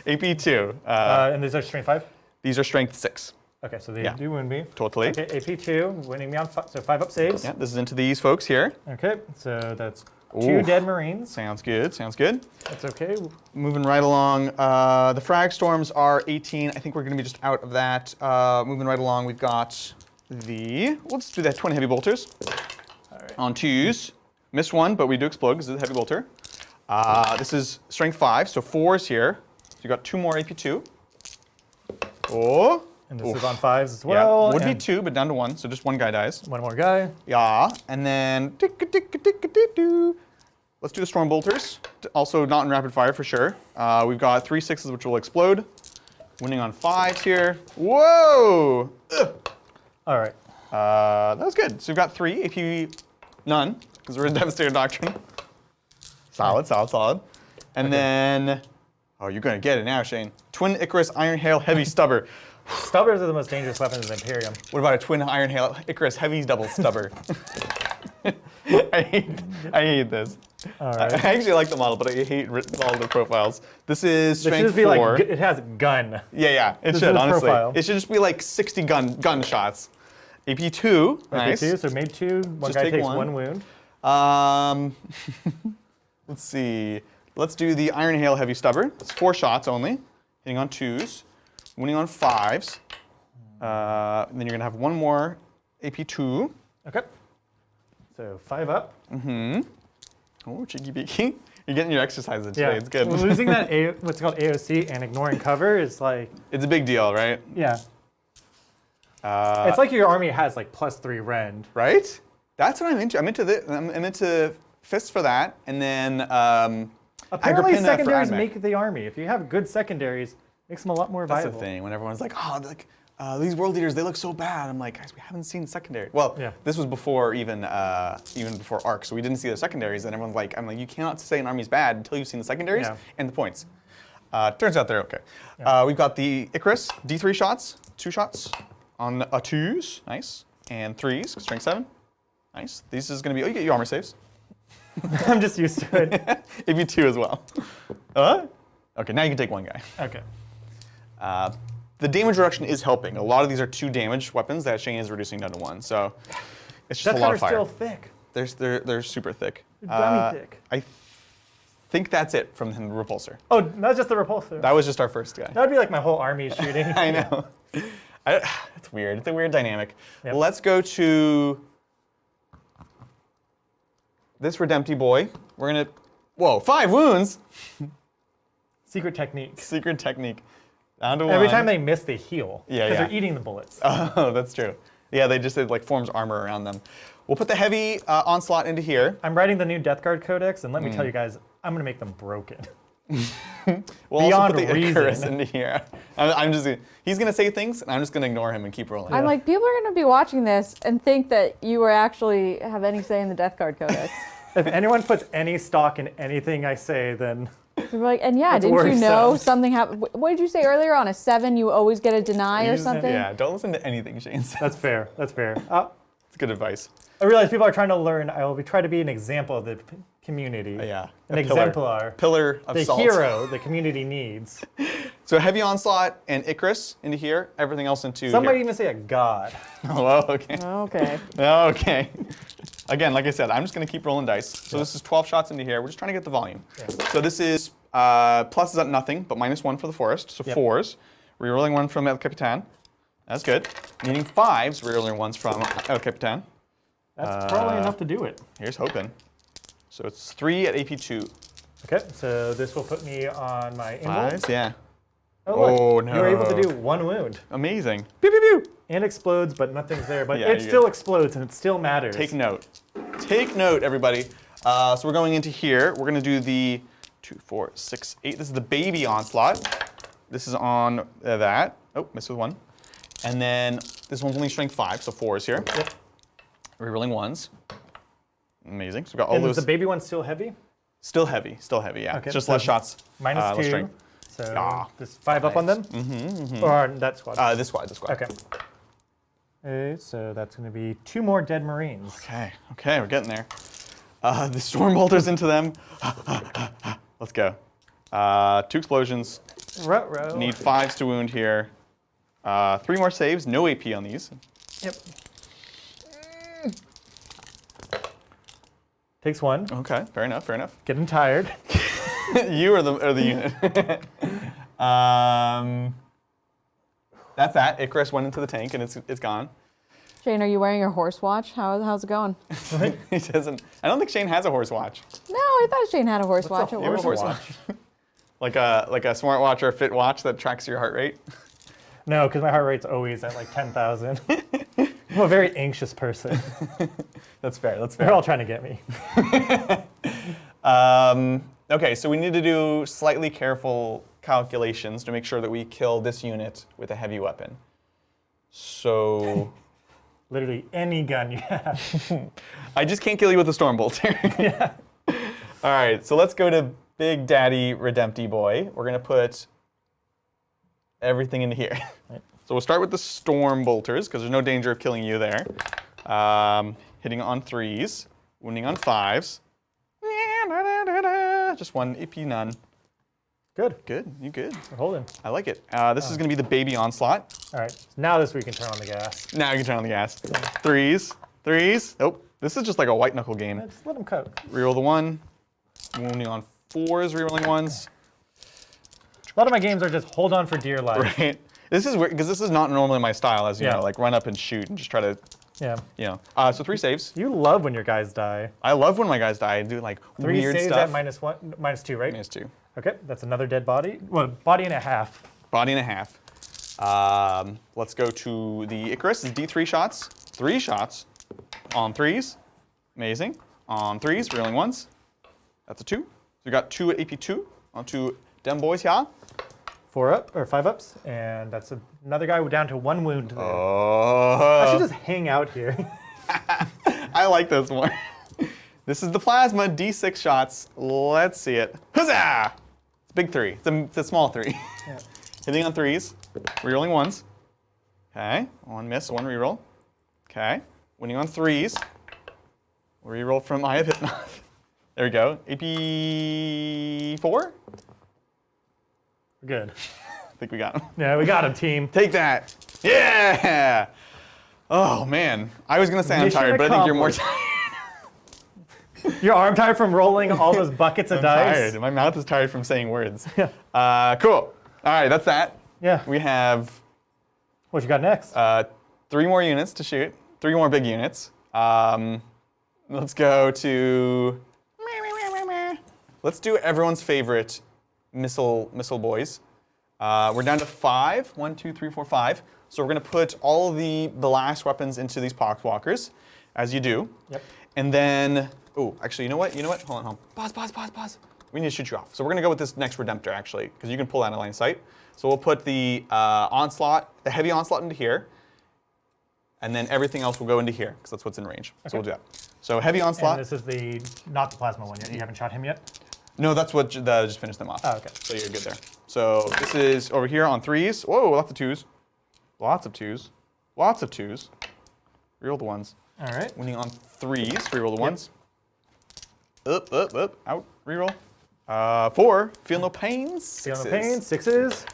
AP 2. And these are strength 5? These are strength 6. Okay, so they do wound me. Totally. Okay, AP 2, winning me on 5, so 5 up saves. Yeah, this is into these folks here. Okay, so that's 2 dead Marines. Sounds good, sounds good. That's okay. Moving right along, the frag storms are 18. I think we're going to be just out of that. Moving right along, we've got let's do that 20 heavy bolters. All right. On 2s. Missed one, but we do explode because it's a heavy bolter. This is strength 5, so 4s here. So you got 2 more AP 2. Oh. And this is on 5s as well. Yeah. Would be 2, but down to 1, so just 1 guy dies. One more guy. Yeah, and then let's do the storm bolters. Also not in rapid fire for sure. We've got 3 6s which will explode. Winning on 5s here. Whoa! Ugh. All right. That was good. So we've got 3 AP, none because we're in Devastator Doctrine. Solid, solid, solid. And then, oh, you're gonna get it now, Shane. Twin Icarus Iron Hail Heavy Stubber. Stubbers are the most dangerous weapons in the Imperium. What about a Twin Iron Hail Icarus Heavy Double Stubber? I hate this. All right. I actually like the model, but I hate all the profiles. This is It should strength just be 4. like, it has gun. Yeah, it This should, is the honestly. profile. It should just be like 60 gun shots. AP 2, nice. AP 2, so made 2, one Just guy take takes one. 1 wound. Let's see. Let's do the Iron Hail Heavy Stubber. It's 4 shots only, hitting on 2s, winning on 5s. Then you're gonna have 1 more AP 2. Okay. So 5 up. Oh, cheeky beaky. You're getting your exercise in today. It's good. Losing that what's called AOC and ignoring cover is like. It's a big deal, right? Yeah. It's like your army has like +3 rend. Right? That's what I'm into. I'm into fists for that, and then Apparently Agrippina for secondaries Admech. make the army. If you have good secondaries, makes them a lot more That's viable. the thing. When everyone's like, oh, these world leaders, they look so bad. I'm like, guys, we haven't seen secondary. Well, Yeah. this was before even before ARC, so we didn't see the secondaries. And everyone's like, I'm like, you cannot say an army's bad until you've seen the secondaries and the points. Turns out they're okay. We've got the Icarus, D3 shots, 2 shots on 2s, nice, and 3s, strength 7, nice. This is gonna be, oh, you get your armor saves. I'm just used to it. AP 2 as well. Okay, now you can take 1 guy. Okay. The damage reduction is helping. A lot of these are 2 damage weapons that Shane is reducing down to 1, so it's just That a lot cutter's of fire. still thick. They're super thick. Dummy thick. I think that's it from the repulsor. Oh, not just the repulsor. That was just our first guy. That would be like my whole army shooting. I know. It's weird. It's a weird dynamic. Yep. Let's go to this Redempty boy. We're gonna. Whoa, 5 wounds. Secret technique. Secret technique. Down to 1. Every time they miss, they heal. Yeah, Because yeah. they're eating the bullets. Oh, that's true. Yeah, it like forms armor around them. We'll put the heavy onslaught into here. I'm writing the new Death Guard Codex, and let me tell you guys, I'm going to make them broken. We'll Beyond also put the reason. Icarus into here. He's gonna say things, and I'm just gonna ignore him and keep rolling. I'm like, people are going to be watching this and think that you are actually have any say in the Death Guard Codex. If anyone puts any stock in anything I say, then You're like, and yeah, That's didn't you know worrisome. something happened? What did you say earlier? On a 7, you always get a deny or something? Yeah, don't listen to anything Shane says. that's fair. That's fair. It's good advice. I realize people are trying to learn. I will try to be an example of the community. Yeah. An a exemplar. Pillar of The salt. hero the community needs. So heavy onslaught and Icarus into here. Everything else into Some might here. even say a god. Oh, okay. Okay. Okay. Again, like I said, I'm just going to keep rolling dice. So this is 12 shots into here. We're just trying to get the volume. Yeah. So this is pluses at nothing, but -1 for the forest. So Yep. 4s. Rerolling 1 from El Capitan. That's good. Needing 5s, rerolling 1s from El Capitan. That's probably enough to do it. Here's hoping. So it's 3 at AP 2. Okay, so this will put me on my invul. 5s, yeah. Oh, look, Oh, no. You're able to do 1 wound. Amazing. Pew, pew, pew. And explodes, but nothing's there. But Yeah, it you're still good. explodes, and it still matters. Take note. Take note, everybody. So we're going into here. We're going to do the 2, 4, 6, 8. This is the baby onslaught. This is on that. Oh, missed with 1. And then this one's only strength 5, so 4 is here. Yep. Rerolling 1s. Amazing. So we've got all And those. is the baby one still heavy? Still heavy, yeah. Okay, Just so less shots. -2. less strength. So Ah, this 5 up on them? Or that squad? This squad. Okay. Okay, so that's going to be 2 more dead Marines. Okay, we're getting there. The storm bolters into them. Let's go. 2 explosions. Ruh-roh. Need 5s to wound here. 3 more saves. No AP on these. Yep. Takes 1. Okay, fair enough, fair enough. Getting tired. You are the unit. That's that. Icarus went into the tank and it's gone. Shane, are you wearing your horse watch? How's it going? He doesn't. I don't think Shane has a horse watch. No, I thought Shane had a horse watch. a at You have a work. horse watch. like a smart watch or a fit watch that tracks your heart rate. No, because my heart rate's always at like 10,000. I'm a very anxious person. That's fair. That's They're fair. all trying to get me. Okay, so we need to do slightly careful calculations to make sure that we kill this unit with a heavy weapon. So Literally any gun you have. I just can't kill you with a storm bolter. Yeah. All right, so let's go to Big Daddy Redempty Boy. We're gonna put everything into here. Right. So we'll start with the storm bolters because there's no danger of killing you there. Hitting on 3s, wounding on 5s. Just 1 AP, none. Good. Good, you good. We're holding. I like it. This is gonna be the baby onslaught. All right. Now this we can turn on the gas. Now you can turn on the gas. 3s. Oh, this is just like a white knuckle game. Just let them cook. Reroll the 1. Wounding on 4s, rerolling 1s. A lot of my games are just hold on for dear life. Right. This is weird because this is not normally my style, as you Yeah. know, like run up and shoot and just try to, Yeah. you know. So 3 saves. You love when your guys die. I love when my guys die and do like 3 weird saves stuff. at -2, right? -2. Okay, that's another dead body. Well, body and a half. Body and a half. Let's go to the Icarus. It's D3 shots. 3 shots on 3s. Amazing. On 3s, reeling 1s. That's a 2. So we got 2 AP2 onto them boys here. 4 up or 5 ups, and that's another guy down to 1 wound. There. Oh. I should just hang out here. I like this one. This is the plasma, D6 shots. Let's see it. Huzzah! It's a big 3. It's a small 3. Yeah. Hitting on 3s, rerolling 1s. Okay, 1 miss, 1 reroll. Okay, winning on 3s. Reroll from I have hit enough. There we go. AP4? We're good. I think we got him. Yeah, we got him, team. Take that. Yeah! Oh man, I was gonna say I'm Mission tired, but I think you're more accomplished. tired. Your arm tired from rolling all those buckets of I'm dice? tired. My mouth is tired from saying words. Yeah. Cool. All right, that's that. Yeah. We have What you got next? 3 more units to shoot. 3 more big units. Let's go to. Let's do everyone's favorite missile boys. We're down to 5. 1, 2, 3, 4, 5. So we're going to put all the blast weapons into these poxwalkers, as you do. Yep. And then, oh, actually, you know what? Hold on. Pause. We need to shoot you off. So we're going to go with this next Redemptor, actually, because you can pull out of line of sight. So we'll put the the heavy onslaught into here, and then everything else will go into here, because that's what's in range. So we'll do that. So heavy onslaught. And this is not the plasma one yet. You haven't shot him yet? No, that's what just finished them off. Oh, okay. So you're good there. So this is over here on 3s. Whoa, lots of 2s. Lots of 2s. Reroll the 1s. All right. Winning on 3s. Reroll the 1s. Up. Out. Reroll. 4. Feel no pain. Feel no 6s. pain. 6s.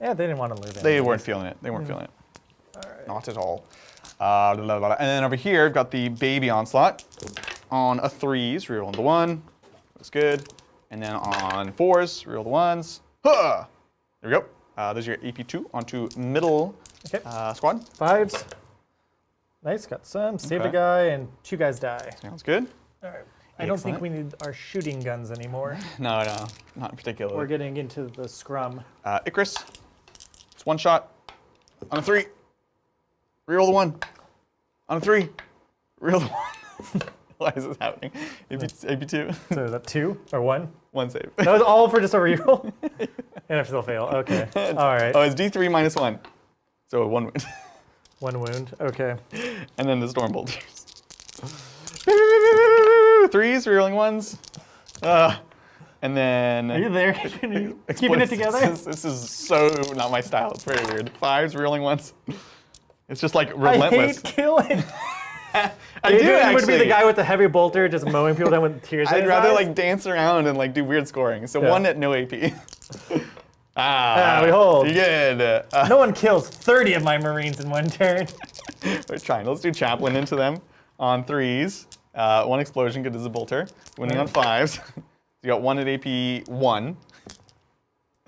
Yeah, they didn't want to lose it. They weren't feeling it. All right. Not at all. And then over here, I've got the baby onslaught on a 3s. Reroll the 1. Looks good. And then on 4s, reroll the 1s. Huh! There we go. There's your AP2 onto middle squad. 5s. Nice, got some. Saved a Okay. guy, and 2 guys die. Sounds good. All right. I don't think we need our shooting guns anymore. No, not in particular. We're getting into the scrum. Icarus. It's 1 shot. On a 3. Reroll the 1. On a 3. Reroll the 1. Why is this happening? AP2. So is that 2 or 1? 1 save. That was all for just a reroll? And I still fail. Okay. All right. Oh, it's D3 minus 1. So 1 wound. 1 wound. Okay. And then the storm bolters. 3s, rerolling 1s. And then. Are you there? Are you keeping it together? This is so not my style. It's very weird. 5s, rerolling 1s. It's just like I relentless. hate killing. Adrian would be the guy with the heavy bolter just mowing people down with tears in I'd his rather eyes. like dance around and like do weird scoring. So 1 at no AP. We hold. Good. No one kills 30 of my Marines in one turn. We're trying. Let's do chaplain into them on 3s. 1 explosion, good as a bolter. Winning on 5s. You got 1 at AP 1.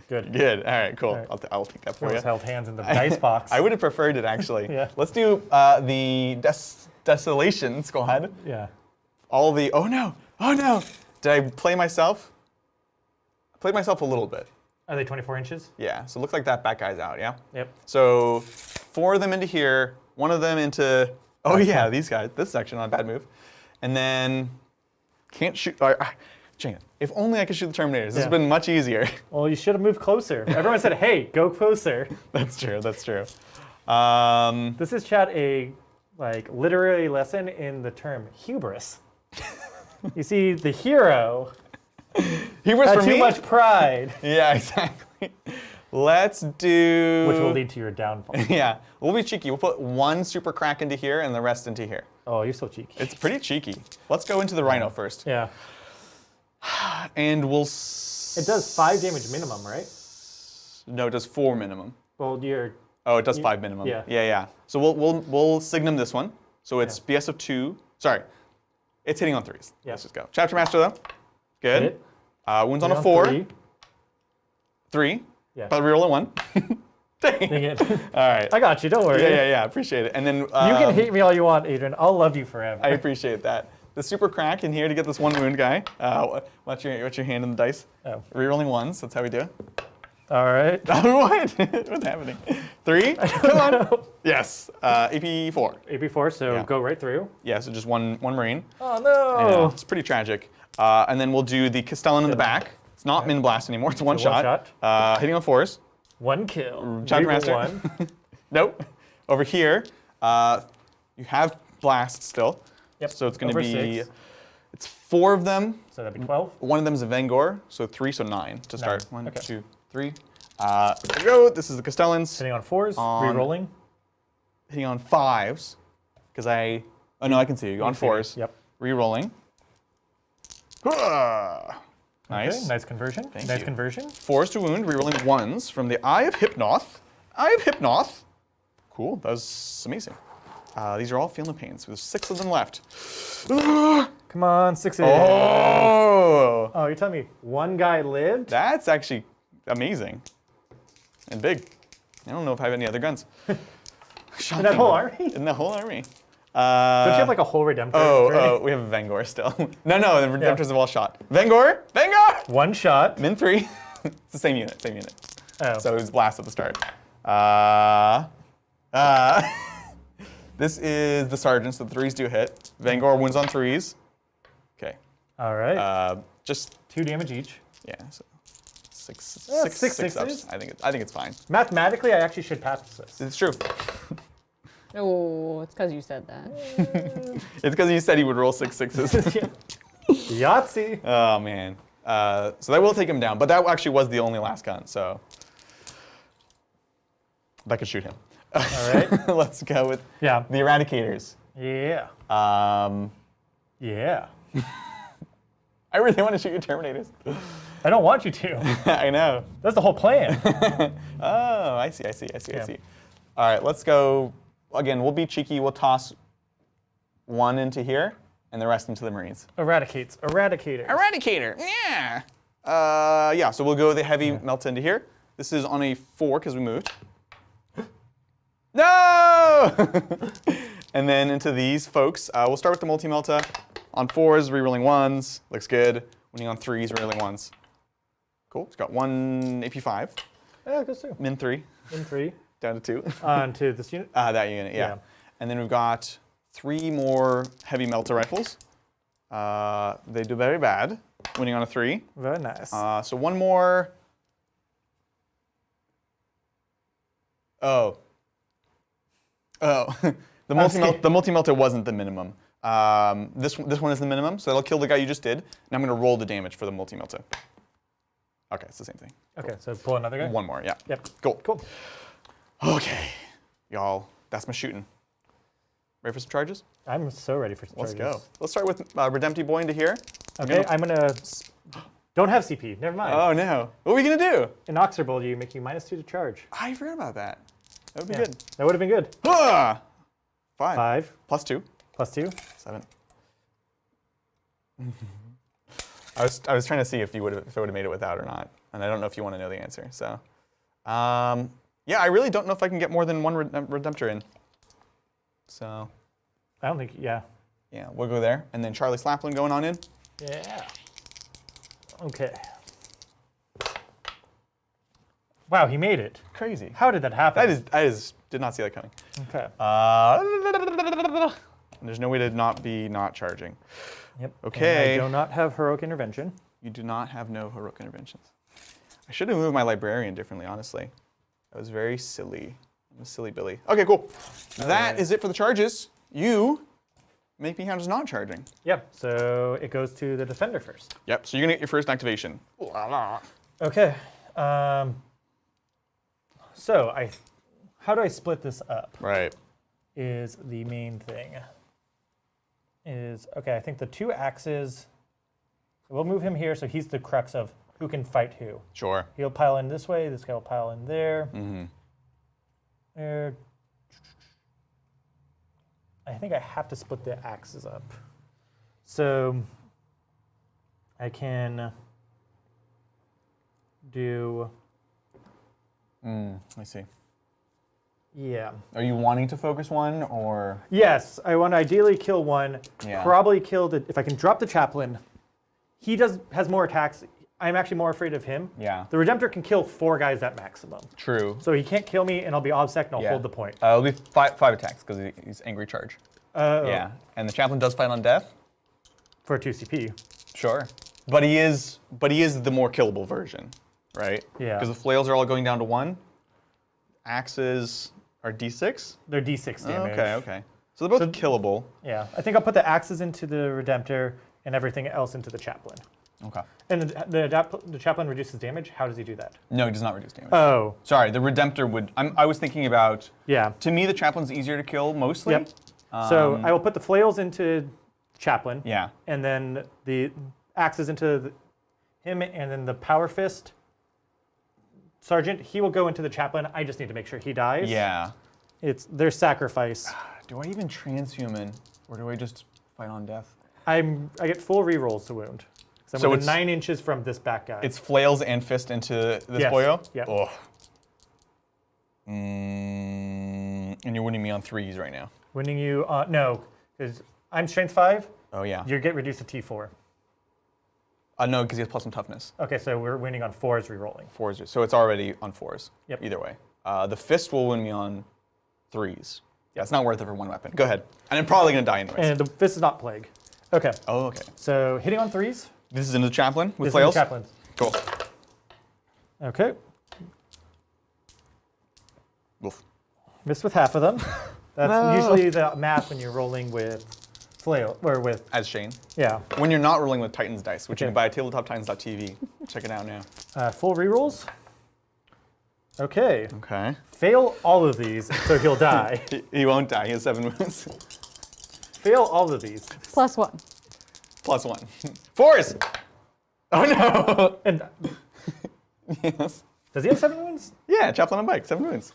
Good. Good. All right, cool. Right. I'll take that for Almost you. held hands in the dice box. I would have preferred it actually. Yeah. Let's do the desolation squad. Yeah. All the oh no. Did I play myself? I played myself a little bit. Are they 24 inches? Yeah. So it looks like that back guy's out. Yeah. Yep. So 4 of them into here. 1 of them into. Oh yeah, these guys. This section on a bad move, and then can't shoot. Jane, if only I could shoot the Terminators. This has been much easier. Well, you should have moved closer. Everyone said, hey, go closer. That's true. This is, chat, a literary lesson in the term hubris. You see, the hero Hubris had for too me? much pride, Yeah, exactly. Let's do. which will lead to your downfall. Yeah, we'll be cheeky. We'll put 1 super crack into here and the rest into here. Oh, you're so cheeky. It's pretty cheeky. Let's go into the Rhino first. Yeah. And we'll. It does 5 damage minimum, right? No, it does 4 minimum. Well, you're. Oh, it does 5 minimum. Yeah. Yeah. So we'll signum this one. So it's BS of 2. Sorry, it's hitting on 3s. Yeah. Let's just go. Chapter Master though. Good. Hit. Wounds on a 4. 3. 3. Yeah. But reroll a 1. Dang. Dang it. All right. I got you, don't worry. Yeah. Appreciate it. And then You can hate me all you want, Adrian. I'll love you forever. I appreciate that. The super crack in here to get this 1 wound guy. Watch your hand in the dice. Oh. Rerolling 1s. That's how we do it. All right. What? What's happening? 3. Come on. Yes. AP 4. AP4, so Yeah. go right through. Yeah. So just one Marine. Oh, no. Yeah, it's pretty tragic. And then we'll do the Castellan in the back. It's not Min Blast anymore. It's one So one shot. Hitting on 4s. 1 kill. Chapter Reroll Master. 1. Nope. Over here, you have Blast still. Yep. So it's going to Over be. 6. It's 4 of them. So that'd be 12. 1 of them is a Vengor, so 3, so 9 to start. 9. 1, Okay. 2, 3. There we go. This is the Castellans. Hitting on 4s, On- rerolling. Hitting on 5s, because oh no, I can see you. On see you. 4s. Yep. Rerolling. Nice. Okay, nice conversion. Thank nice you. conversion. 4s to wound, rerolling 1s from the Eye of Hypnoth. Cool, that was amazing. These are all feeling the pains. There's 6 of them left. Come on, 6s. Oh! Oh, you're telling me 1 guy lived? That's actually amazing. And big. I don't know if I have any other guns. In that whole army? In the whole army. Don't you have like a whole Redemptor? Oh, we have a Vengor still. no, the Redemptors have all shot. Vengor! 1 shot. Min 3. It's the same unit. Oh. So it was blast at the start. This is the Sergeant, so the 3s do hit. Vengor wins on 3s. Okay. All right. Just 2 damage each. yeah. So six sixes? ups. I think it's fine. Mathematically, I actually should pass this. It's true. Oh, it's because you said that. It's because you said he would roll 6 6s. Yahtzee. Oh man. So that will take him down, but that actually was the only last gun, so that could shoot him. All right. Let's go with Yeah. the Eradicators. Yeah. Yeah. I really want to shoot your Terminators. I don't want you to. I know. That's the whole plan. Oh, I see. I see. All right, let's go. Again, we'll be cheeky. We'll toss 1 into here and the rest into the Marines. Eradicator. Eradicator, yeah. Yeah, so we'll go with the heavy melt into here. This is on a 4 because we moved. No! And then into these folks. We'll start with the multi-melta. On 4s, rerolling 1s. Looks good. Winning on 3s, rerolling 1s. Cool. It's got 1 AP5. Yeah, good too. Min 3. In 3. Down to 2. Onto this unit. That unit, yeah. And then we've got 3 more heavy melta rifles. They do very bad. Winning on a 3. Very nice. So 1 more. Oh. The multi-melta wasn't the minimum. This one is the minimum, so that'll kill the guy you just did. And I'm going to roll the damage for the multi-melta. Okay, it's the same thing. Okay, so pull another guy? 1 more, yeah. Yep. Cool. Cool. Okay. Y'all, that's my shooting. Ready for some charges? I'm so ready for some Let's charges. go. Let's start with Redempty Boy into here. Okay, I'm gonna. Don't have CP. Never mind. Oh no. What are we gonna do? In Oxerbold, you make you -2 to charge. I forgot about that. That would be good. That would have been good. Ah! 5. 5 Plus 2. +2. 7. I was trying to see if it would have made it without or not, and I don't know if you want to know the answer. So, yeah, I really don't know if I can get more than one Redemptor in. So, I don't think. Yeah. yeah, we'll go there, and then Charlie Slaplin going on in. Yeah. Okay. Wow, he made it. Crazy. How did that happen? I just did not see that coming. Okay. There's no way to not be not charging. Yep. Okay. And I do not have heroic intervention. You do not have no heroic interventions. I should have moved my librarian differently, honestly. That was very silly. I'm a silly Billy. Okay, cool. That is it for the charges. You make me count as not charging. Yep. So it goes to the defender first. Yep. So you're gonna get your first activation. Okay. So how do I split this up? Right. Is the main thing. Okay, I think the 2 axes, we'll move him here so he's the crux of who can fight who. Sure. He'll pile in this way, this guy will pile in there. Mm-hmm. There. I think I have to split the axes up. So I can do, I see. yeah. Are you wanting to focus one, or? Yes, I want to ideally kill one. Yeah. Probably kill the. If I can drop the chaplain, he has more attacks. I'm actually more afraid of him. Yeah. The Redemptor can kill 4 guys at maximum. True. So he can't kill me, and I'll be obsec, and I'll hold the point. It'll be five attacks because he's angry charge. Yeah. And the chaplain does fight on death. For 2 CP. Sure. But he is the more killable version, right? Yeah. Because the flails are all going down to 1. Axes are D6? They're D6 damage. Okay. So they're both killable. Yeah. I think I'll put the axes into the Redemptor and everything else into the chaplain. Okay. And the chaplain reduces damage. How does he do that? No, he does not reduce damage. Oh. Sorry, the Redemptor would. I was thinking about. Yeah. To me, the chaplain's easier to kill mostly. Yep. So I will put the flails into chaplain. Yeah. And then the axes into him, and then the power fist sergeant. He will go into the chaplain. I just need to make sure he dies. Yeah. It's their sacrifice. Do I even transhuman, or do I just fight on death? I get full rerolls to wound. So I'm So within it's- 9 inches from this back guy. It's flails and fist into this Yes. boyo? Yeah. Oh. And you're winning me on 3s right now. Winning you, no, because I'm strength 5. Oh, yeah. You get reduced to T4. No, because he has +1 toughness. Okay, so we're winning on 4s rerolling. 4s, so it's already on 4s. Yep. Either way. The fist will win me on 3s. Yeah, it's not worth it for 1 weapon. Go ahead. And I'm probably going to die anyways. And the fist is not plague. Okay. Oh, okay. So hitting on 3s. This is into the chaplain with This flails? is the chaplain. Cool. Okay. Oof. Missed with half of them. That's usually the math when you're rolling with flail, or with, As Shane. yeah. When you're not rolling with Titans dice, which you Okay. can buy at tabletoptitans.tv. Check it out now. Full rerolls. Okay. Okay. Fail all of these, so he'll die. He won't die. He has 7 wounds. Fail all of these. +1. +1. 4s! Oh no! And Yes. does he have 7 wounds? Yeah, chaplain on bike, 7 wounds.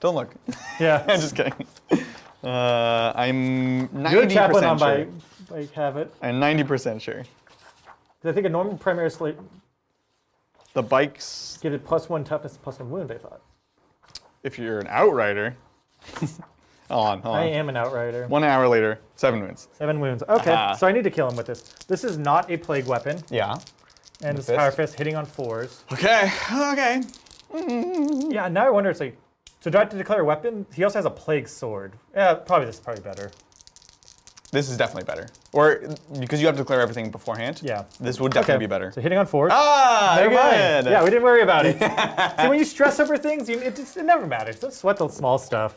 Don't look. Yeah. I'm just kidding. I'm 90% Good chaplain on sure. bike have it. I'm 90% sure. 'Cause I think a normal primary slate The bikes, give it +1 toughness, +1 wound, I thought. if you're an outrider. Hold on. I am an outrider. 1 hour later, 7 wounds. 7 wounds. Okay, Aha. so I need to kill him with this. This is not a plague weapon, Yeah. and The this power fist? fist hitting on 4s. Okay, okay. Yeah, now I wonder, it's like, so do I have to declare a weapon? He also has a plague sword. Yeah, probably this is probably better. This is definitely better. Or, because you have to declare everything beforehand. Yeah. This would definitely be better. So hitting on 4s. Ah, Never mind. good. Yeah, we didn't worry about it. See, when you stress over things, it never matters. Don't sweat the small stuff.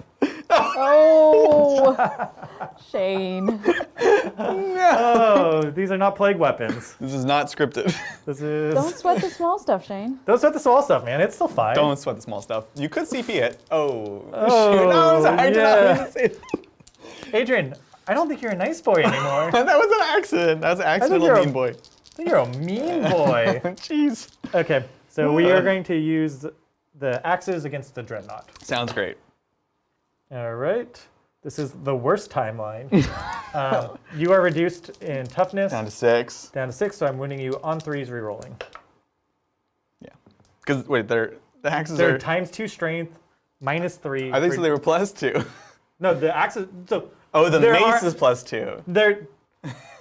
Oh, Shane. Oh, these are not plague weapons. This is not scripted. This is. Don't sweat the small stuff, Shane. Don't sweat the small stuff, man. It's still fine. Don't sweat the small stuff. You could CP it. Oh, Oh, shoot. No, I'm sorry. I did not mean yeah. to say that. Adrian, I don't think you're a nice boy anymore. That was an accident. That was an accidental you're mean boy. I think you're a mean boy. Jeez. Okay, so we are going to use the axes against the dreadnought. Sounds great. All right. This is the worst timeline. You are reduced in toughness. Down to 6. Down to 6, so I'm winning you on 3s rerolling. Yeah. Because, wait, the axes They're are... ×2 strength, -3. I think so they were +2. No, the axes... So Oh, the there mace are- is +2.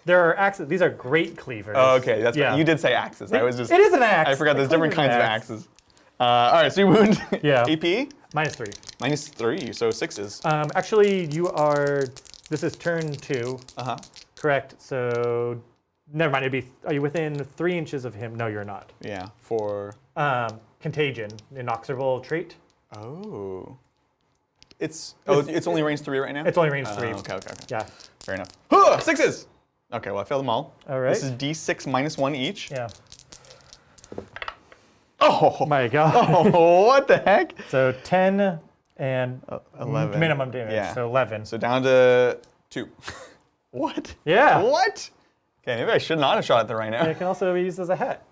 There are axes. These are great cleavers. Oh, okay. That's Yeah. right. You did say axes. I was just... It is an axe. I forgot there's different cleaver's kinds an of axe. axes. All right, so you wound Yeah. AP? -3. -3, so 6s. Actually, you are... This is turn 2. Uh-huh. Correct. So... Never mind. Are you within 3 inches of him? No, you're not. Yeah, for... Contagion, inexorable trait. Oh. It's only range 3 right now? It's only range 3. Okay. Yeah. Fair enough. 6s! Okay, well, I failed them all. All right. This is D6 -1 each. Yeah. Oh! My God. Oh, what the heck? So 10 and 11. minimum damage. Yeah. So 11. So down to 2. What? Yeah. What? Okay, maybe I should not have shot at the right now. It can also be used as a hat.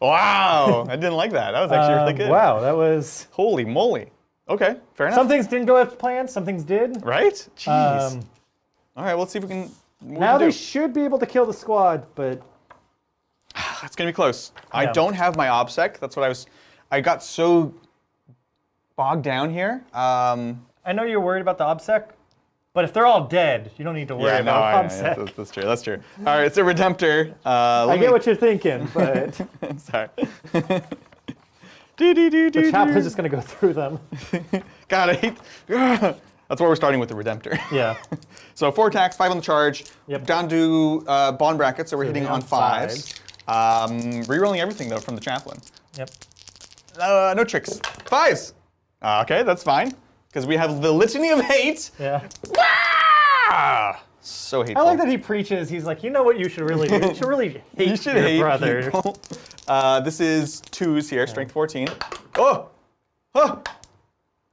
Wow, I didn't like that. That was actually really good. Wow, that was... Holy moly. Okay, fair enough. Some things didn't go as planned, some things did. Right? Jeez. All right, let's see if we can... Now they should be able to kill the squad, but... It's going to be close. I Yeah. don't have my OBSEC. That's what I got so bogged down here. I know you're worried about the OBSEC, but if they're all dead, you don't need to worry about OBSEC. That's true. That's true. All right, so Redemptor. I get what you're thinking, but I'm sorry. the chap is just going to go through them. God, I hate... That's why we're starting with the Redemptor. Yeah. So 4 attacks, 5 on the charge. Yep. Down to bond bracket, so we're hitting on fives. 5s. Rerolling everything, though, from the chaplain. Yep. No tricks. 5s! Okay, that's fine. Because we have the Litany of Hate. Yeah. Ah! So hateful. I like that he preaches. He's like, you know what you should really do? You should really hate You should your hate brother. people. This is 2s here, strength 14. Oh! Oh!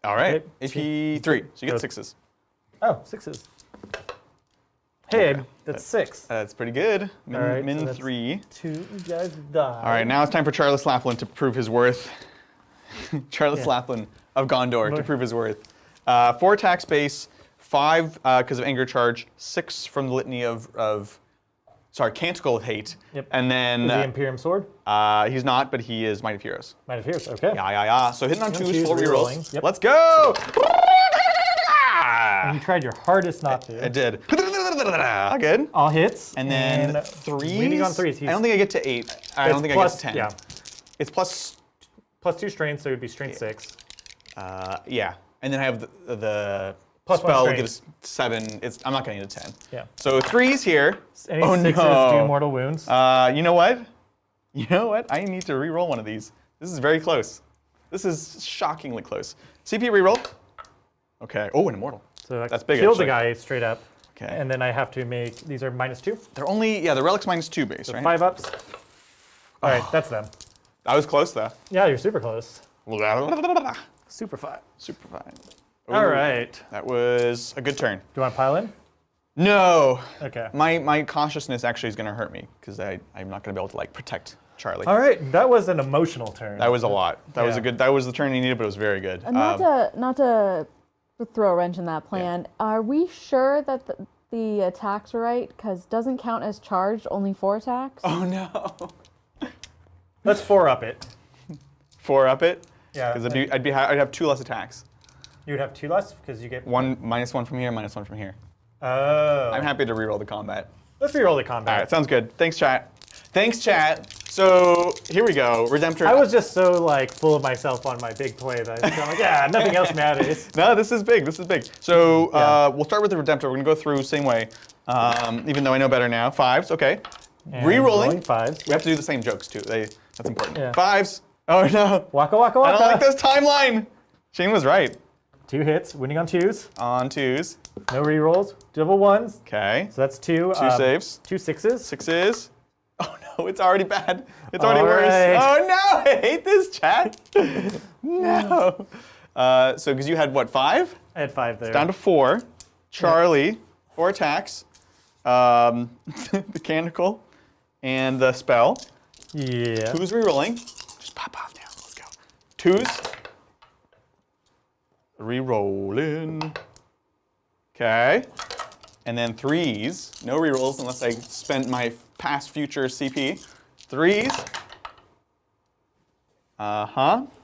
All right, Okay. AP 3, so you get Good. 6s. Oh, 6s. Hey, that's 6. That's pretty good. Min, All right, min so that's 3. 2 you guys die. All right, now it's time for Charles Laplin to prove his worth. Charles Yeah. Laplin of Gondor to prove his worth. 4 attacks base, 5 because of anger charge, 6 from the litany of Canticle of Hate. Yep. And then Is he Imperium Sword? he's not, but he is Might of Heroes. Might have Heroes, okay. Yeah. So hitting on 2s, full rerolling. rerolls. Yep. Let's go! You tried your hardest not to. I did. Good. All hits. And then 3s. Leaning on 3s. I don't think I get to 8. I don't think I get to 10. Yeah. It's plus... Plus 2 strength, so it would be strength 6. Yeah. And then I have the Plus 1 spell strength. gives 7. I'm not getting to 10. Yeah. So 3s here. Any Oh, 6s no. do mortal wounds. You know what? I need to re-roll one of these. This is very close. This is shockingly close. CP re-roll. Okay. Oh, an immortal. So that That's big, kills the actually. guy straight up. Okay. And then I have to make, these are -2. They're only, the relic's -2 base, right? 5 ups. All right, that's them. That was close, though. Yeah, you're super close. Super Super fine. fine. All Ooh, right. That was a good turn. Do you want to pile in? No. Okay. My cautiousness actually is going to hurt me because I'm not going to be able to protect Charlie. All right, that was an emotional turn. That was a lot. That was Yeah. a good. That was the turn he needed, but it was very good. Not to throw a wrench in that plan. Are we sure that the attacks are right? Because doesn't count as charged, only 4 attacks. Oh no. Let's 4 up it. 4 up it. Yeah. Because I'd have 2 less attacks. You would have 2 less because you get. 1 -1 from here, -1 from here. Oh. I'm happy to reroll the combat. Let's reroll the combat. All right, sounds good. Thanks, chat. Thanks, chat. So here we go. Redemptor. I was just so full of myself on my big play that I'm like, yeah, nothing else matters. No, this is big. This is big. So Yeah. we'll start with the Redemptor. We're gonna go through same way, even though I know better now. 5s, okay. And Rerolling. 5s. We have to do the same jokes too. That's important. Yeah. 5s. Oh no. Waka waka waka. I don't like this timeline. Shane was right. 2 hits, winning on 2s. On 2s. No rerolls. Double 1s. Okay. So that's 2. 2 saves. 2 6s. 6s. Oh no, it's already bad. It's already All worse. right. Oh no, I hate this chat. No. So because you had what, 5? I had 5 there. Down to 4. Charlie, 4 attacks, the canonical, and the spell. Yeah. Who's rerolling? Just pop off now. Let's go. 2s. Rerolling. Okay. And then 3s. No rerolls unless I spent my past future CP. 3s.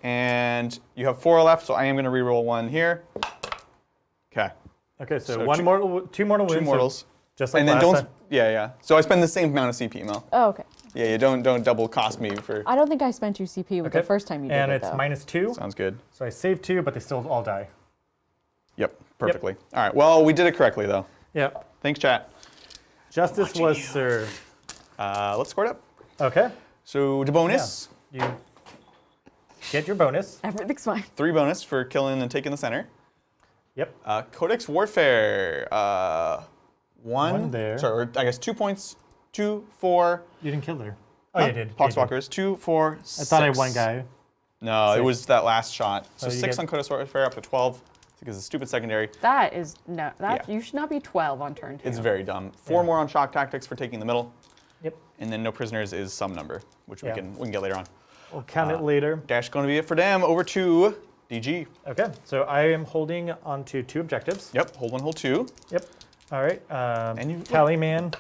And you have 4 left, so I am going to reroll 1 here. Okay. Okay, so, So one two- mortal, 2 mortal wounds. 2 mortals. Just like And then last don't. time. Yeah. So I spend the same amount of CP, Mel. Oh, okay. Yeah, you don't double cost me for. I don't think I spent your CP with Okay. the first time you did And it, it's though. -2. Sounds good. So I save 2, but they still all die. Yep, perfectly. All right. Well, we did it correctly though. Yep. Thanks, chat. Justice was served. Let's score it up. Okay. So the bonus, You get your bonus. Everything's fine. 3 bonus for killing and taking the center. Yep. Codex Warfare, 1 One there. Sorry, or I guess 2 points. 2, 4. You didn't kill her. Oh, you did. Poxwalkers. 2, 4, 6. I thought I had one guy. No, it 6. was that last shot. So Oh, you 6 get- on Codex Warfare up to 12 because it's a stupid secondary. That is no. That Yeah. you should not be 12 on turn 2. It's very dumb. 4 more on shock tactics for taking the middle, Yep. and then no prisoners is some number, which Yeah. we can get later on. We'll count it later. Dash going to be it for them. Over to DG. Okay. So I am holding onto 2 objectives. Yep. Hold 1, hold 2. Yep. All right. And you- Tally man.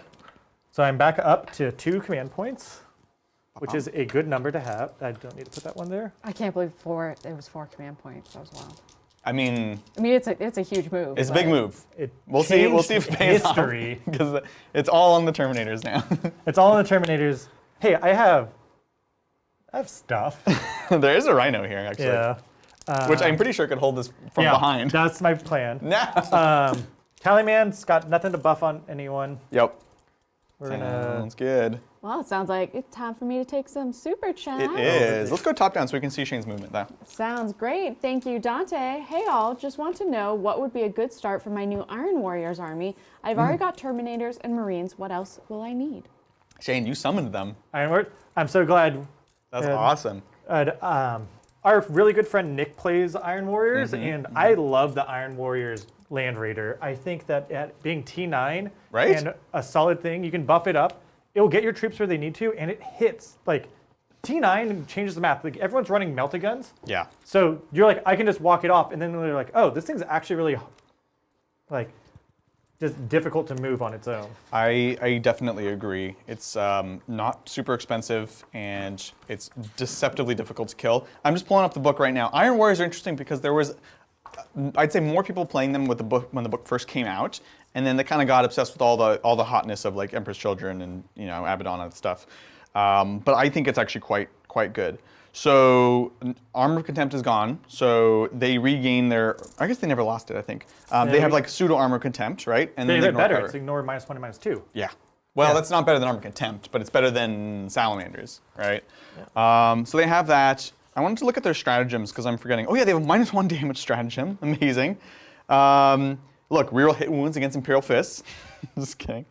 So I'm back up to 2 command points, which is a good number to have. I don't need to put that one there. I can't believe 4. It was 4 command points. That was wild. I mean, I mean, it's a huge move. it's a but big move. It We'll see if changed it pays history. because it's all on the Terminators now. It's all in the Terminators. Hey, I have stuff. There is a Rhino here actually, Yeah. which I'm pretty sure could hold this from Yeah, behind. That's my plan. Nah. Tallyman's got nothing to buff on anyone. Yep. We're gonna. Sounds good. Well, it sounds like it's time for me to take some super chats. It is. Let's go top down so we can see Shane's movement though. Sounds great. Thank you, Dante. Hey, all. Just want to know what would be a good start for my new Iron Warriors army. I've already got Terminators and Marines. What else will I need? Shane, you summoned them. Ironward. I'm so glad. That's Good. awesome. Our really good friend Nick plays Iron Warriors, and I love the Iron Warriors Land Raider. I think that at being T9 Right? and a solid thing, you can buff it up. It will get your troops where they need to, and it hits. Like T9 changes the map. Like everyone's running melta guns, Yeah. so you're like, I can just walk it off, and then they're like, oh, this thing's actually really like just difficult to move on its own. I definitely agree. It's not super expensive and it's deceptively difficult to kill. I'm just pulling up the book right now. Iron Warriors are interesting because there was, I'd say, more people playing them with the book when the book first came out, and then they kind of got obsessed with all the hotness of like Emperor's Children and Abaddon and stuff. But I think it's actually quite good. So Armor of Contempt is gone, so they regain their. I guess they never lost it. I think they have like pseudo Armor of Contempt, right? And They then get ignore better. cover. It's ignore -1 and -2. Yeah. Well, Yeah. that's not better than Armor of Contempt, but it's better than Salamanders, right? So they have that. I wanted to look at their stratagems because I'm forgetting. Oh yeah, they have a -1 damage stratagem. Amazing. Look, reroll hit wounds against Imperial Fists. Just kidding.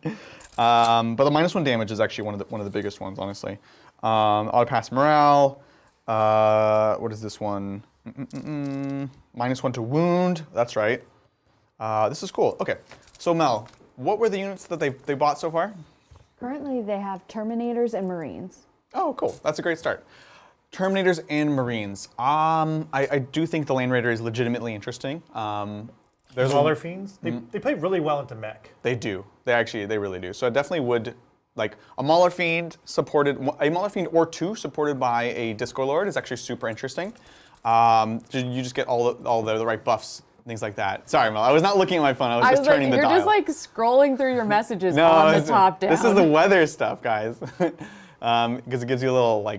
But the -1 damage is actually one of the biggest ones, honestly. Auto pass morale. What is this one? -1 to wound. That's right. This is cool. Okay. So Mel, what were the units that they bought so far? Currently, they have Terminators and Marines. Oh, cool. That's a great start. Terminators and Marines. I do think the Land Raider is legitimately interesting. There's Smaller fiends. They play really well into mech. They do. They really do. So I definitely would like a Mauler Fiend or 2 supported by a Disco Lord is actually super interesting. You just get all the right buffs, things like that. Sorry, Mel. I was not looking at my phone. I was just turning the you're dial. just like scrolling through your messages on the top down. This is the weather stuff, guys. Because it gives you a little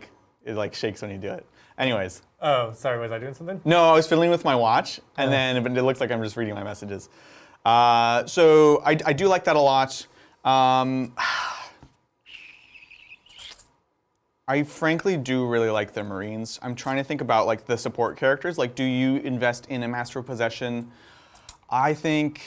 it like shakes when you do it. Anyways. Oh, sorry. Was I doing something? No, I was fiddling with my watch, and then it looks like I'm just reading my messages. So I do like that a lot. I frankly do really like the Marines. I'm trying to think about like the support characters. Like, do you invest in a Master of Possession? I think.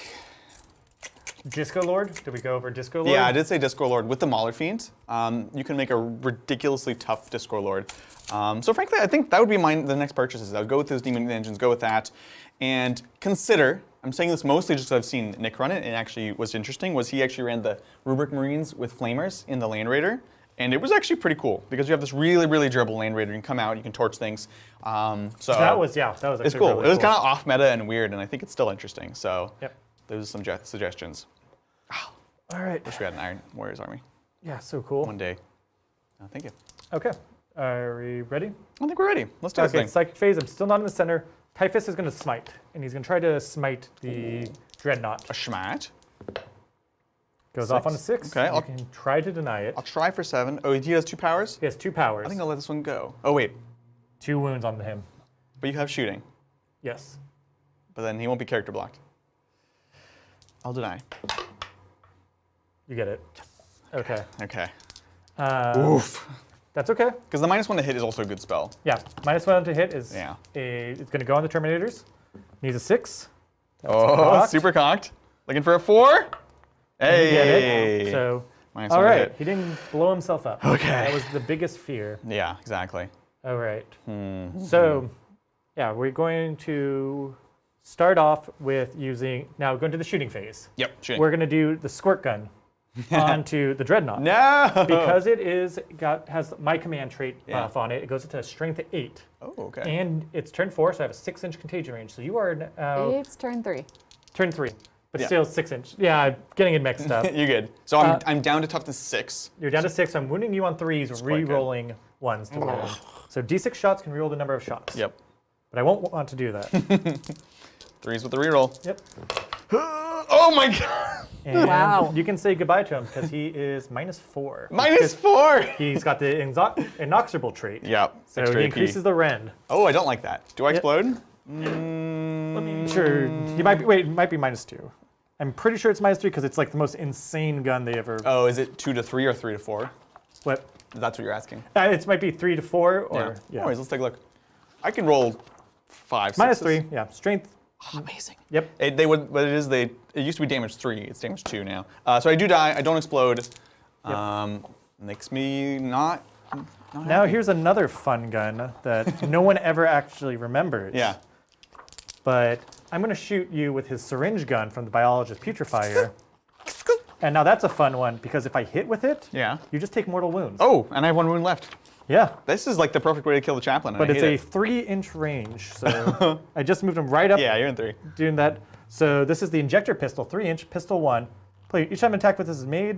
Disco Lord? Did we go over Disco Lord? Yeah, I did say Disco Lord with the Mauler Fiend. You can make a ridiculously tough Disco Lord. So frankly, I think that would be the next purchases. I would go with those Demon Engines, go with that, and consider I'm saying this mostly just because I've seen Nick run it, and actually what's interesting was he actually ran the Rubric Marines with Flamers in the Land Raider, and it was actually pretty cool because you have this really, really durable Land Raider. You can come out, you can torch things. So that was actually it's cool. really It was kind of off meta and weird, and I think it's still interesting. So Yep. those are some suggestions. All right. Wish we had an Iron Warriors army Yeah, so cool. one day. Thank you. Okay. Are we ready? I think we're ready. Let's do this Okay, thing. Psychic Phase. I'm still not in the center. Typhus is going to smite, and he's going to try to smite the Dreadnought. A schmat. Goes off on a 6. Okay, You can try to deny it. I'll try for 7. Oh, he has 2 powers? He has 2 powers. I think I'll let this one go. Oh, wait. 2 wounds on him. But you have shooting. Yes. But then he won't be character blocked. I'll deny. You get it. Okay. Okay. Oof. That's okay. Because the -1 to hit is also a good spell. Yeah. -1 to hit is Yeah. it's going to go on the Terminators. Needs a 6. Oh, cocked. super cocked. Looking for a 4? You get Hey. it. So, -1 all to right. hit. He didn't blow himself up. Okay. That was the biggest fear. Yeah, exactly. All right. So, yeah, we're going to start off with using, now going to the shooting phase. Yep, shooting. We're going to do the squirt gun onto the Dreadnought. No! Because it has my command trait Yeah. buff on it, it goes into strength 8. Oh, okay. And it's turn 4, so I have a 6-inch contagion range. So you are now It's turn 3. turn 3, but Yeah. still 6-inch. Yeah, I'm getting it mixed up. You're good. So I'm down to toughness 6. You're down to 6. I'm wounding you on 3s, quite good. re-rolling 1s to wound. So D6 shots can reroll the number of shots. Yep. But I won't want to do that. 3s with the reroll. Yep. Oh my god! And Wow. you can say goodbye to him because he is -4. -4! He's got the inexorable trait. Yep. So extra he AP. increases the rend. Oh, I don't like that. Do I Yep. explode? Sure. He might be. Wait, it might be -2. I'm pretty sure it's -3 because it's like the most insane gun they ever. Oh, is it 2 to 3 or 3 to 4? What? That's what you're asking. It might be 3 to 4 or No worries, let's take a look. I can roll 5, -3. Yeah. Strength. Oh, amazing. Yep. It used to be damage 3. It's damage 2 now. So I do die. I don't explode. Makes me not Now happy. here's another fun gun that no one ever actually remembers. Yeah. But I'm going to shoot you with his syringe gun from the Biologist Putrefier. And now that's a fun one because if I hit with it, Yeah. you just take mortal wounds. Oh, and I have 1 wound left. Yeah. This is like the perfect way to kill the chaplain. But and it's I a hate it. 3-inch range, so I just moved him right up Yeah, you're in 3. doing that. So this is the injector pistol, 3-inch, pistol 1. Play each time an attack with this is made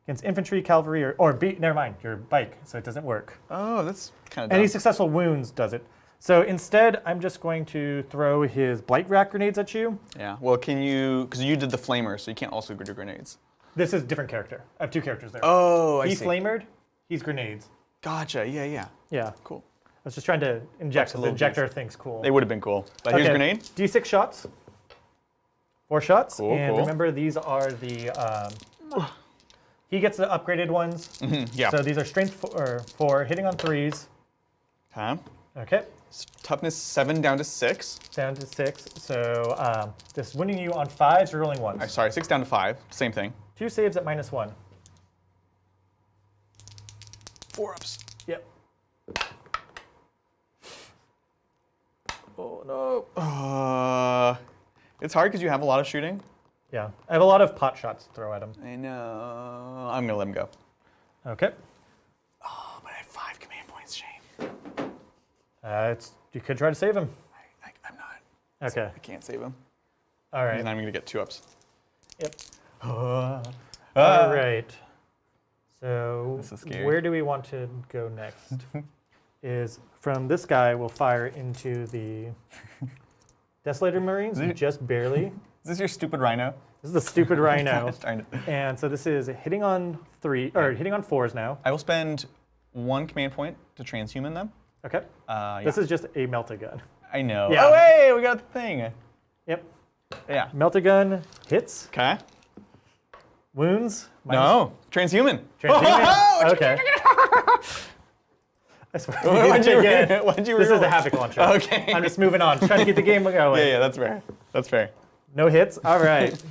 against infantry, cavalry, or never mind, your bike, so it doesn't work. Oh, that's kind of Any dumb. successful wounds does it. So instead, I'm just going to throw his blight rack grenades at you. Yeah. Well, can you? Because you did the flamer, so you can't also do grenades. This is a different character. I have 2 characters there. Oh, I He's see. flamered, he's grenades. Gotcha. Yeah, yeah. Yeah. Cool. I was just trying to inject, a because the little injector thing's cool. They would have been cool. But here's grenade. D6 shots. 4 shots. Cool, and cool. remember, these are the. He gets the upgraded ones. Yeah. So these are strength 4, hitting on 3s. Okay. Okay. Toughness 7 down to 6. Down to 6. So this is winning you on 5s, you're rolling 1s. Sorry, 6 down to 5. Same thing. 2 saves at -1. 4 ups. Yep. Oh no. It's hard because you have a lot of shooting. Yeah. I have a lot of pot shots to throw at him. I know. I'm gonna let him go. Okay. Oh, but I have 5 command points, Shane. You could try to save him. I'm not. Okay. I can't save him. All right. And I'm gonna get 2 ups. Yep. All right. So This is scary. where do we want to go next? Is from this guy, we'll fire into the Desolator Marines, just barely. Is this your stupid rhino? This is the stupid Rhino. Darn it. And so this is hitting on 4s now. I will spend 1 command point to transhuman them. Okay. Yeah. This is just a Melta-Gun. I know. Yeah. Oh, hey, we got the thing. Yep. Yeah. Melta-Gun hits, Okay. wounds. No. Transhuman. Transhuman? Okay. I swear. What'd you again. What'd you This is reroll? the Havoc Launcher. Okay. I'm just moving on, trying to get the game going. Yeah, that's fair. That's fair. No hits? All right.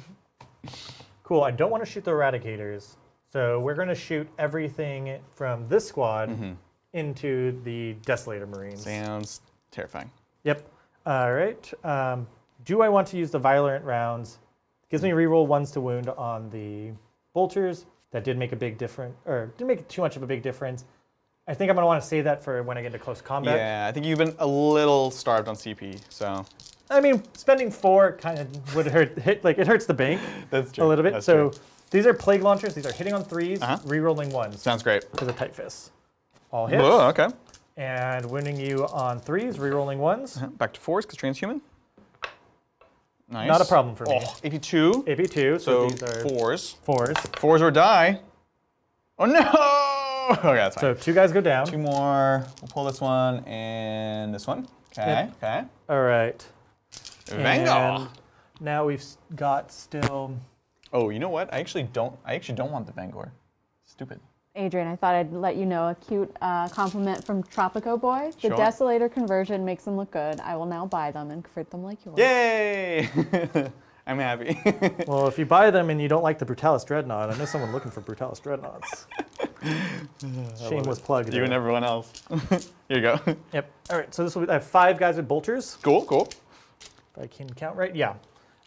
Cool. I don't want to shoot the Eradicators. So we're going to shoot everything from this squad into the Desolator Marines. Sounds terrifying. Yep. All right. do I want to use the violent rounds? Gives me reroll 1s to wound on the bolters. That did make a big difference, or didn't make too much of a big difference. I think I'm going to want to save that for when I get into close combat. Yeah, I think you've been a little starved on CP, so. I mean, spending 4 kind of would hurt. It hurts the bank That's true. a little bit. That's So true. these are plague launchers. These are hitting on 3s, rerolling 1s. Sounds great. Because of tight fists. All hits. Whoa, okay. And wounding you on 3s, rerolling 1s. Back to 4s, because transhuman. Nice. Not a problem for me. Oh, AP2. AP2, So these are 4s. 4s. 4s or die. Oh no! Okay, that's fine. So 2 guys go down. 2 more. We'll pull this one and this one. Okay, Yep. okay. All right. Vango. And now we've got still. Oh, you know what? I actually don't want the Vangor. Stupid. Adrian, I thought I'd let you know a cute compliment from Tropico Boy. The Sure. Desolator conversion makes them look good. I will now buy them and convert them like yours. Yay! I'm happy. Well, if you buy them and you don't like the Brutalis Dreadnought, I know someone looking for Brutalis Dreadnoughts. Shameless plug. You there. and everyone else. Here you go. Yep. All right. So this will be, I have 5 guys with bolters. Cool, cool. If I can count right. Yeah.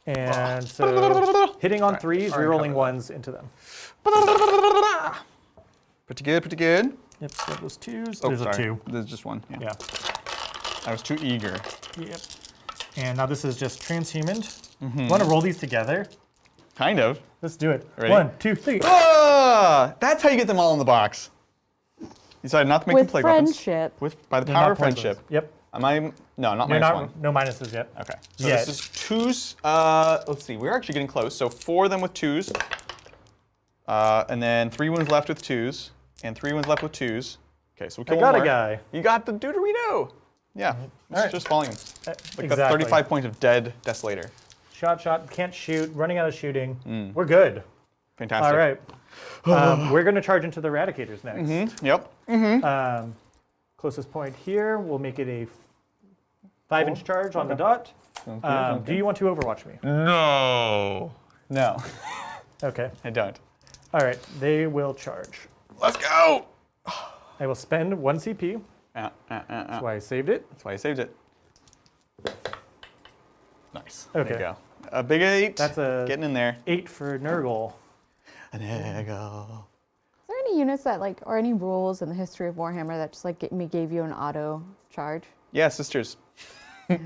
And so hitting on 3s, Alright, rerolling cover 1s into them. Pretty good, pretty good. Yep. So those 2s. Oh, There's sorry. a 2. There's just one. Yeah. Yeah. I was too eager. Yep. And now this is just transhumaned. Want to roll these together? Kind of. Let's do it. Ready? 1, 2, 3. Ah! That's how you get them all in the box. You decided not to make them With plague weapons. friendship. By the They're power not of plague friendship. weapons. Yep. Am I? No, not You're minus 1. no minuses yet. Okay. So Yet. this is 2s. Let's see. We're actually getting close. So 4 of them with 2s. And then 3 wounds left with 2s. And 3 wounds left with 2s. Okay, so we kill I got one a more. guy. You got the Deuterino. Yeah. It's Alright. just volume. Like Exactly. that's 35 points of dead Desolator. Shot, can't shoot, running out of shooting. We're good. Fantastic. All right. We're going to charge into the Eradicators next. Yep. Closest point here, we'll make it a 5-inch charge on the dot. Do you want to Overwatch me? No. No. Okay. I don't. All right, they will charge. Let's go. I will spend 1 CP. That's why I saved it. That's why I saved it. Nice. Okay. There you go. A big 8. That's a getting in there. 8 for Nurgle. There you go. Is there any units that or any rules in the history of Warhammer that just gave you an auto charge? Yeah, sisters. Yeah,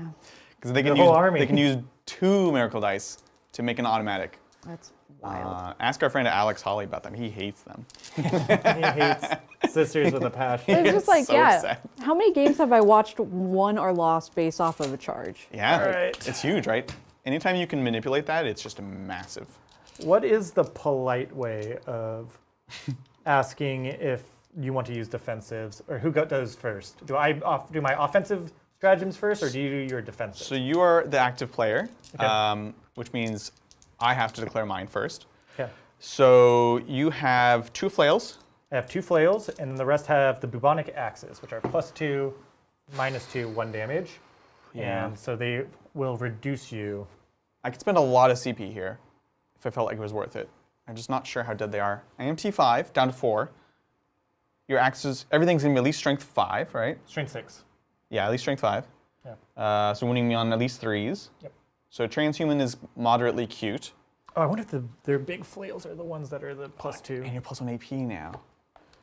Because they whole army. They can use 2 miracle dice to make an automatic. that's wild. Ask our friend Alex Holly about them. He hates them. He hates sisters with a passion. It's just like, so yeah. sad. How many games have I watched won or lost based off of a charge? Yeah. Alright. It's huge, right? Anytime you can manipulate that, it's just a massive. What is the polite way of asking if you want to use defensives, or who does first? Do I do my offensive stratagems first, or do you do your defensive? So you are the active player, Okay. which means I have to declare mine first. Okay. So you have 2 flails. I have 2 flails, and the rest have the bubonic axes, which are +2, -2, 1 damage. Yeah. And so they will reduce you. I could spend a lot of CP here if I felt like it was worth it. I'm just not sure how dead they are. I am T5, down to 4. Your axes, everything's going to be at least strength 5, right? Strength 6. Yeah, at least strength 5. Yeah. So winning me on at least 3s. Yep. So transhuman is moderately cute. Oh, I wonder if their big flails are the ones that are the +2. And you're +1 AP now.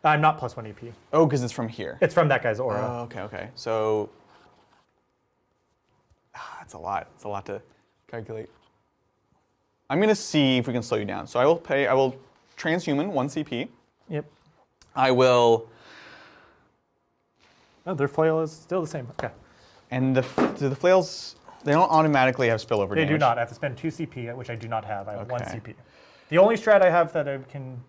I'm not +1 AP. Oh, because it's from here. It's from that guy's aura. Oh, okay, okay. So it's a lot. It's a lot to calculate. I'm gonna see if we can slow you down. So I will transhuman 1 CP. Yep. I will, Oh, their flail is still the same. Okay. and the flails, they don't automatically have spillover They damage. do not. I have to spend 2 CP, which I do not have. I have 1 Okay. CP. The only strat I have that I can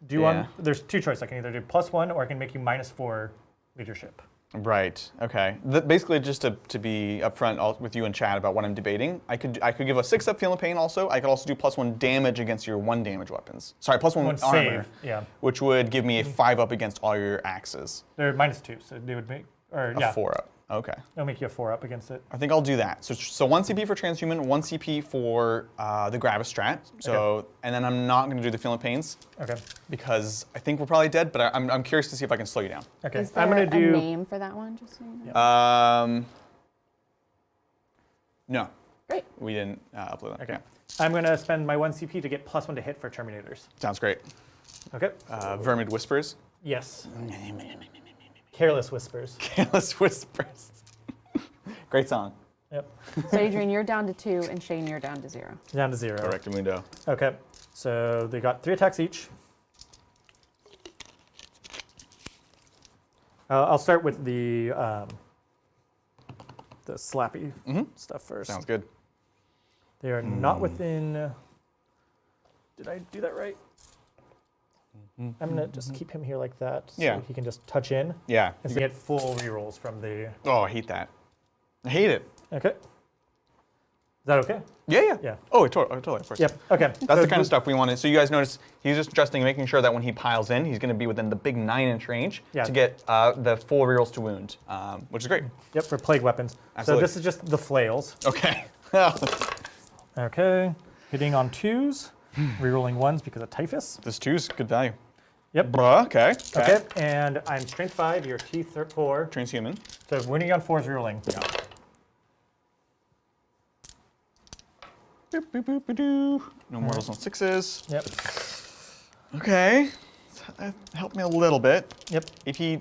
do Yeah. there's 2 choices. I can either do +1 or I can make you -4 leadership. Right. Okay. Basically, just to be upfront with you and Chad about what I'm debating, I could give a 6-up feel of pain. Also, I could also do +1 damage against your 1 damage weapons. Sorry, +1 One armor, save, yeah. which would give me a 5-up against all your axes. They're -2, so they would make, or A yeah, 4-up. Okay. they'll make you a 4-up against it. I think I'll do that. So 1 CP for transhuman, 1 CP for the Gravis strat. So and then I'm not going to do the feel of pains Okay. because I think we're probably dead. But I'm curious to see if I can slow you down. Okay. Is there I'm gonna do. a name for that one? Just so you know. No. Great. We didn't upload that. Okay. I'm going to spend my 1 CP to get +1 to hit for Terminators. Sounds great. Okay. Vermid Whispers. Yes. Careless Whispers. Careless Whispers. Great song. Yep. So Adrian, you're down to 2, and Shane, you're down to 0. Down to 0. Correct, Mundo. Okay. So they got 3 attacks each. I'll start with the slappy stuff first. Sounds good. They are not within. Did I do that right? I'm gonna just keep him here like that, so Yeah. he can just touch in Yeah. and so get full rerolls from the. Oh, I hate that. I hate it. Okay. Is that okay? Yeah. Yeah. Oh, totally, of course. Yep. Okay. That's the kind of stuff we wanted. So you guys notice he's just adjusting, making sure that when he piles in, he's going to be within the big 9-inch range Yeah. to get the full rerolls to wound, which is great. Yep. For plague weapons. Absolutely. So this is just the flails. Okay. Okay. Hitting on 2s, rerolling 1s because of typhus. This 2's good value. Yep. Bruh, okay. Okay. And I'm strength 5. Your teeth are 4. Transhuman. So winning on 4s rerolling. Yeah. Boop, boop, boop, boop, doo. No mortals on 6s. Yep. Okay. That helped me a little bit. Yep. AP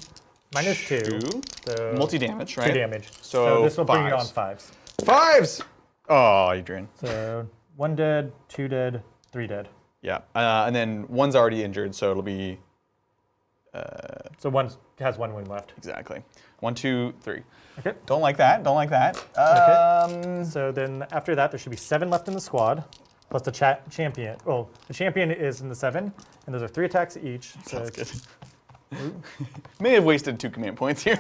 -2. So multi-damage, 2 right? damage. So this will bring it on 5s. 5s. 5s! Oh, Adrian. So 1 dead, 2 dead, 3 dead. Yeah. And then 1's already injured, so it'll be So 1 has 1 wound left. exactly 1, 2, 3. Okay. Don't like that. Don't like that. So then after that, there should be 7 left in the squad, plus the champion. Well, the champion is in the 7, and those are 3 attacks each. So That's good. May have wasted 2 command points here.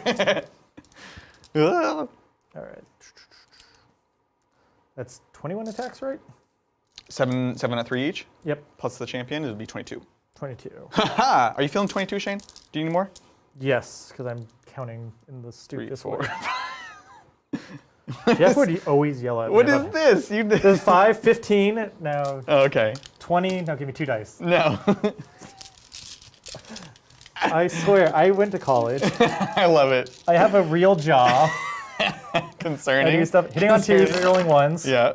All right. That's 21 attacks, right? 7 at 3 each, Yep. plus the champion, it would be 22. 22. Haha! Are you feeling 22, Shane? Do you need more? Yes, because I'm counting in the 3, stupidest 4. way. Jeff would always yell at me. What is about- this? You did. There's 5, 15, now Oh, okay. 20. Now give me 2 dice. No. I swear, I went to college. I love it. I have a real job. I Concerning. do stuff. Hitting on 2s, Concerning. rolling 1s. Yeah.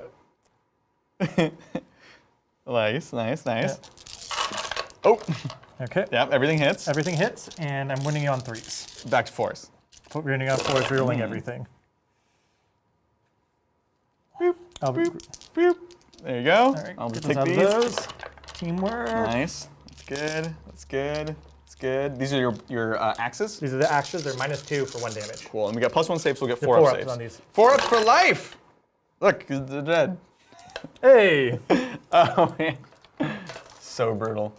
Nice. Oh. Okay. Yep, everything hits. Everything hits, and I'm winning on 3s. Back to 4s. Winning on 4s, rerolling everything. Boop, I'll boop, boop. There you go. All right, I'll get just take those these. out of those. Teamwork. Nice. That's good. That's good. That's good. These are your axes? These are the axes. They're -2 for 1 damage. Cool. And we got +1 saves, so we'll get They're 4 4 up ups saves. on these. 4 ups for life! Look, they're dead. Hey! Oh, man. So brutal.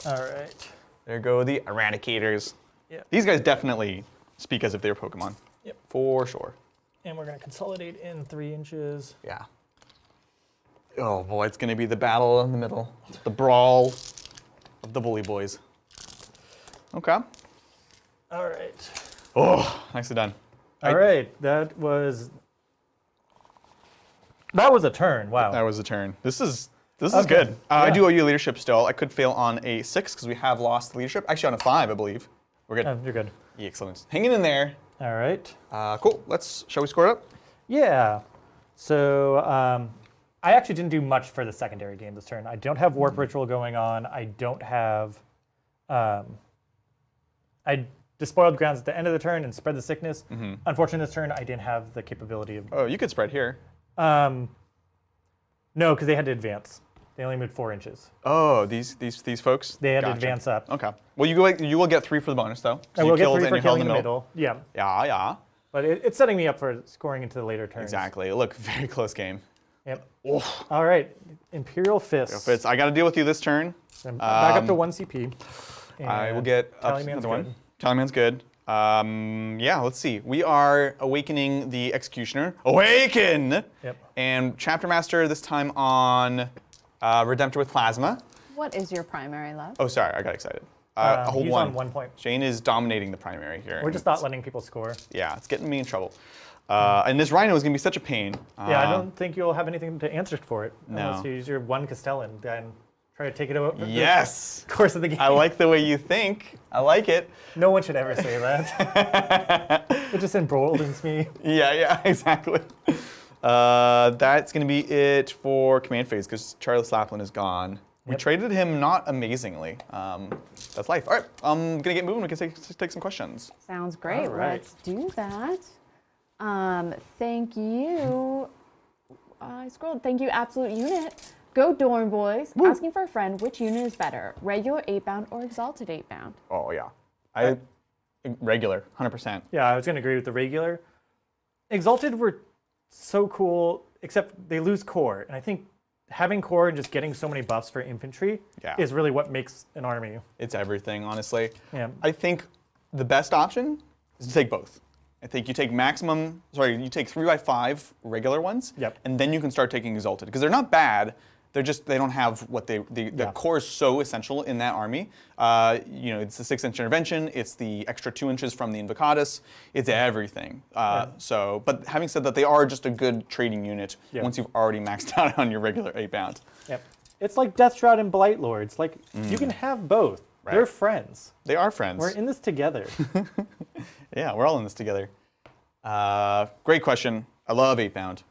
All right. There go the Eradicators. Yep. These guys definitely speak as if they were Pokemon. Yep. For sure. And we're going to consolidate in 3 inches. Yeah. Oh boy, it's gonna be the battle in the middle. The brawl of the bully boys. Okay. All right. Oh, nicely done. All right. That was a turn. Wow. That was a turn. This is Okay. good. I Yeah. do owe you leadership still. I could fail on a 6 because we have lost leadership. Actually on a 5, I believe. We're good. You're good. Yeah, excellent. Hanging in there. All right. Cool. Shall we score it up? Yeah. So I actually didn't do much for the secondary game this turn. I don't have Warp Ritual going on. I don't have. I despoiled grounds at the end of the turn and spread the sickness. Unfortunately, this turn I didn't have the capability of. Oh, you could spread here. No, because they had to advance. They only moved 4 inches. Oh, these folks? They had to Gotcha. advance up. Okay. Well, you will get 3 for the bonus though. I So you will get killed 3 and for you held killing in the middle. Yeah. Yeah. But it's setting me up for scoring into the later turns. Exactly. Look, very close game. Yep. Oh, All right. Imperial Fists. Fitz, I got to deal with you this turn. I'm back up to 1 CP. I will And get up Tallyman's another one. good. Tallyman's good. Yeah, let's see. We are awakening the Executioner. Awaken! Yep. And Chapter Master this time on Redemptor with Plasma. What is your primary love? Oh, sorry, I got excited. Hold he's one. on 1 point. Shane is dominating the primary here. We're just not letting people score. Yeah, it's getting me in trouble. And this Rhino is going to be such a pain. Yeah, I don't think you'll have anything to answer for it No. unless you use your 1 Castellan and try to take it over Yes! the course of the game. I like the way you think. I like it. No one should ever say that. It just emboldens me. Yeah, exactly. That's going to be it for command phase because Charlie Slaplin is gone. We traded him not amazingly. That's life. All right, I'm going to get moving. We can take some questions. Sounds great. All right. Let's do that. Thank you. I scrolled. Thank you, Absolute Unit. Go Dorn Boys. Woo. Asking for a friend, which unit is better, regular 8-bound or exalted 8-bound? Oh, yeah. Regular, 100%. Yeah, I was going to agree with the regular. Exalted were so cool, except they lose core. And I think having core and just getting so many buffs for infantry is really what makes an army. It's everything, honestly. Yeah. I think the best option is to take both. I think you take you take 3x5 regular ones, and then you can start taking exalted because they're not bad. They don't have what the core is so essential in that army. It's the 6-inch intervention. It's the extra 2 inches from the Invocatus. It's everything. But having said that, they are just a good trading unit once you've already maxed out on your regular 8-bound. Yep. It's like Death Shroud and Blight Lords. Like you can have both. Right. They're friends. They are friends. We're in this together. Yeah, we're all in this together. Great question. I love 8-bound.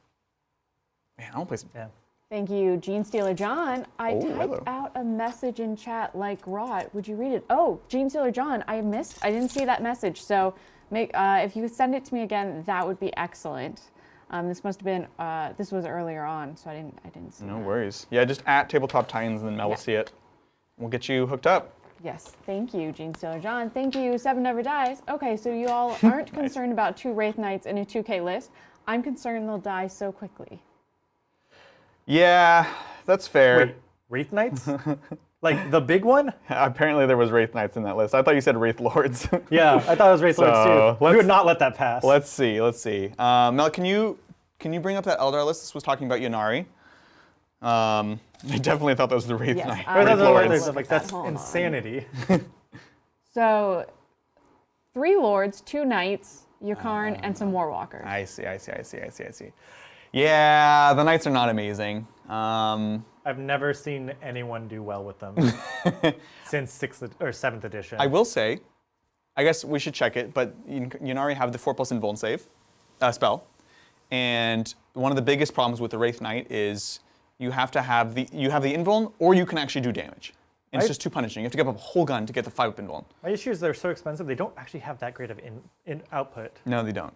Man, I want to play some. Yeah. Thank you, Gene Stealer John. I typed hello. out a message in chat like rot. Would you read it? Oh, Gene Stealer John, I didn't see that message. So if you send it to me again, that would be excellent. This must have been, this was earlier on, so I didn't see No that. worries. Yeah, just at Tabletop Titans and then Mel will see it. We'll get you hooked up. Yes, thank you, Gene Stealer John. Thank you, Seven Never Dies. Okay, so you all aren't concerned about 2 Wraith Knights in a 2K list. I'm concerned they'll die so quickly. Yeah, that's fair. Wait, Wraith Knights? Like the big one? Apparently there was Wraith Knights in that list. I thought you said Wraith Lords. Yeah, I thought it was Wraith Lords too. We would not let that pass. Let's see. Mel, can you bring up that Eldar list? This was talking about Yannari. I definitely thought that was the Wraith Knight. Wraith Lords. Lords. Like, that's Hold on. insanity. So, 3 Lords, 2 Knights, Yukaren, and some Warwalkers. I see. Yeah, the Knights are not amazing. I've never seen anyone do well with them since 6th or 7th edition. I will say, I guess we should check it, but Yannari have the 4+ Invuln save spell, and one of the biggest problems with the Wraith Knight is you have to have the Invuln, or you can actually do damage. And it's just too punishing. You have to get up a whole gun to get the 5-up Invuln. My issue is they're so expensive, they don't actually have that great of in output. No, they don't.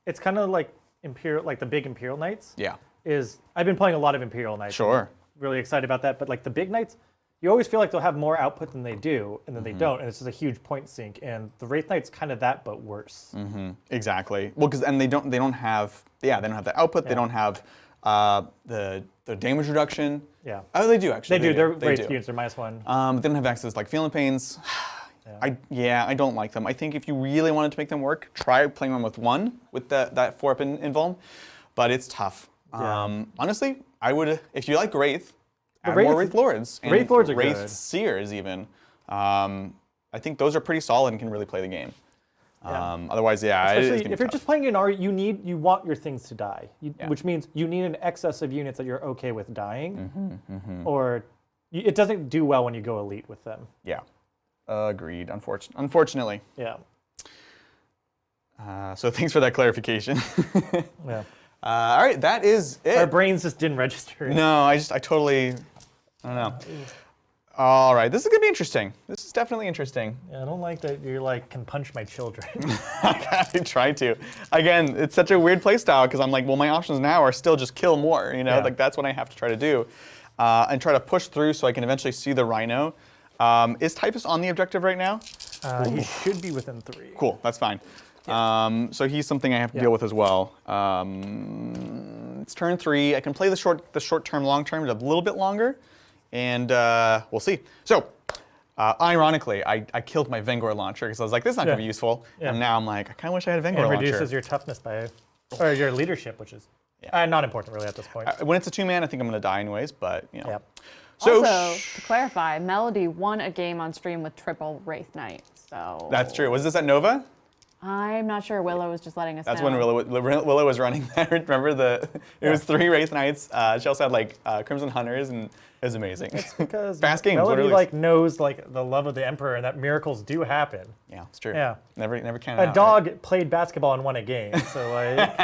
It's kind of like the big Imperial Knights. Yeah. I've been playing a lot of Imperial Knights. Sure. Really excited about that, but like the big Knights, you always feel like they'll have more output than they do, and then they don't, and it's just a huge point sink. And the Wraith Knight's kind of that, but worse. Exactly. Well, because they don't have the output. Yeah. They don't have the damage reduction. Yeah. Oh, they do actually. They do. Their Wraith units are -1. They don't have access to like feeling pains. I don't like them. I think if you really wanted to make them work, try playing them with 1 with that 4-up Invuln, but it's tough. Yeah. Honestly, I would, if you like Wraith, add Wraith, more Wraith Lords. And Wraith Lords are Wraith good. Seers even. I think those are pretty solid and can really play the game. Otherwise, especially if you're just playing an R, you want your things to die, which means you need an excess of units that you're okay with dying, or it doesn't do well when you go elite with them. Yeah, agreed. Unfortunately. Yeah. So thanks for that clarification. Yeah. All right, that is it. Our brains just didn't register. No, I don't know. All right, this is gonna be interesting. This is definitely interesting. Yeah, I don't like that you're like, can punch my children. I try to. Again, it's such a weird play style because I'm like, well, my options now are still just kill more, like that's what I have to try to do. And try to push through so I can eventually see the Rhino. Is Typhus on the objective right now? He should be within 3. Cool, that's fine. So he's something I have to deal with as well. It's turn 3. I can play the short term, long term, a little bit longer, and we'll see. So, ironically, I killed my Vengor launcher because I was like, this is not going to be useful. Yeah. And now I'm like, I kind of wish I had a Vengor launcher. It reduces your toughness or your leadership, which is not important really at this point. When it's a 2-man, I think I'm going to die anyways, but Yep. So, also, to clarify, Melody won a game on stream with triple Wraith Knight. So that's true. Was this at Nova? I'm not sure. Willow was just letting us know. That's when Willow was running there. Remember it was 3 Wraith Knights. She also had like Crimson Hunters, and it was amazing. It's because fast games, Melody literally. knows the love of the Emperor and that miracles do happen. Yeah, it's true. Yeah. Never count A out. dog played basketball and won a game. So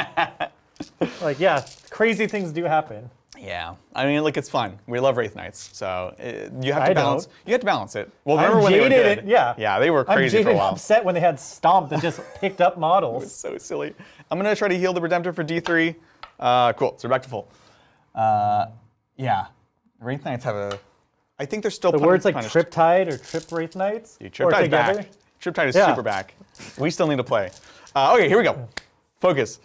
crazy things do happen. Yeah, I mean, like it's fun. We love Wraith Knights, so you have to balance. Don't. You have to balance it. Well, I'm remember when they were jaded. good? Yeah, they were crazy I'm for a jaded while. upset when they had Stomp that just picked up models. So silly. I'm gonna try to heal the Redemptor for D3. Cool. So we're back to full. Yeah, Wraith Knights have a. I think they're still. The words like punished. Triptide or Trip Wraith Knights. Dude, Triptide's back. Triptide is super back. We still need to play. Okay, here we go. Focus.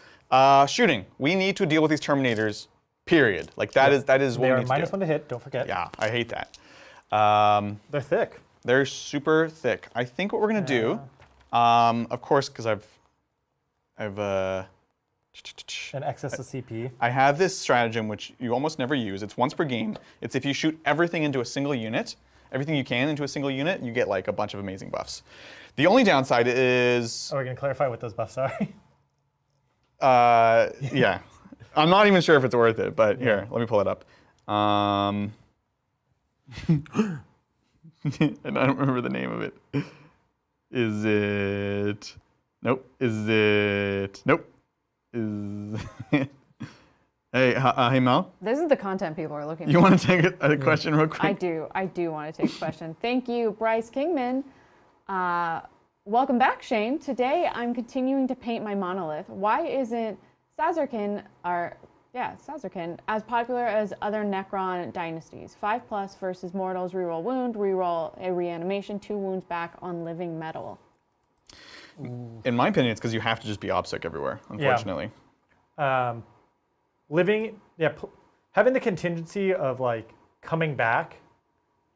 Shooting. We need to deal with these Terminators. Period. Like that is what They we are need to do. -1 to hit. Don't forget. Yeah, I hate that. They're thick. They're super thick. I think what we're gonna do, of course, because I've An excess of CP. I have this stratagem which you almost never use. It's once per game. It's if you shoot everything into a single unit, everything you can into a single unit, you get like a bunch of amazing buffs. The only downside is. Oh, we're gonna clarify what those buffs are. Yeah. I'm not even sure if it's worth it, but here, let me pull it up. And I don't remember the name of it. Is it? Nope. Is it? Nope. Is. Hey, Mel. This is the content people are looking for. You want to take a question real quick? I do want to take a question. Thank you, Bryce Kingman. Welcome back, Shane. Today I'm continuing to paint my monolith. Why isn't Sazerkin as popular as other Necron dynasties? 5+ versus mortals, reroll wound, reroll a reanimation, 2 wounds back on living metal. In my opinion, it's because you have to just be OBSEC everywhere, unfortunately. Having the contingency of like coming back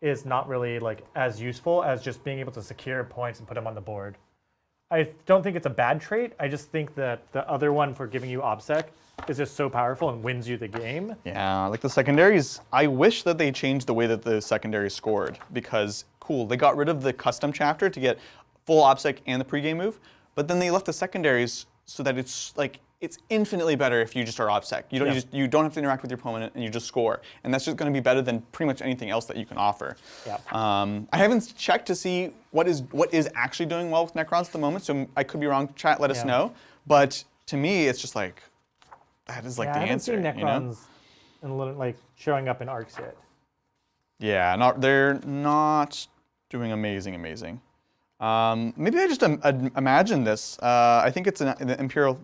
is not really like as useful as just being able to secure points and put them on the board. I don't think it's a bad trait. I just think that the other one for giving you OBSEC is just so powerful and wins you the game. Yeah, like the secondaries, I wish that they changed the way that the secondaries scored because, cool, they got rid of the custom chapter to get full OBSEC and the pregame move, but then they left the secondaries so that it's like, it's infinitely better if you just are OBSEC. You don't have to interact with your opponent and you just score. And that's just going to be better than pretty much anything else that you can offer. Yeah. I haven't checked to see what is actually doing well with Necrons at the moment, so I could be wrong. Chat, let us know. But to me, it's just like, that is like the answer. I haven't seen Necrons like showing up in arcs yet. Yeah, they're not doing amazing. Maybe I just imagine this. I think it's an Imperial.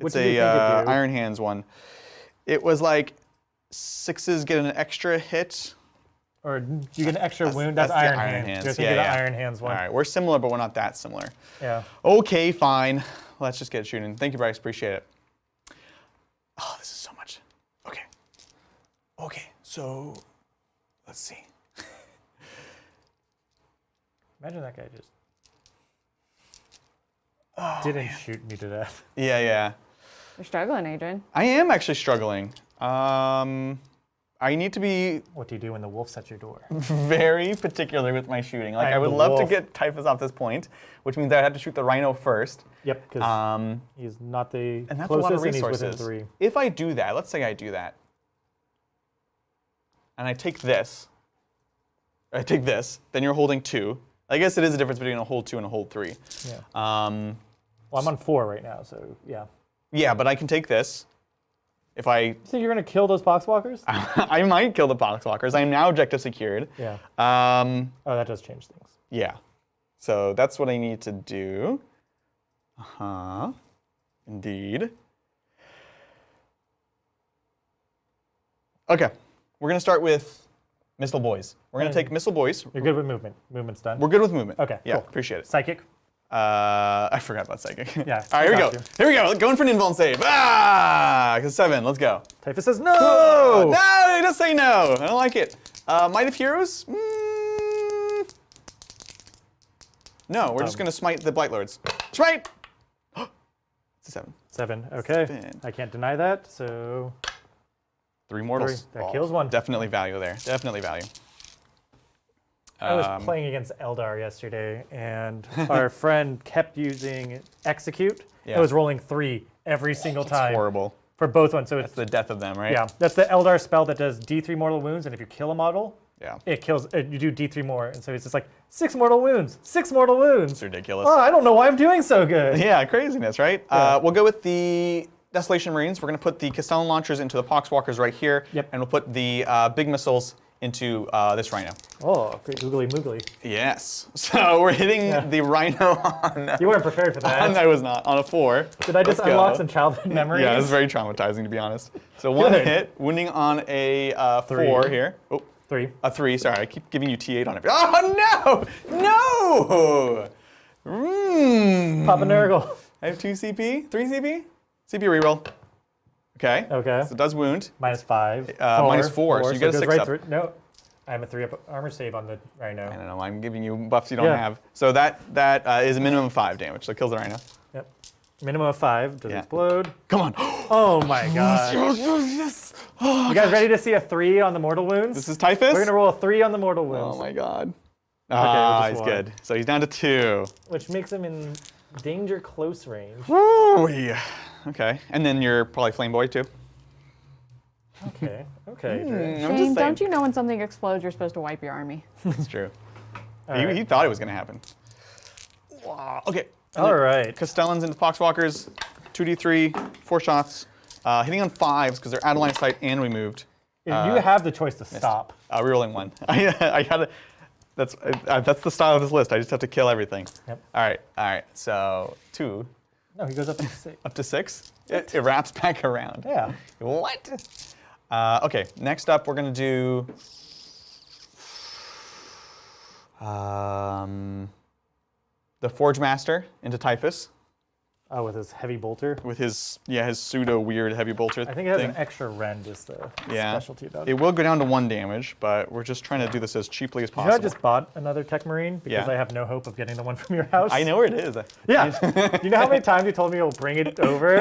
It's Iron Hands one. It was like 6s get an extra hit. Or you get an extra wound. That's Iron Hands. You're thinking of the Iron Hands one. All right, we're similar, but we're not that similar. Yeah. Okay, fine. Let's just get shooting. Thank you, Bryce. Appreciate it. Oh, this is so much. Okay. Okay, so let's see. Imagine that guy just didn't shoot me to death. Yeah. You're struggling, Adrian. I am actually struggling. I need to be What do you do when the wolf's at your door? very particular with my shooting. Like I would love to get Typhus off this point, which means I'd have to shoot the Rhino first. Yep, because he's not the And that's closest, a lot of and he's resources. within 3. If I do that, let's say I do that, and I take this, then you're holding 2. I guess it is a difference between a hold 2 and a hold 3. Yeah. Well, I'm on 4 right now, so yeah. Yeah, but I can take this. If I... So you're going to kill those Poxwalkers? I might kill the Poxwalkers. I am now objective secured. Yeah. Oh, that does change things. Yeah. So that's what I need to do. Indeed. Okay. We're going to start with Missile Boys. We're going to take Missile Boys. You're good with movement. Movement's done. We're good with movement. Okay, Yeah, cool. appreciate it. Psychic. I forgot about Psychic. Yeah. All right, here we go. got you. Here we go. Going for an invuln save. 7. Let's go. Typhus says no! No, he does say no. I don't like it. Might of Heroes? No, we're just going to smite the Blight Lords. Smite! It's a 7. 7. Okay. 7. I can't deny that, so 3 mortals. 3. That kills 1. Definitely value there. Definitely value. I was playing against Eldar yesterday, and our friend kept using Execute. Yeah. It was rolling 3 every single It's time. horrible. For both ones. So That's it's the death of them, right? yeah, that's the Eldar spell that does D3 mortal wounds, and if you kill a model, Yeah. it kills. You do D3 more, and so it's just like 6 mortal wounds, 6 mortal wounds. It's ridiculous. Oh, I don't know why I'm doing so good. Yeah, craziness, right? Yeah. We'll go with the Desolation Marines. We're going to put the Castellan launchers into the Poxwalkers right here. Yep. And we'll put the big missiles into this Rhino. Oh, great googly moogly. Yes. So we're hitting the Rhino on... You weren't prepared for that. I was not. On a 4. Did I just Let's unlock go. some childhood memories? Yeah, it's very traumatizing, to be honest. So 1 Good. hit, wounding on a 3. 4 here. Oh, 3. a 3. Sorry, I keep giving you T8 on it. Oh, no! No! Papa Nurgle. I have 2 CP, 3 CP? CP reroll. Okay. Okay. So it does wound. -5. -4, so you get a it goes 6 right up. through. No, I have a 3 up armor save on the Rhino. I don't know, I'm giving you buffs you don't Yeah. have. So that is a minimum of 5 damage, so it kills the Rhino. Yep. Minimum of 5. Does Yeah. explode. Come on. Oh my god. Yes. You guys ready to see a 3 on the mortal wounds? This is Typhus? We're gonna roll a 3 on the mortal wounds. Oh my god. just He's 1. good. So he's down to 2. Which makes him in danger close range. Woo! Yeah. Okay. And then you're probably Flame Boy too. Okay. Okay. Dre. I'm just Shane, saying. don't you know when something explodes, you're supposed to wipe your army? It's true. All He right. thought it was going to happen. Wow. Okay. All right. Castellans into Poxwalkers. 2d3, 4 shots. Hitting on 5s because they're out of line of sight and removed. You have the choice to stop. Rerolling 1. I gotta. That's the style of this list. I just have to kill everything. Yep. All right. All right. So 2 No, he goes up to 6. up to 6. It wraps back around. Yeah. What? Okay, next up we're gonna do the Forge Master into Typhus Oh, with his heavy bolter. with his pseudo weird heavy bolter I think it has thing. an extra rend is the Yeah. specialty about It will go down to 1 damage, but we're just trying to do this as cheaply as You know, possible. I just bought another Tech Marine because Yeah. I have no hope of getting the one from your house. I know where it is. Yeah. You know how many times you told me you'll bring it over?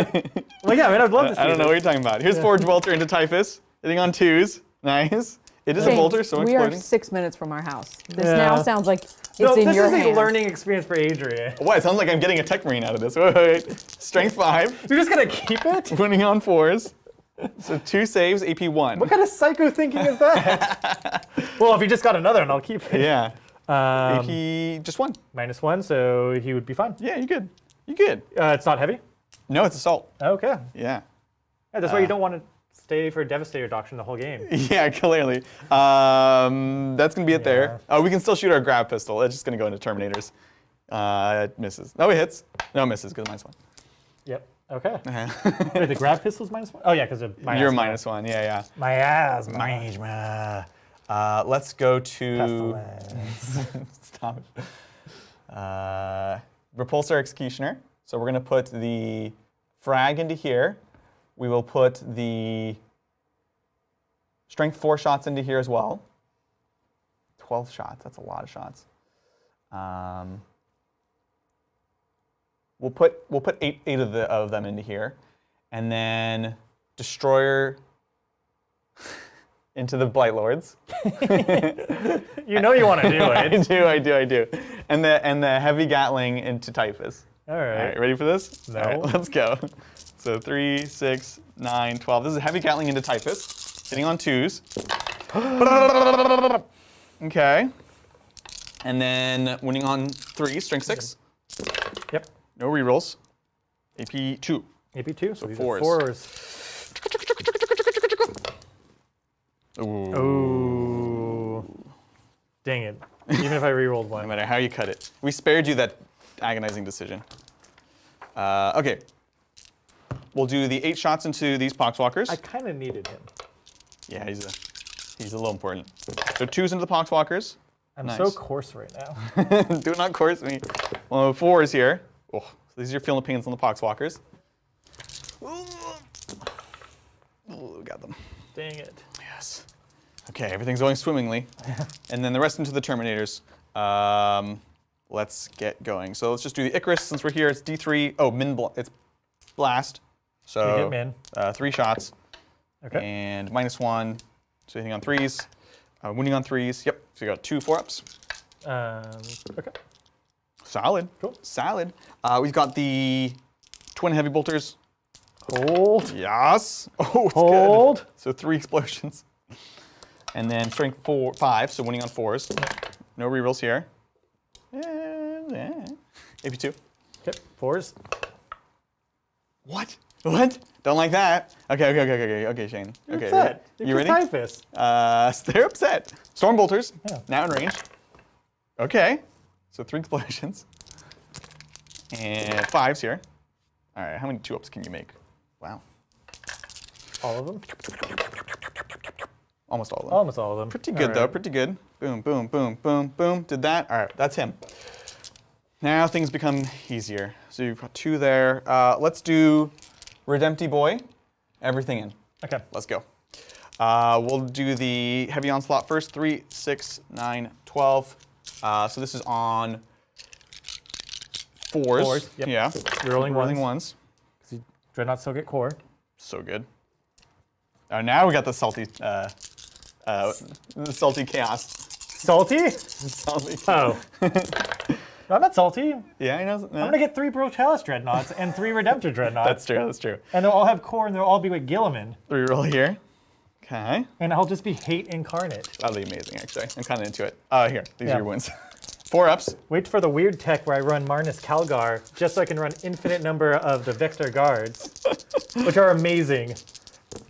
Well, yeah, I mean, I'd love to see I don't know this. what you're talking about. Here's Forge Bolter into Typhus, hitting on 2s. Nice. It is a Shane, bolter, so we are exploding. 6 minutes from our house. This Yeah. now sounds like it's No, in this your is a hands. learning experience for Adrian. What? It sounds like I'm getting a Tech Marine out of this. Wait. Strength 5, You're just gonna keep it? winning on 4s. So 2 saves, AP 1. What kind of psycho thinking is that? Well, if you just got another one, I'll keep it. Yeah. Um, AP just 1. -1, so he would be fine. Yeah, you good. You good. It's not heavy? No, it's assault. Okay. Yeah. Yeah, that's why you don't want to stay for Devastator Doctrine the whole game. Yeah, clearly. That's going to be it there. Yeah. Oh, we can still shoot our grab pistol. It's just going to go into Terminators. It misses. No, it hits. No, it misses because -1. Yep. Okay. Wait, the grab pistol's -1? Oh, yeah, because of my You're asthma. -1. Yeah, My asthma. yeah. Let's go to... Pestilence. Stop it. Repulsor Executioner. So we're going to put the frag into here. We will put the Strength 4 shots into here as well. 12 shots. That's a lot of shots. We'll put eight of them into here, and then Destroyer into the Blight Lords. You know you want to do it. I do. And the Heavy Gatling into Typhus. All All right. right, ready for this? No. All right, let's go. So 3, 6, 9, 12. This is Heavy Gatling into Typhus, hitting on 2s. Okay. And then winning on 3, Strength 6. Yep. No rerolls. AP 2. AP2, so these are 4s. 4s. Ooh. Ooh. Dang it. Even if I rerolled No one. matter how you cut it. We spared you that agonizing decision. Okay. We'll do the 8 shots into these Poxwalkers. I kind of needed him. Yeah, he's a little important. So 2s into the Poxwalkers. I'm Nice. so coarse right now. Do not course me. Well, 4s here. Oh, so these are your feeling the pains on the Poxwalkers. Ooh, got them. Dang it. Yes. Okay, everything's going swimmingly. And then the rest into the Terminators. Let's get going. So let's just do the Icarus since we're here. It's D3. Oh, it's blast. So You hit min. 3 shots. Okay. And -1. So hitting on 3s. Wounding on 3s. Yep. So you got 2 4-ups. Okay. Solid. Cool. Solid. We've got the twin heavy bolters. Hold. Yes. Oh, it's Hold. good. So 3 explosions. And then strength 5, so winning on 4s. No rerolls here. AP2. Okay. 4s. What? What? Don't like that. Okay, Shane. Okay, Upset. you ready? Typhus. They're upset. Storm bolters, Yeah. now in range. Okay, so 3 explosions. And 5s here. All right, how many 2-ups can you make? Wow. All of them? Almost all of them. Almost all of them. Pretty good, though, pretty good. Boom, boom, boom, boom, boom. Did that. All right, that's him. Now things become easier. So you've got 2 there. Let's do Redempty Boy. Everything in. Okay. Let's go. We'll do the heavy onslaught first. 3, 6, 9, 12. So this is on 4s. Yep. Yeah. Rolling ones. Because Dreadnoughts still get core. So good. Now we got the salty chaos. Salty? Salty. Oh. No, I'm not salty. Yeah, I know. I'm going to get 3 Brutalis Dreadnoughts and 3 Redemptor Dreadnoughts. That's true. That's true. And they'll all have core and they'll all be with Gilliman. Reroll here. Okay. And I'll just be hate incarnate. That'll be amazing, actually. I'm kind of into it. Here, these Yeah. are your wins. 4-ups. Wait for the weird tech where I run Marnus Calgar just so I can run infinite number of the Victor guards, which are amazing.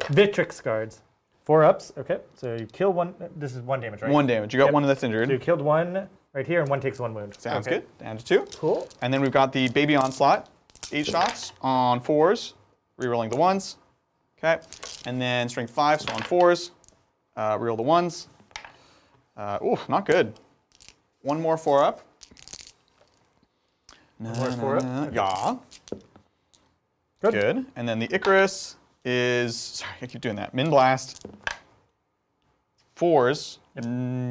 Victrix guards. 4-ups. Okay, so you kill one. This is 1 damage, right? 1 damage. You got Yep. one that's injured. So you killed 1 right here, and 1 takes 1 wound. Sounds Okay. good. Down to 2. Cool. And then we've got the baby onslaught. 8 shots on 4s. Rerolling the 1s. Okay. And then strength 5, so on 4s. Reroll the 1s. Ooh, not good. 1 more 4-up. One more 4-up. Okay. Yeah. Good. Good. And then the Icarus is, sorry, I keep doing that. Min Blast. 4s.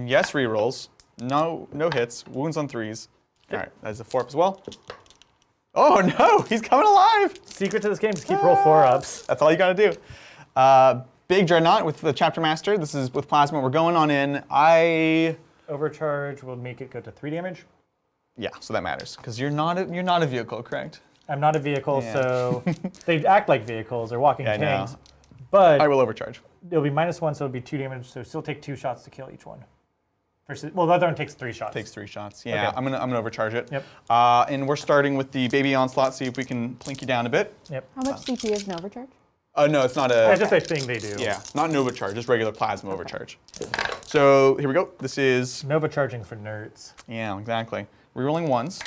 Yes, rerolls. No hits. Wounds on 3s. All right, that's a 4-up as well. Oh no, he's coming alive. Secret to this game is keep roll 4-ups. That's all you gotta do. Big Dreadnought with the Chapter Master. This is with Plasma. We're going on in. Overcharge will make it go to 3 damage. Yeah, so that matters because you're not a vehicle, correct? I'm not a vehicle, Yeah. so they act like vehicles. They're walking Yeah, I know. tanks. But I will overcharge. it'll be -1, so it'll be 2 damage. So still take 2 shots to kill each one. Versus, well, the other one takes 3 shots. Takes 3 shots. Yeah, Okay. I'm gonna overcharge it. Yep. And we're starting with the baby onslaught. See if we can plink you down a bit. Yep. How much CP is an overcharge? No, it's not a. That's just a thing they do. Yeah, not an overcharge, just regular plasma overcharge. So here we go. This is Nova charging for nerds. yeah, exactly. Rerolling 1s.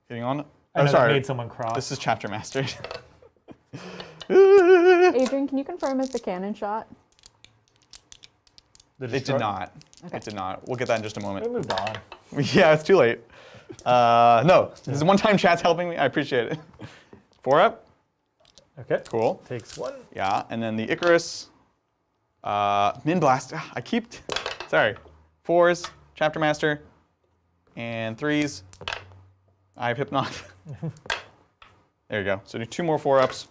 Hitting on. I Oh, know that sorry. made someone cross. This is Chapter Master. Adrian, can you confirm if the cannon shot? It did not. Okay. It did not. We'll get that in just a We moment. moved on. Yeah, it's too late. No, this is one-time chat's helping me. I appreciate it. 4-up. Okay. Cool. Takes 1. Yeah, and then the Icarus. Min Blast. I keep. Sorry. 4s. Chapter Master. And 3s. I have Hypnot. There you go. So do 2 more 4-ups.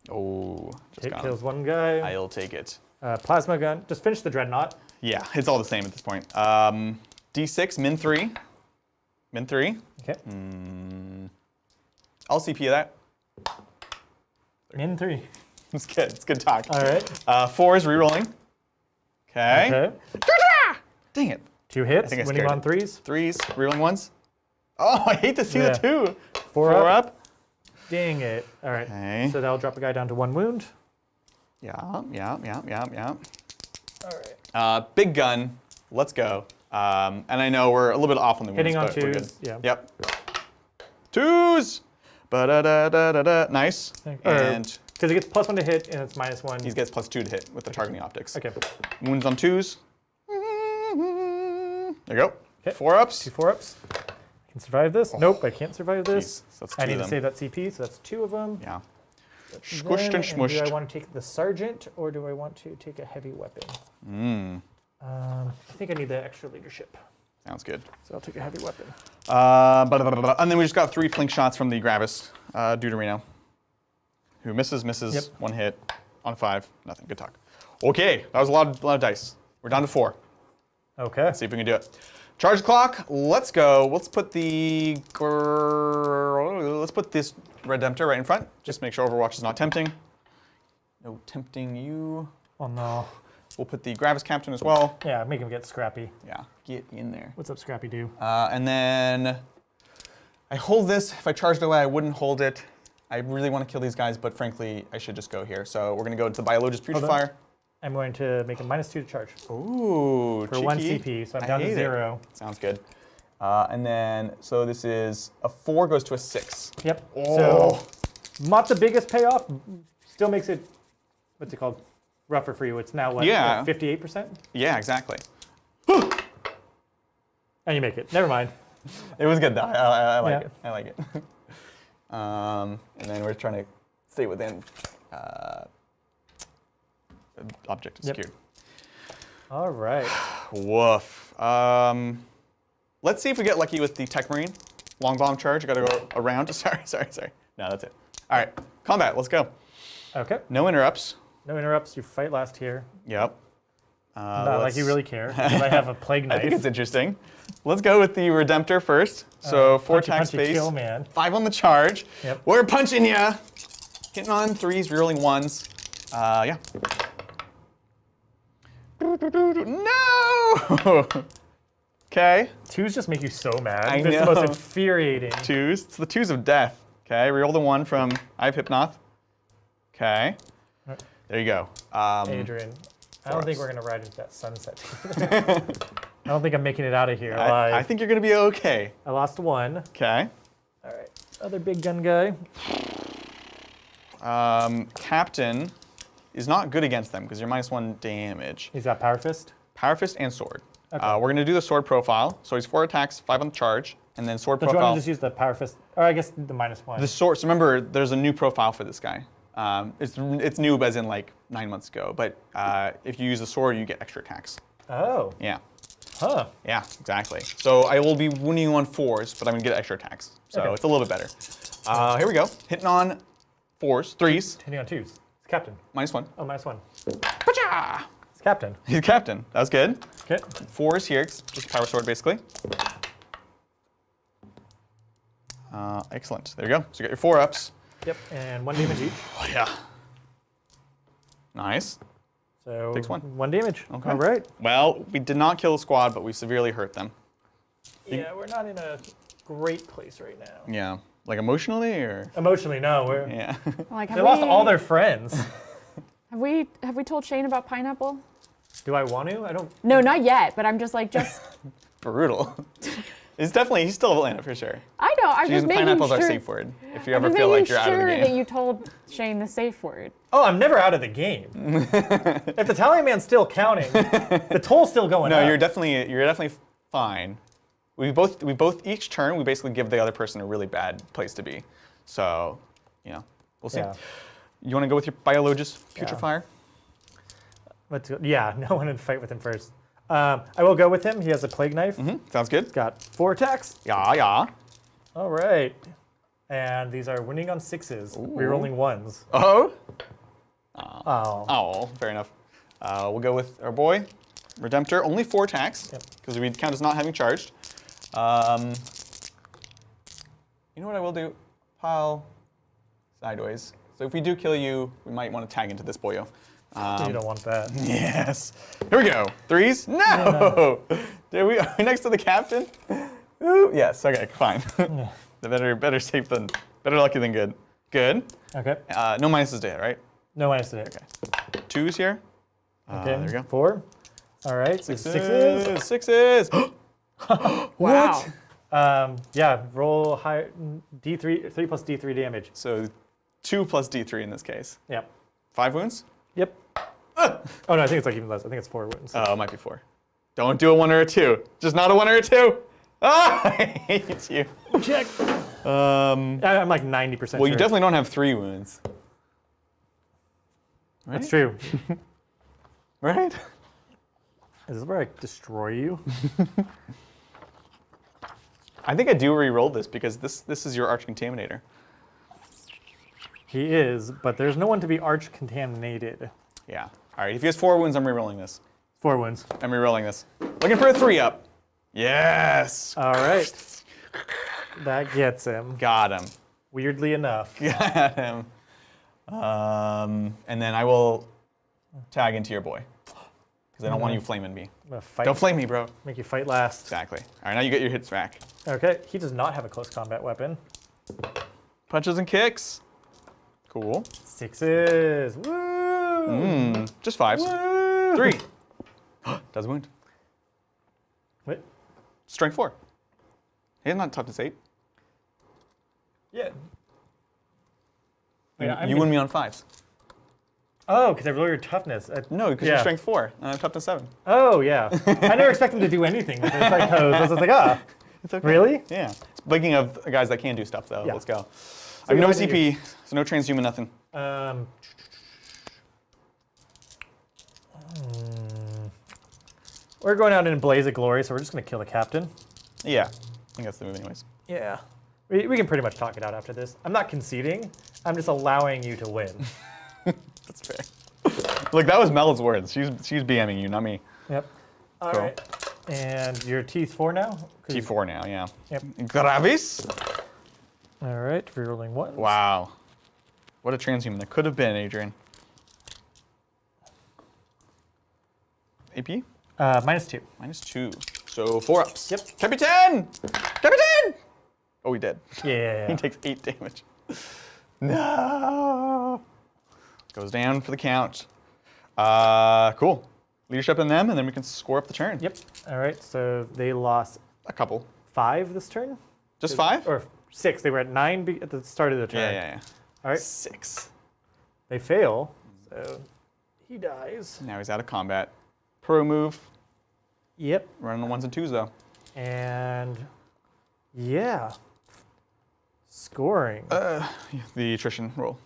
Oh, just It gone. kills 1 guy. I'll take it. Plasma gun. Just finish the Dreadnought. Yeah, it's all the same at this point. D6, min 3. Min 3. Okay. I'll CP that. Min 3. It's good. It's good talk. All right. 4s rerolling. Okay. Okay. Dang it. 2 hits. think I Winning scared on it. 3s. 3s rerolling 1s. Oh, I hate to see Yeah. the 2. 4 4 up. up. Dang it. All right. Okay. So that'll drop a guy down to 1 wound. Yeah. All right. Big gun. Let's go. And I know we're a little bit off on the wounds, Hitting on but we're good. 2s. Yeah. Yep. 2s. Ba-da-da-da-da-da. Nice. And Because he gets +1 to hit and it's -1. he gets +2 to hit with the targeting optics. Okay. Wounds on 2s. There you go. Okay. 4-ups. 2 4-ups. I can survive this. Nope, I can't survive this. Jeez, so that's I 2 need of to them. save that CP, so that's 2 of them. Yeah. Then, Squished and Do I smushed. want to take the Sergeant or do I want to take a heavy weapon? I think I need the extra leadership. Sounds good. So I'll take a heavy weapon. And then we just got 3 plink shots from the Gravis, Deuterino, who misses, Yep. 1 hit on 5, nothing. Good talk. Okay, that was a lot of dice. We're down to 4. Okay. Let's see if we can do it. Charge clock. Let's go. Let's put this Redemptor right in front. Just make sure Overwatch is not tempting. No tempting you. Oh no. We'll put the Gravis Captain as well. Yeah, make him get Scrappy. Yeah, get in there. What's up, Scrappy do? And then I hold this. If I charged away, I wouldn't hold it. I really want to kill these guys, but frankly, I should just go here. So we're going to go into the Biologist Putrefier. I'm going to make a -2 to charge. Ooh, For 1 CP, so I'm down to 0. Sounds good. And then, so this is a 4 goes to a 6. Yep. Oh. So, not the biggest payoff. Still makes it, what's it called, rougher for you. It's now what? Yeah. 58%? Yeah, exactly. And you make it. Never mind. It was good though. I like Yeah. it. I like it. And then we're trying to stay within object is secured. All right. Woof. Let's see if we get lucky with the Tech Marine. Long bomb charge. I gotta go around. Sorry. No, that's it. All right. Combat. Let's go. Okay. No interrupts. No interrupts. You fight last here. Yep. Not like you really care. Because I have a plague knife. I think it's interesting. Let's go with the Redemptor first. So 4 punchy, attack punchy space, kill, man. 5 on the charge. Yep. We're punching ya. Hitting on 3s, rerolling 1s. Yeah. No! Okay. 2s just make you so mad. I It's the know. most infuriating. 2s. It's the 2s of death. Okay, reroll the 1 from I have Hypnoth. Okay. Right. There you go. Adrian, I don't think we're going to ride into that sunset together. I don't think I'm making it out of here alive. I think you're going to be okay. I lost 1. Okay. All right. Other big gun guy. Captain is not good against them because you're -1 damage. He's got Power Fist. Power Fist and Sword. Okay. We're going to do the Sword profile. So he's 4 attacks, 5 on the charge, and then Sword So do you want profile. to just use the Power Fist? Or I guess the -1. The Sword, so remember, there's a new profile for this guy. It's new as in like 9 months ago, but if you use the Sword, you get extra attacks. Oh. Yeah. Huh. Yeah, exactly. So I will be wounding you on 4s, but I'm going to get extra attacks. So Okay. it's a little bit better. Here we go. Hitting on 4s, 3s, Hitting on 2s. It's Captain. -1. Oh, -1. Pacha! It's Captain. He's Captain. That was good. Okay. 4s here, just Power Sword basically. Excellent. There you go. So you got your 4-ups. Yep. And 1 damage each. Oh, yeah. Nice. So Takes 1. 1 damage. Okay. All right. Well, we did not kill the squad, but we severely hurt them. Yeah, we're not in a great place right now. Yeah. Like emotionally or? Emotionally, no. We're, Yeah. Like, They lost all their friends. Have we told Shane about pineapple? Do I want to? I don't. No, not yet. But I'm just like Brutal. He's still Atlanta for sure. I know. I'm just making Pineapple's sure. our safe word. If you I'm ever just feel making like you're out of the sure game. that you told Shane the safe word. Oh, I'm never out of the game. If the Italian man's still counting, the toll's still going up. No, you're definitely fine. We both each turn we basically give the other person a really bad place to be. So, we'll see. Yeah. You want to go with your Biologist Putrefier? Let's go. Yeah, no one would fight with him first. I will go with him. He has a plague knife. Sounds good. Got 4 attacks. Yeah. All right. And these are winning on 6s, rerolling 1s. Oh. Oh. Oh, fair enough. We'll go with our boy, Redemptor. Only 4 attacks, because we count as not having charged. You know what I will do? Pile sideways. So if we do kill you, we might want to tag into this boyo. You don't want that. Yes. Here we go. 3s? No! There we are. Next to the captain? Ooh, yes, okay, fine. Better safe than, better lucky than good. Good. Okay. No minuses to hit, right? No minus to hit. Okay. 2s here. Okay. There we go. 4. All right. So 6s. 6s. Wow. Yeah. Roll high D3, 3 plus D3 damage. So 2 plus D3 in this case. Yep. 5 wounds? Yep. Oh no, I think it's like even less. I think it's 4 wounds. Oh, it might be 4. Don't do a 1 or a 2. Just not a 1 or a 2. Ah, I hate you. Check. Um, I'm like 90% sure. well, you definitely don't have 3 wounds. Right? That's true. Right? Is this where I destroy you? I think I do re-roll this because this is your Arch Contaminator. He is, but there's no one to be arch contaminated. Yeah. All right, if he has 4 wounds, I'm re-rolling this. 4 wounds. I'm re-rolling this. Looking for a 3-up. Yes. All right. That gets him. Got him. Weirdly enough. Got him. And then I will tag into your boy. Because I don't want you flaming me. I'm gonna fight. Don't flame me, bro. Make you fight last. Exactly. All right, now you get your hits back. Okay. He does not have a close combat weapon. Punches and kicks. Cool. 6s. Woo! Just 5s. Woo! 3. Does wound. What? Strength 4. He's not toughness 8. Yeah. You win me on 5s. Oh, because I roll your toughness. No, because you're strength 4 and I'm toughness 7. Oh, yeah. I never expect him to do anything with it. It's like, I was like, It's okay. Really? Yeah. Speaking of guys that can do stuff, though, Yeah. let's go. I you have no what do you CP, so no transhuman, nothing. We're going out in a blaze of glory, so we're just going to kill the captain. Yeah, I think that's the move anyways. Yeah. We can pretty much talk it out after this. I'm not conceding. I'm just allowing you to win. That's fair. Look, that was Mel's words. She's BMing you, not me. Yep. All Cool. right. And your T4 now? T4 now, yeah. Yep. Gravis. All right, rerolling one. Wow. What a transhuman that could have been, Adrian. AP? -2. -2. So 4 ups. Yep. Capitan! Capitan! Oh, he did. Yeah. He takes 8 damage. No! Goes down for the count. Cool. Leadership in them, and then we can score up the turn. Yep. All right, so they lost A couple. 5 this turn? Just 5? Or 6. They were at 9 at the start of the turn. Yeah. All right. 6. They fail, so he dies. Now he's out of combat. Pro move. Yep. Running the 1s and 2s, though. And yeah. Scoring. The attrition roll.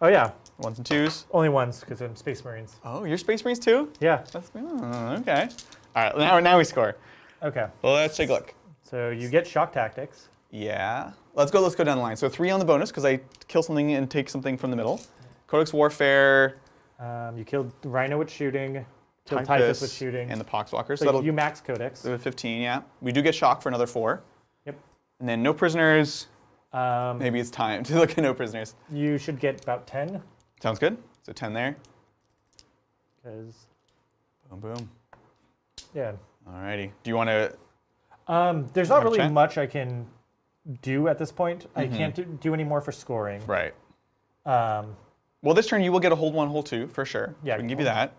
Oh, yeah. 1s and 2s. Only once, because I'm Space Marines. Oh, you're Space Marines too? Yeah. Okay. All right, now we score. Okay. Well, let's take a look. So you get shock tactics. Yeah. Let's go down the line. So 3 on the bonus, because I kill something and take something from the middle. Codex Warfare. You killed Rhino with shooting. Killed Typhus with shooting. And the Poxwalker. So you max Codex. So 15, yeah. We do get shock for another 4. Yep. And then no prisoners. Maybe it's time to look at no prisoners. You should get about 10. Sounds good. So 10 there. Because, Boom, boom. yeah. Alrighty. Do you want to... There's not really 100%? much I can do at this point. I can't do any more for scoring. Right. Um, Well, this turn you will get a hold 1, hold 2, for sure. Yeah, We can give you that,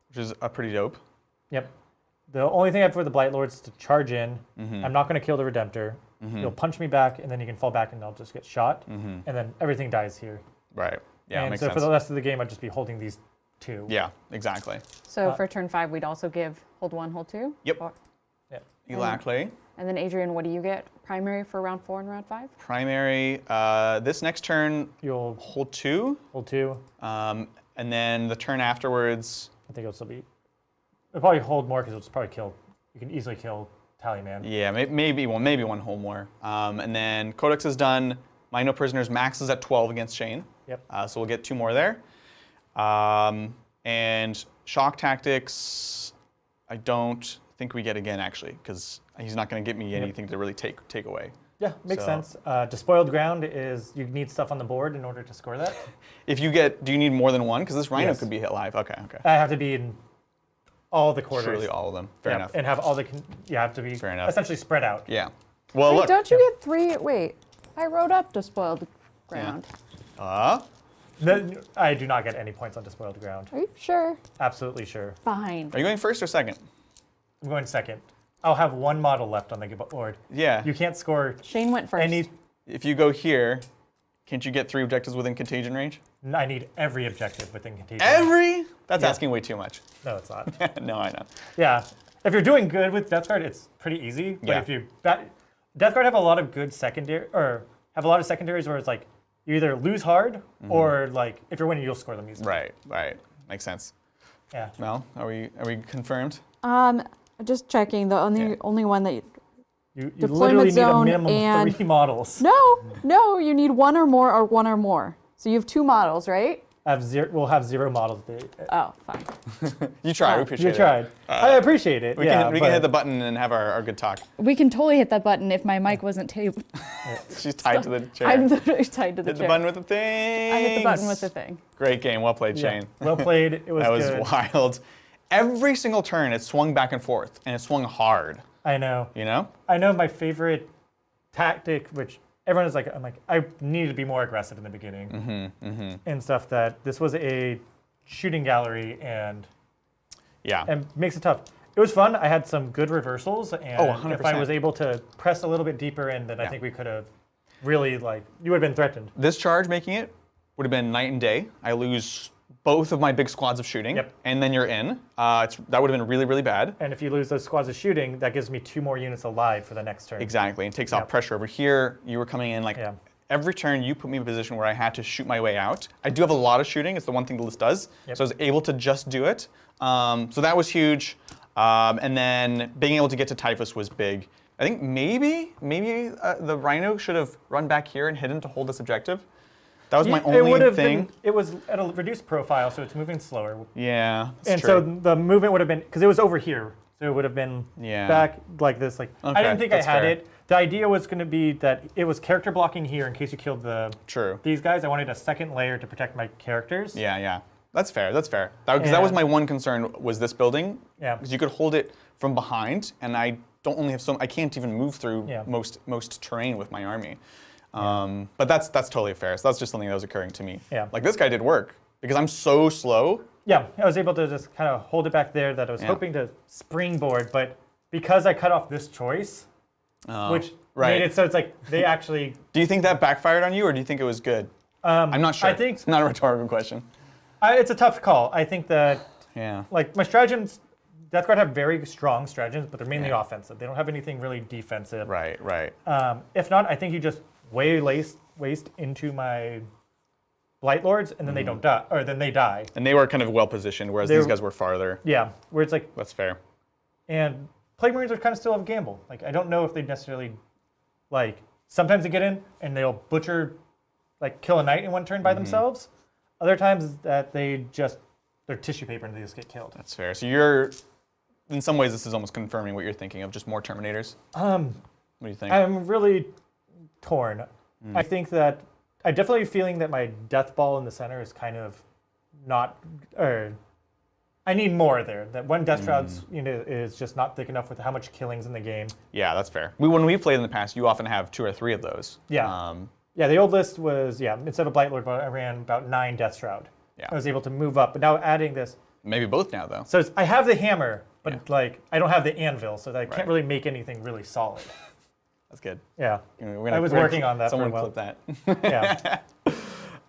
which is pretty dope. Yep. The only thing I have for the Blight Lords is to charge in. I'm not going to kill the Redemptor. You'll punch me back, and then you can fall back, and I'll just get shot. And then everything dies here. Right. Yeah, and makes so sense. for the rest of the game, I'd just be holding these 2. Yeah, exactly. So for turn 5, we'd also give hold 1, hold 2? Yep. Yeah. Exactly. And then Adrian, what do you get? Primary for round 4 and round 5? Primary, this next turn, You'll hold 2. hold 2. And then the turn afterwards, I think it'll still be. It'll probably hold more because it'll probably kill. You can easily kill Tallyman. yeah, maybe one hold more. And then Codex is done. My no prisoners max is at 12 against Shane. Yep. So we'll get 2 more there. And shock tactics, I don't think we get again actually, because he's not going to get me anything to really take away. Yeah, makes So- sense. Despoiled ground is you need stuff on the board in order to score that. If you get, do you need more than 1? Because this Rhino Yes. could be hit live. Okay. I have to be in all the quarters. Surely all of them. Fair Yeah, enough. And have all the. You have to be Fair enough. essentially spread out. Yeah. Well, Wait, look. don't you get 3? Wait, I wrote up Despoiled Ground. I do not get any points on despoiled ground. Are you sure? Absolutely sure. Fine. Are you going first or second? I'm going second. I'll have 1 model left on the board. Yeah. You can't score Shane went first. any. If you go here, can't you get 3 objectives within contagion range? I need every objective within contagion. Every? That's Yeah. asking way too much. No, it's not. No, I know. Yeah. If you're doing good with Death Guard, it's pretty easy. But Yeah. if you Death Guard have a lot of good secondary, or have a lot of secondaries where it's like you either lose hard or like if you're winning, you'll score them easily. Right. Makes sense. Yeah. Mel, are we confirmed? Just checking. The only one that You Deployment literally need a zone minimum of and- 3 models. No, you need 1 or more or 1 or more. So you have 2 models, right? We'll have 0 models. Oh, fine. You tried. We appreciate You it. tried. I appreciate it. We yeah, can hit the button and have our good talk. We can totally hit that button if my mic wasn't taped. She's tied to the chair. I'm literally tied to the Hit the chair. button with the thing. I hit the button with the thing. Great game. Well played, Yeah. Shane. Well played. It was That was good. wild. Every single turn, it swung back and forth, and it swung hard. I know. You know? I know my favorite tactic, which everyone is like, I'm like, I needed to be more aggressive in the beginning and stuff. That this was a shooting gallery and makes it tough. It was fun. I had some good reversals, and if I was able to press a little bit deeper in, then I think we could have really you would have been threatened. This charge making it would have been night and day. I lose both of my big squads of shooting, and then you're in. That would have been really, really bad. And if you lose those squads of shooting, that gives me 2 more units alive for the next turn. Exactly, and takes off pressure over here. You were coming in every turn you put me in a position where I had to shoot my way out. I do have a lot of shooting. It's the one thing the list does. So I was able to just do it. So that was huge. And then being able to get to Typhus was big. I think maybe the Rhino should have run back here and hidden to hold this objective. That was my only thing. It was at a reduced profile, so it's moving slower. Yeah, that's true. So the movement would have been, because it was over here, so it would have been back like this. Like I didn't think I had it. The idea was going to be that it was character blocking here in case you killed these guys. I wanted a second layer to protect my characters. Yeah. That's fair. Because that was my one concern was this building. Yeah. Because you could hold it from behind, and I don't only have I can't even move through most terrain with my army. But that's totally fair. So that's just something that was occurring to me. Yeah. Like this guy did work because I'm so slow. Yeah, I was able to just kind of hold it back there that I was hoping to springboard, but because I cut off this choice, which made it so it's like they actually... Do you think that backfired on you, or do you think it was good? I'm not sure. I think it's not a rhetorical question. It's a tough call. I think that like my stratagems, Death Guard have very strong stratagems, but they're mainly offensive. They don't have anything really defensive. Right. If not, I think you just waste into my Blight Lords, and then they don't die, or then they die. And they were kind of well positioned, whereas these guys were farther. Yeah, where it's like... That's fair. And Plague Marines are kind of still a gamble. Like, I don't know if they necessarily, sometimes they get in and they'll butcher, kill a knight in one turn by themselves. Other times that they're tissue paper and they just get killed. That's fair. So you're, in some ways, this is almost confirming what you're thinking of, just more Terminators. What do you think? I'm really torn. I think that I'm definitely feeling that my death ball in the center is kind of not, or I need more there. That one Death Shroud's unit is just not thick enough with how much killing's in the game. Yeah, that's fair. When we've played in the past, you often have 2 or 3 of those. Yeah. Yeah, the old list was, instead of Blight Lord, I ran about 9 Death Shroud. Yeah. I was able to move up, but now adding this. Maybe both now, though. So I have the hammer, but I don't have the anvil, so that I can't really make anything really solid. That's good. Yeah. I was working on that for a while. Someone clip that.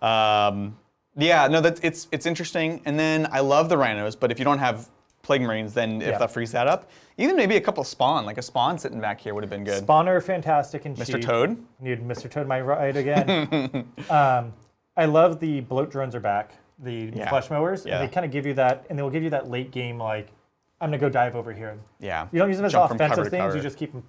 Yeah. It's interesting. And then I love the Rhinos, but if you don't have Plague Marines, then if that frees that up, even maybe a couple spawn, like a spawn sitting back here would have been good. Spawn are fantastic and cheap. Mr. Toad? Need Mr. Toad my right again. I love the bloat drones are back, the flesh mowers, and they kind of give you that, and they'll give you that late game, I'm going to go dive over here. Yeah. You don't use them as offensive things, you just keep them.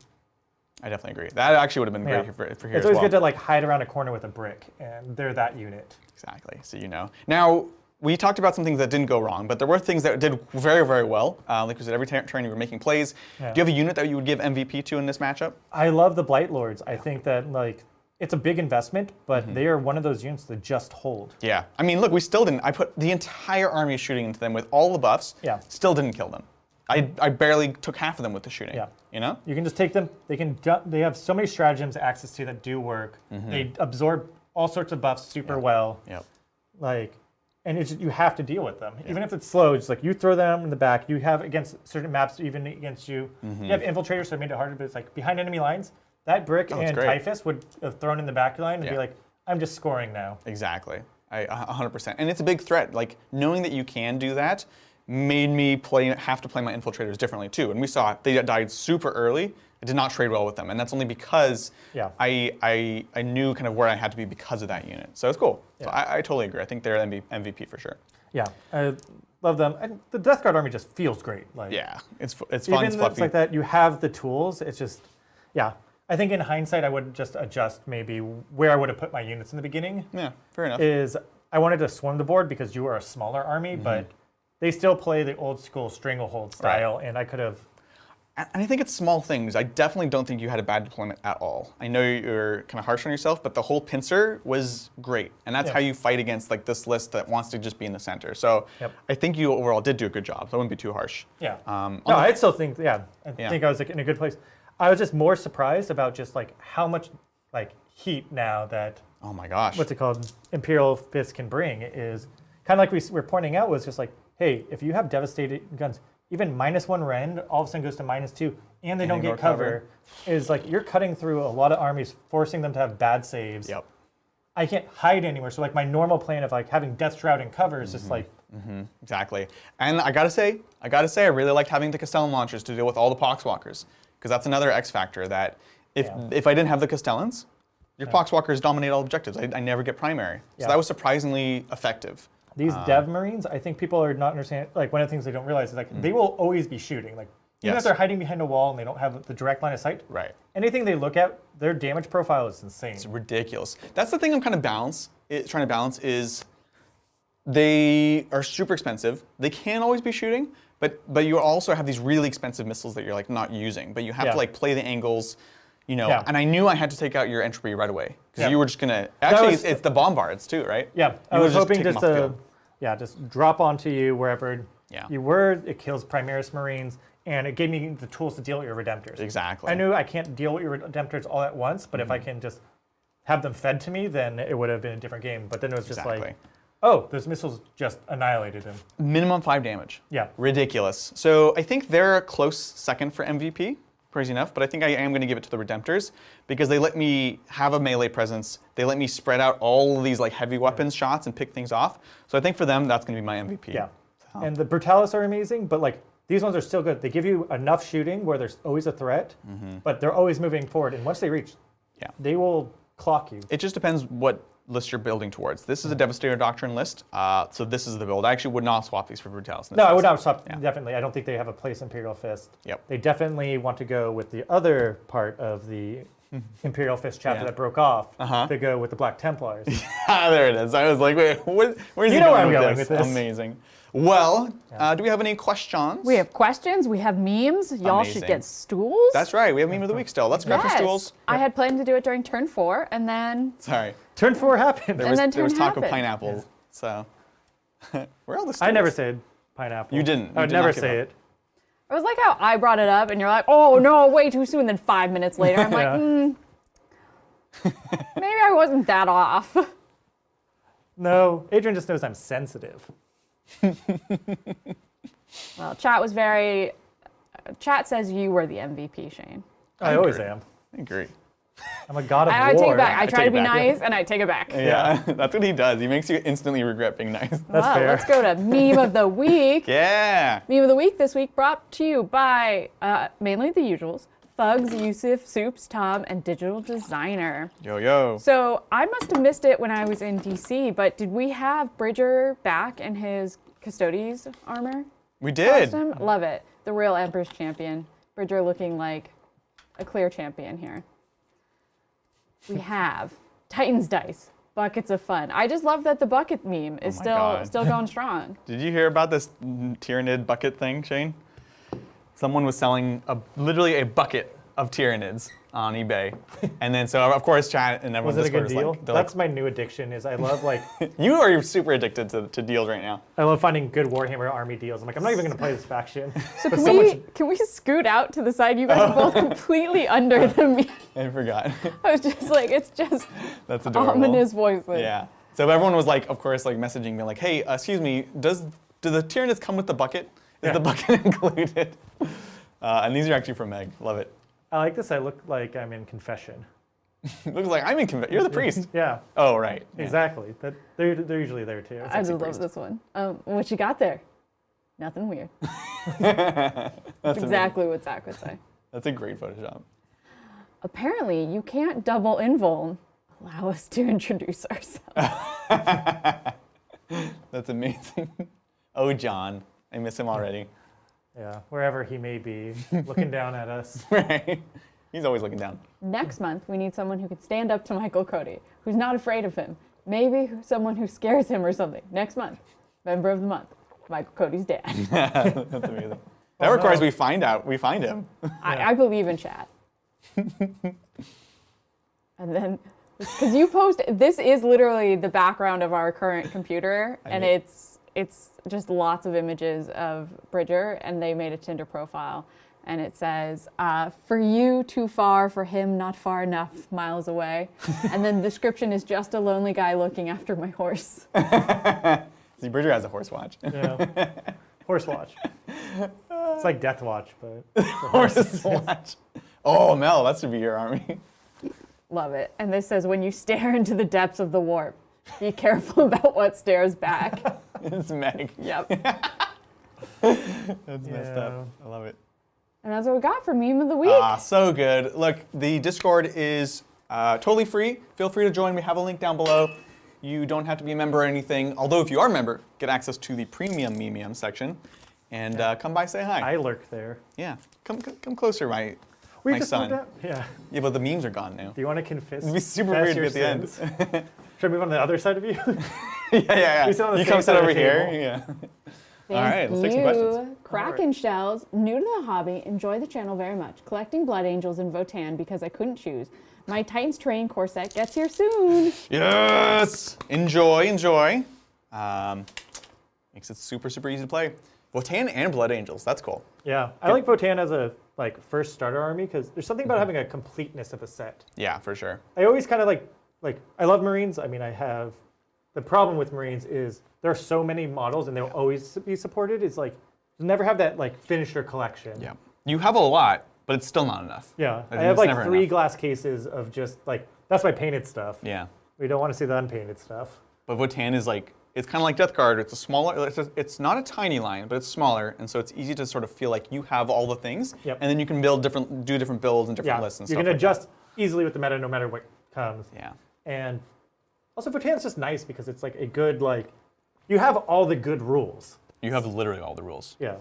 I definitely agree. That actually would have been great for here as well. It's always good to hide around a corner with a brick, and they're that unit. Exactly, so you know. Now, we talked about some things that didn't go wrong, but there were things that did very, very well. Like we said, every turn you were making plays. Do you have a unit that you would give MVP to in this matchup? I love the Blight Lords. I think that it's a big investment, but they are one of those units that just hold. Yeah, I mean, look, we still didn't. I put the entire army shooting into them with all the buffs. Yeah. Still didn't kill them. I barely took half of them with the shooting. Yeah. You know? You can just take them. They have so many stratagems access to that do work. They absorb all sorts of buffs super well. Yep. And you have to deal with them. Even if it's slow, it's you throw them in the back. You have against certain maps, even against you. You have infiltrators, so it made it harder, but it's behind enemy lines. That brick and Typhus would have thrown in the back line and be I'm just scoring now. Exactly. 100%. And it's a big threat. Knowing that you can do that made me have to play my infiltrators differently too. And we saw they died super early. I did not trade well with them, and that's only because I knew kind of where I had to be because of that unit. So it's cool. So I totally agree. I think they're MVP for sure. Yeah, I love them. And the Death Guard army just feels great. It's fun. It's fluffy. It's like that. You have the tools. It's just, I think in hindsight, I would just adjust maybe where I would have put my units in the beginning. Yeah, fair enough. I wanted to swarm the board because you are a smaller army, but they still play the old school stranglehold style, and I could have. And I think it's small things. I definitely don't think you had a bad deployment at all. I know you're kind of harsh on yourself, but the whole pincer was great. And that's how you fight against this list that wants to just be in the center. So I think you overall did do a good job. So I wouldn't be too harsh. Yeah. No, I still think, I think I was in a good place. I was just more surprised about just how much heat now that Oh my gosh. what's it called? Imperial Fists can bring is kind of like we were pointing out was just like, hey, if you have devastating guns, even -1 rend all of a sudden goes to -2, and they don't get cover, is like you're cutting through a lot of armies, forcing them to have bad saves. Yep. I can't hide anywhere, so like my normal plan of like having Death Shroud and cover is just like. Exactly. And I gotta say, I really like having the Castellan launchers to deal with all the Poxwalkers, because that's another X factor that if I didn't have the Castellans, your Poxwalkers dominate all objectives. I never get primary. So that was surprisingly effective. These Dev Marines, I think people are not understanding, like one of the things they don't realize is like they will always be shooting. Like even if they're hiding behind a wall and they don't have the direct line of sight, anything they look at, their damage profile is insane. It's ridiculous. That's the thing I'm kind of trying to balance is they are super expensive. They can always be shooting, but you also have these really expensive missiles that you're like not using, but you have to like play the angles. You know, and I knew I had to take out your entropy right away because you were just gonna. Actually, it's the bombards too, right? Yeah, I was hoping just to, just drop onto you wherever you were. It kills Primaris Marines, and it gave me the tools to deal with your Redemptors. Exactly. I knew I can't deal with your Redemptors all at once, but if I can just have them fed to me, then it would have been a different game. But then it was just like, oh, those missiles just annihilated him. Minimum 5 damage. Yeah. Ridiculous. So I think they're a close second for MVP. Crazy enough, but I think I am going to give it to the Redemptors because they let me have a melee presence. They let me spread out all of these like heavy weapons shots and pick things off. So I think for them, that's going to be my MVP. Yeah, and the Brutalis are amazing, but like these ones are still good. They give you enough shooting where there's always a threat, but they're always moving forward. And once they reach, they will clock you. It just depends what list you're building towards. This is a Devastator Doctrine list, so this is the build. I actually would not swap these for Brutalis. No, I would not swap, definitely. I don't think they have a place in Imperial Fist. Yep. They definitely want to go with the other part of the Imperial Fist chapter that broke off to go with the Black Templars. There it is. I was like, wait, where's he where I'm going going with with this? this. Amazing. Well, do we have any questions? We have questions. We have memes. Y'all should get stools. That's right. We have meme of the week still. Let's grab some stools. I had planned to do it during turn 4, and then... Sorry. Turn 4 happened. There was talk of pineapple, so... Where are all the stools? I never said pineapple. You didn't. I would never say it. It was like how I brought it up, and you're like, oh, no, way too soon. Then 5 minutes later, I'm like, maybe I wasn't that off. No, Adrian just knows I'm sensitive. Well, chat was very... Chat says you were the MVP, Shane. I always am. I agree. I'm a god of war. I take it back. I try to be nice, and I take it back. Yeah, that's what he does. He makes you instantly regret being nice. That's fair. Let's go to meme of the week. Yeah. Meme of the week this week brought to you by mainly the usuals. Thugs, Yusuf, Soups, Tom, and Digital Designer. Yo, yo. So I must have missed it when I was in DC, but did we have Bridger back in his Custodes armor? We did. Costume? Love it. The real Emperor's champion. Bridger looking like a clear champion here. We have Titan's Dice, Buckets of Fun. I just love that the bucket meme is still going strong. Did you hear about this Tyrannid bucket thing, Shane? Someone was selling literally a bucket of Tyrannids on eBay. And then so of course chat and everyone Was it a good deal? like, That's my new addiction is I love like... You are super addicted to deals right now. I love finding good Warhammer army deals. I'm like, I'm not even going to play this faction. So can we scoot out to the side? You guys are both completely under the meme. I forgot. I was just like, it's just That's adorable. ominous voices. Yeah. So everyone was like, of course, like messaging me like, hey, excuse me, do the Tyranids come with the bucket? Is the bucket included? And these are actually from Meg. Love it. I like this. I look like I'm in confession. Looks like I'm in confession. You're the priest. Yeah. Oh, right. Yeah. Exactly. They're usually there too. I just love this one. What you got there? Nothing weird. That's exactly what Zach would say. That's a great Photoshop. Apparently, you can't double invuln. Allow us to introduce ourselves. That's amazing. Oh, John. I miss him already. Yeah, wherever he may be, looking down at us. Right. He's always looking down. Next month, we need someone who can stand up to Michael Cody, who's not afraid of him. Maybe someone who scares him or something. Next month, member of the month, Michael Cody's dad. That's amazing. That requires we find him. I believe in chat. And then, because you post, this is literally the background of our current computer, and it's just lots of images of Bridger, and they made a Tinder profile. And it says, for you, too far, for him, not far enough, miles away. And then the description is just a lonely guy looking after my horse. See, Bridger has a horse watch. Yeah. Horse watch. It's like Death Watch, but Horse watch. Oh, Mel, that should be your army. Love it. And this says, when you stare into the depths of the warp, be careful about what stares back. It's Meg. Yep. That's messed up. I love it. And that's what we got for Meme of the Week. Ah, so good. Look, the Discord is totally free. Feel free to join. We have a link down below. You don't have to be a member or anything. Although if you are a member, get access to the premium Memium section. And come by, say hi. I lurk there. Yeah, come closer, my just son. moved out? Yeah. Yeah, but the memes are gone now. Do you want to confess? It'd be super confess weird to your be at the sins? end. Should I move on to the other side of you? Yeah. We sit on the You same come side sit of over the here. table. Yeah. Thank All right, let's take some you. questions. Kraken Shells, new to the hobby, enjoy the channel very much. Collecting Blood Angels in Votan because I couldn't choose. My Titans Terrain core set gets here soon. Yes! Enjoy. Makes it super easy to play. Votan and Blood Angels, that's cool. Yeah, I like Votan as a first starter army because there's something Mm-hmm. about having a completeness of a set. Yeah, for sure. I always kind of like I love Marines. I mean, I have the problem with Marines is there are so many models and they'll always be supported. It's like you never have that finisher collection. Yeah. You have a lot, but it's still not enough. Yeah, I think have it's like never 3 enough. glass cases of just that's my painted stuff. Yeah. We don't want to see the unpainted stuff. But Votan is it's kind of like Death Guard. It's a smaller, it's not a tiny line, but it's smaller, and so it's easy to sort of feel like you have all the things, Yep. and then you can do different builds and different lists and you stuff. can like adjust easily with the meta no matter what comes. that. Yeah. And also Votan's just nice because it's like a good you have all the good rules. You have literally all the rules. Yeah.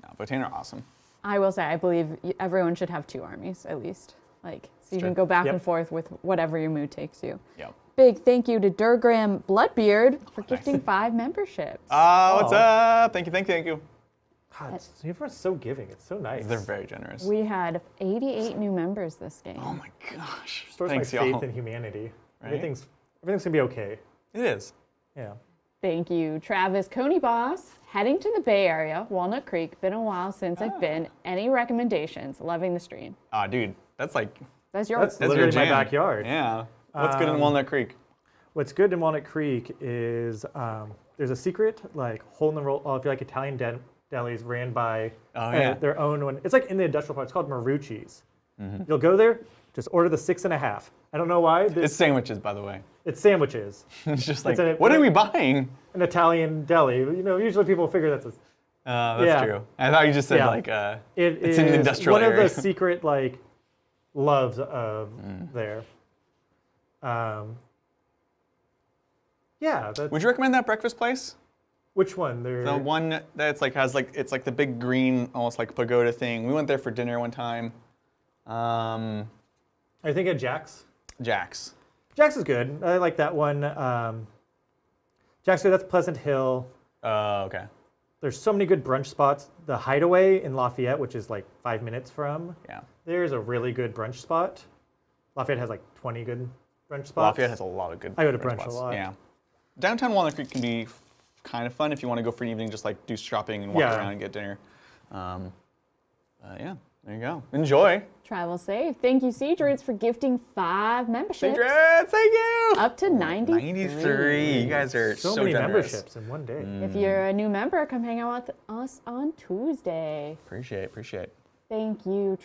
No, Votan are awesome. I will say, I believe everyone should have 2 armies at least. So you true. can go back Yep. and forth with whatever your mood takes you. Yep. Big thank you to Durgram Bloodbeard for gifting 5 memberships. What's Oh. up? Thank you. God, everyone's so giving. It's so nice. They're very generous. We had 88 new members this game. Oh my gosh. Restores Thanks, my faith y'all. in humanity. Right? Everything's gonna be okay. It is. Yeah. Thank you, Travis Coney Boss. Heading to the Bay Area, Walnut Creek. Been a while since I've been. Any recommendations? Loving the stream. Dude, that's like That's your. That's that's literally your my jam. backyard. Yeah. What's good in Walnut Creek? What's good in Walnut Creek is there's a secret hole in the roll. If you like Italian delis ran by yeah. their own one. It's like in the industrial part. It's called Marucci's. You'll go there, just order the 6.5. I don't know why. It's sandwiches, by the way. It's sandwiches. It's just like, a- what are we buying? An Italian deli. Usually people figure that's a. That's Yeah. true. I thought you just said Yeah. it's in the industrial one area. of the secret loves of there. Yeah. Would you recommend that breakfast place? Which one? The one that's it's like the big green, almost like pagoda thing. We went there for dinner one time. I think at Jack's. Jack's. Jack's is good. I like that one. Jack's good. That's Pleasant Hill. Oh, okay. There's so many good brunch spots. The Hideaway in Lafayette, which is 5 minutes from. Yeah. There's a really good brunch spot. Lafayette has 20 good brunch spots. Lafayette has a lot of good. I go to brunch brunch a spots. lot. Yeah. Downtown Walnut Creek can be kind of fun if you want to go for an evening, just do shopping and walk Yeah. around and get dinner. Yeah, there you go. Enjoy. Travel safe. Thank you, Seedroots, for gifting 5 memberships. Secrets, thank you. Up to 93. 93. You guys are So so many generous. memberships in one day. If you're a new member, come hang out with us on Tuesday. Appreciate it. Thank you,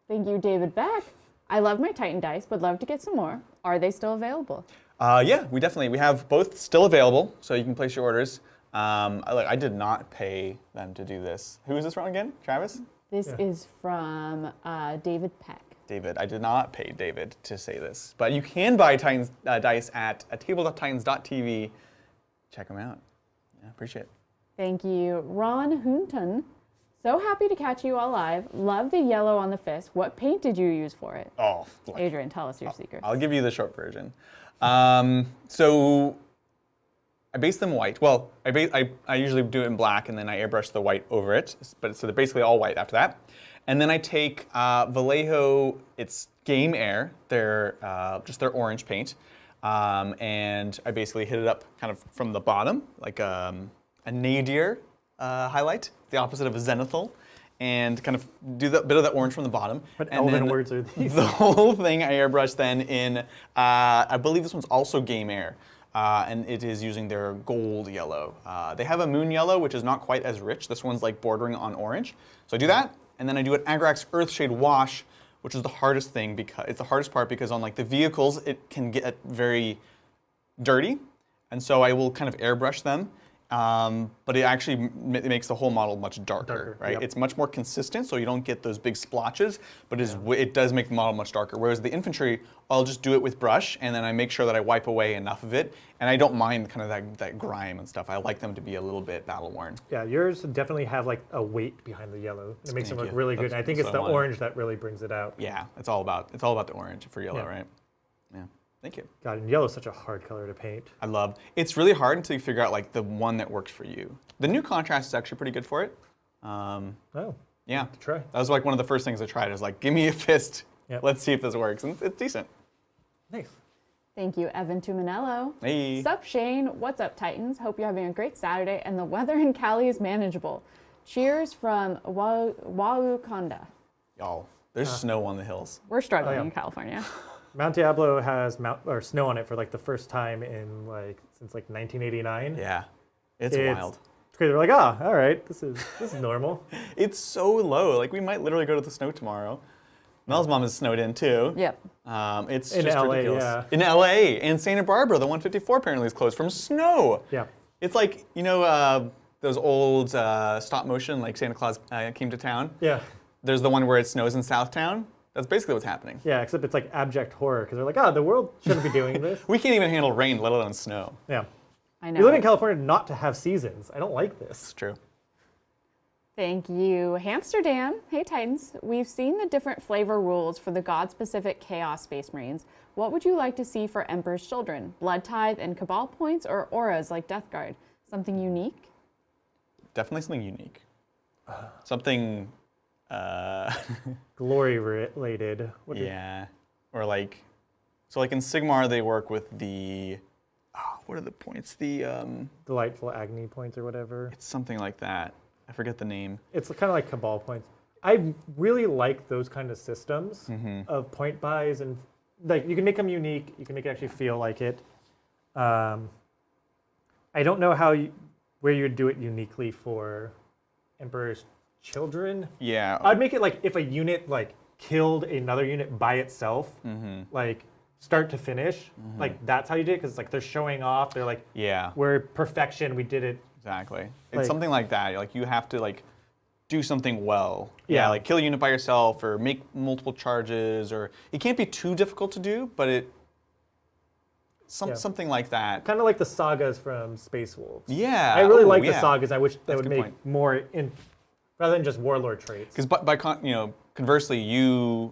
thank you, David Beck. I love my Titan dice, would love to get some more. Are they still available? Yeah, we have both still available, so you can place your orders. I did not pay them to do this. Who is this from again? Travis? This is from David Peck. David. I did not pay David to say this, but you can buy Titans dice at tabletop.titans.tv. Check them out. Yeah, appreciate it. Thank you, Ron Hunton. So happy to catch you all live. Love the yellow on the fist. What paint did you use for it? Oh, Adrian, tell us your secrets. I'll give you the short version. So I base them white. Well, I usually do it in black, and then I airbrush the white over it. But so they're basically all white after that. And then I take Vallejo. It's Game Air. They're just their orange paint, and I basically hit it up kind of from the bottom, like a nadir highlight, the opposite of a zenithal. and kind of do the bit of that orange from the bottom. What and elven then words are these? The whole thing I airbrush then in, I believe this one's also Game Air, and it is using their gold yellow. They have a moon yellow, which is not quite as rich. This one's like bordering on orange. So I do that, and then I do an Agrax Earthshade wash, which is the hardest thing because it's the hardest part because on like the vehicles, it can get very dirty. And so I will kind of airbrush them, but it actually it makes the whole model much darker, right? Yep. It's much more consistent, so you don't get those big splotches, but it does make the model much darker. Whereas the infantry, I'll just do it with brush, and then I make sure that I wipe away enough of it, and I don't mind kind of that grime and stuff. I like them to be a little bit battle-worn. Yeah, yours definitely have like a weight behind the yellow. It makes them look really good. And I think it's the orange that really brings it out. Yeah, it's all about the orange for yellow, Yeah. right? Yeah. Thank you. God, and yellow's such a hard color to paint. I love. It's really hard until you figure out like the one that works for you. The new contrast is actually pretty good for it. Oh, Yeah. try. That was like one of the first things I tried. Is like, give me a fist. Yep. Let's see if this works, and it's decent. Nice. Thank you, Evan Tuminello. Hey. Sup, Shane? What's up, Titans? Hope you're having a great Saturday and the weather in Cali is manageable. Cheers from Walukonda. Y'all, there's snow on the hills. We're struggling yeah. in California. Mount Diablo has snow on it for like the first time in since 1989. Yeah. It's wild. It's crazy. They're like, all right, this is normal. It's so low. Like we might literally go to the snow tomorrow. Mel's mom is snowed in too. Yep. It's In just LA, ridiculous. yeah. In LA and Santa Barbara, the 154 apparently is closed from snow. Yeah. It's like those old stop motion like Santa Claus came to town. Yeah. There's the one where it snows in Southtown. That's basically what's happening. Yeah, except it's like abject horror because they're like, the world shouldn't be doing this. We can't even handle rain, let alone snow. Yeah. I know. We live in California not to have seasons. I don't like this. It's true. Thank you, Hamsterdam. Hey, Titans. We've seen the different flavor rules for the God-specific Chaos Space Marines. What would you like to see for Emperor's Children? Blood Tithe and Cabal points or auras like Death Guard? Something unique? Definitely something unique. Something, Glory related. yeah. Or like, so like in Sigmar, they work with the, what are the points? The, Delightful Agony points or whatever. it's something like that. I forget the name. It's kind of like Cabal points. I really like those kind of systems of point buys, and like you can make them unique. You can make it actually feel like it. I don't know where you would do it uniquely for Emperor's Children. Yeah. I'd make it like if a unit like killed another unit by itself, like start to finish. Like that's how you did it, because like they're showing off. They're like, Yeah. we're perfection. We did it. Exactly. It's Like- something like that. Like you have to like do something well. Yeah. Like kill a unit by yourself or make multiple charges, or it can't be too difficult to do, but something like that. Kind of like the sagas from Space Wolves. Yeah. I really Oh, like the yeah. sagas. I wish they That's a would good make point. more in, rather than just warlord traits. Because conversely, we've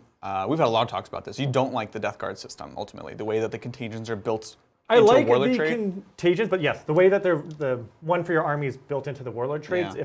had a lot of talks about this. You don't like the Death Guard system ultimately, the way that the contagions are built. I into like a warlord the trait. contagions, but yes, the way that the one for your army is built into the warlord traits. Yeah.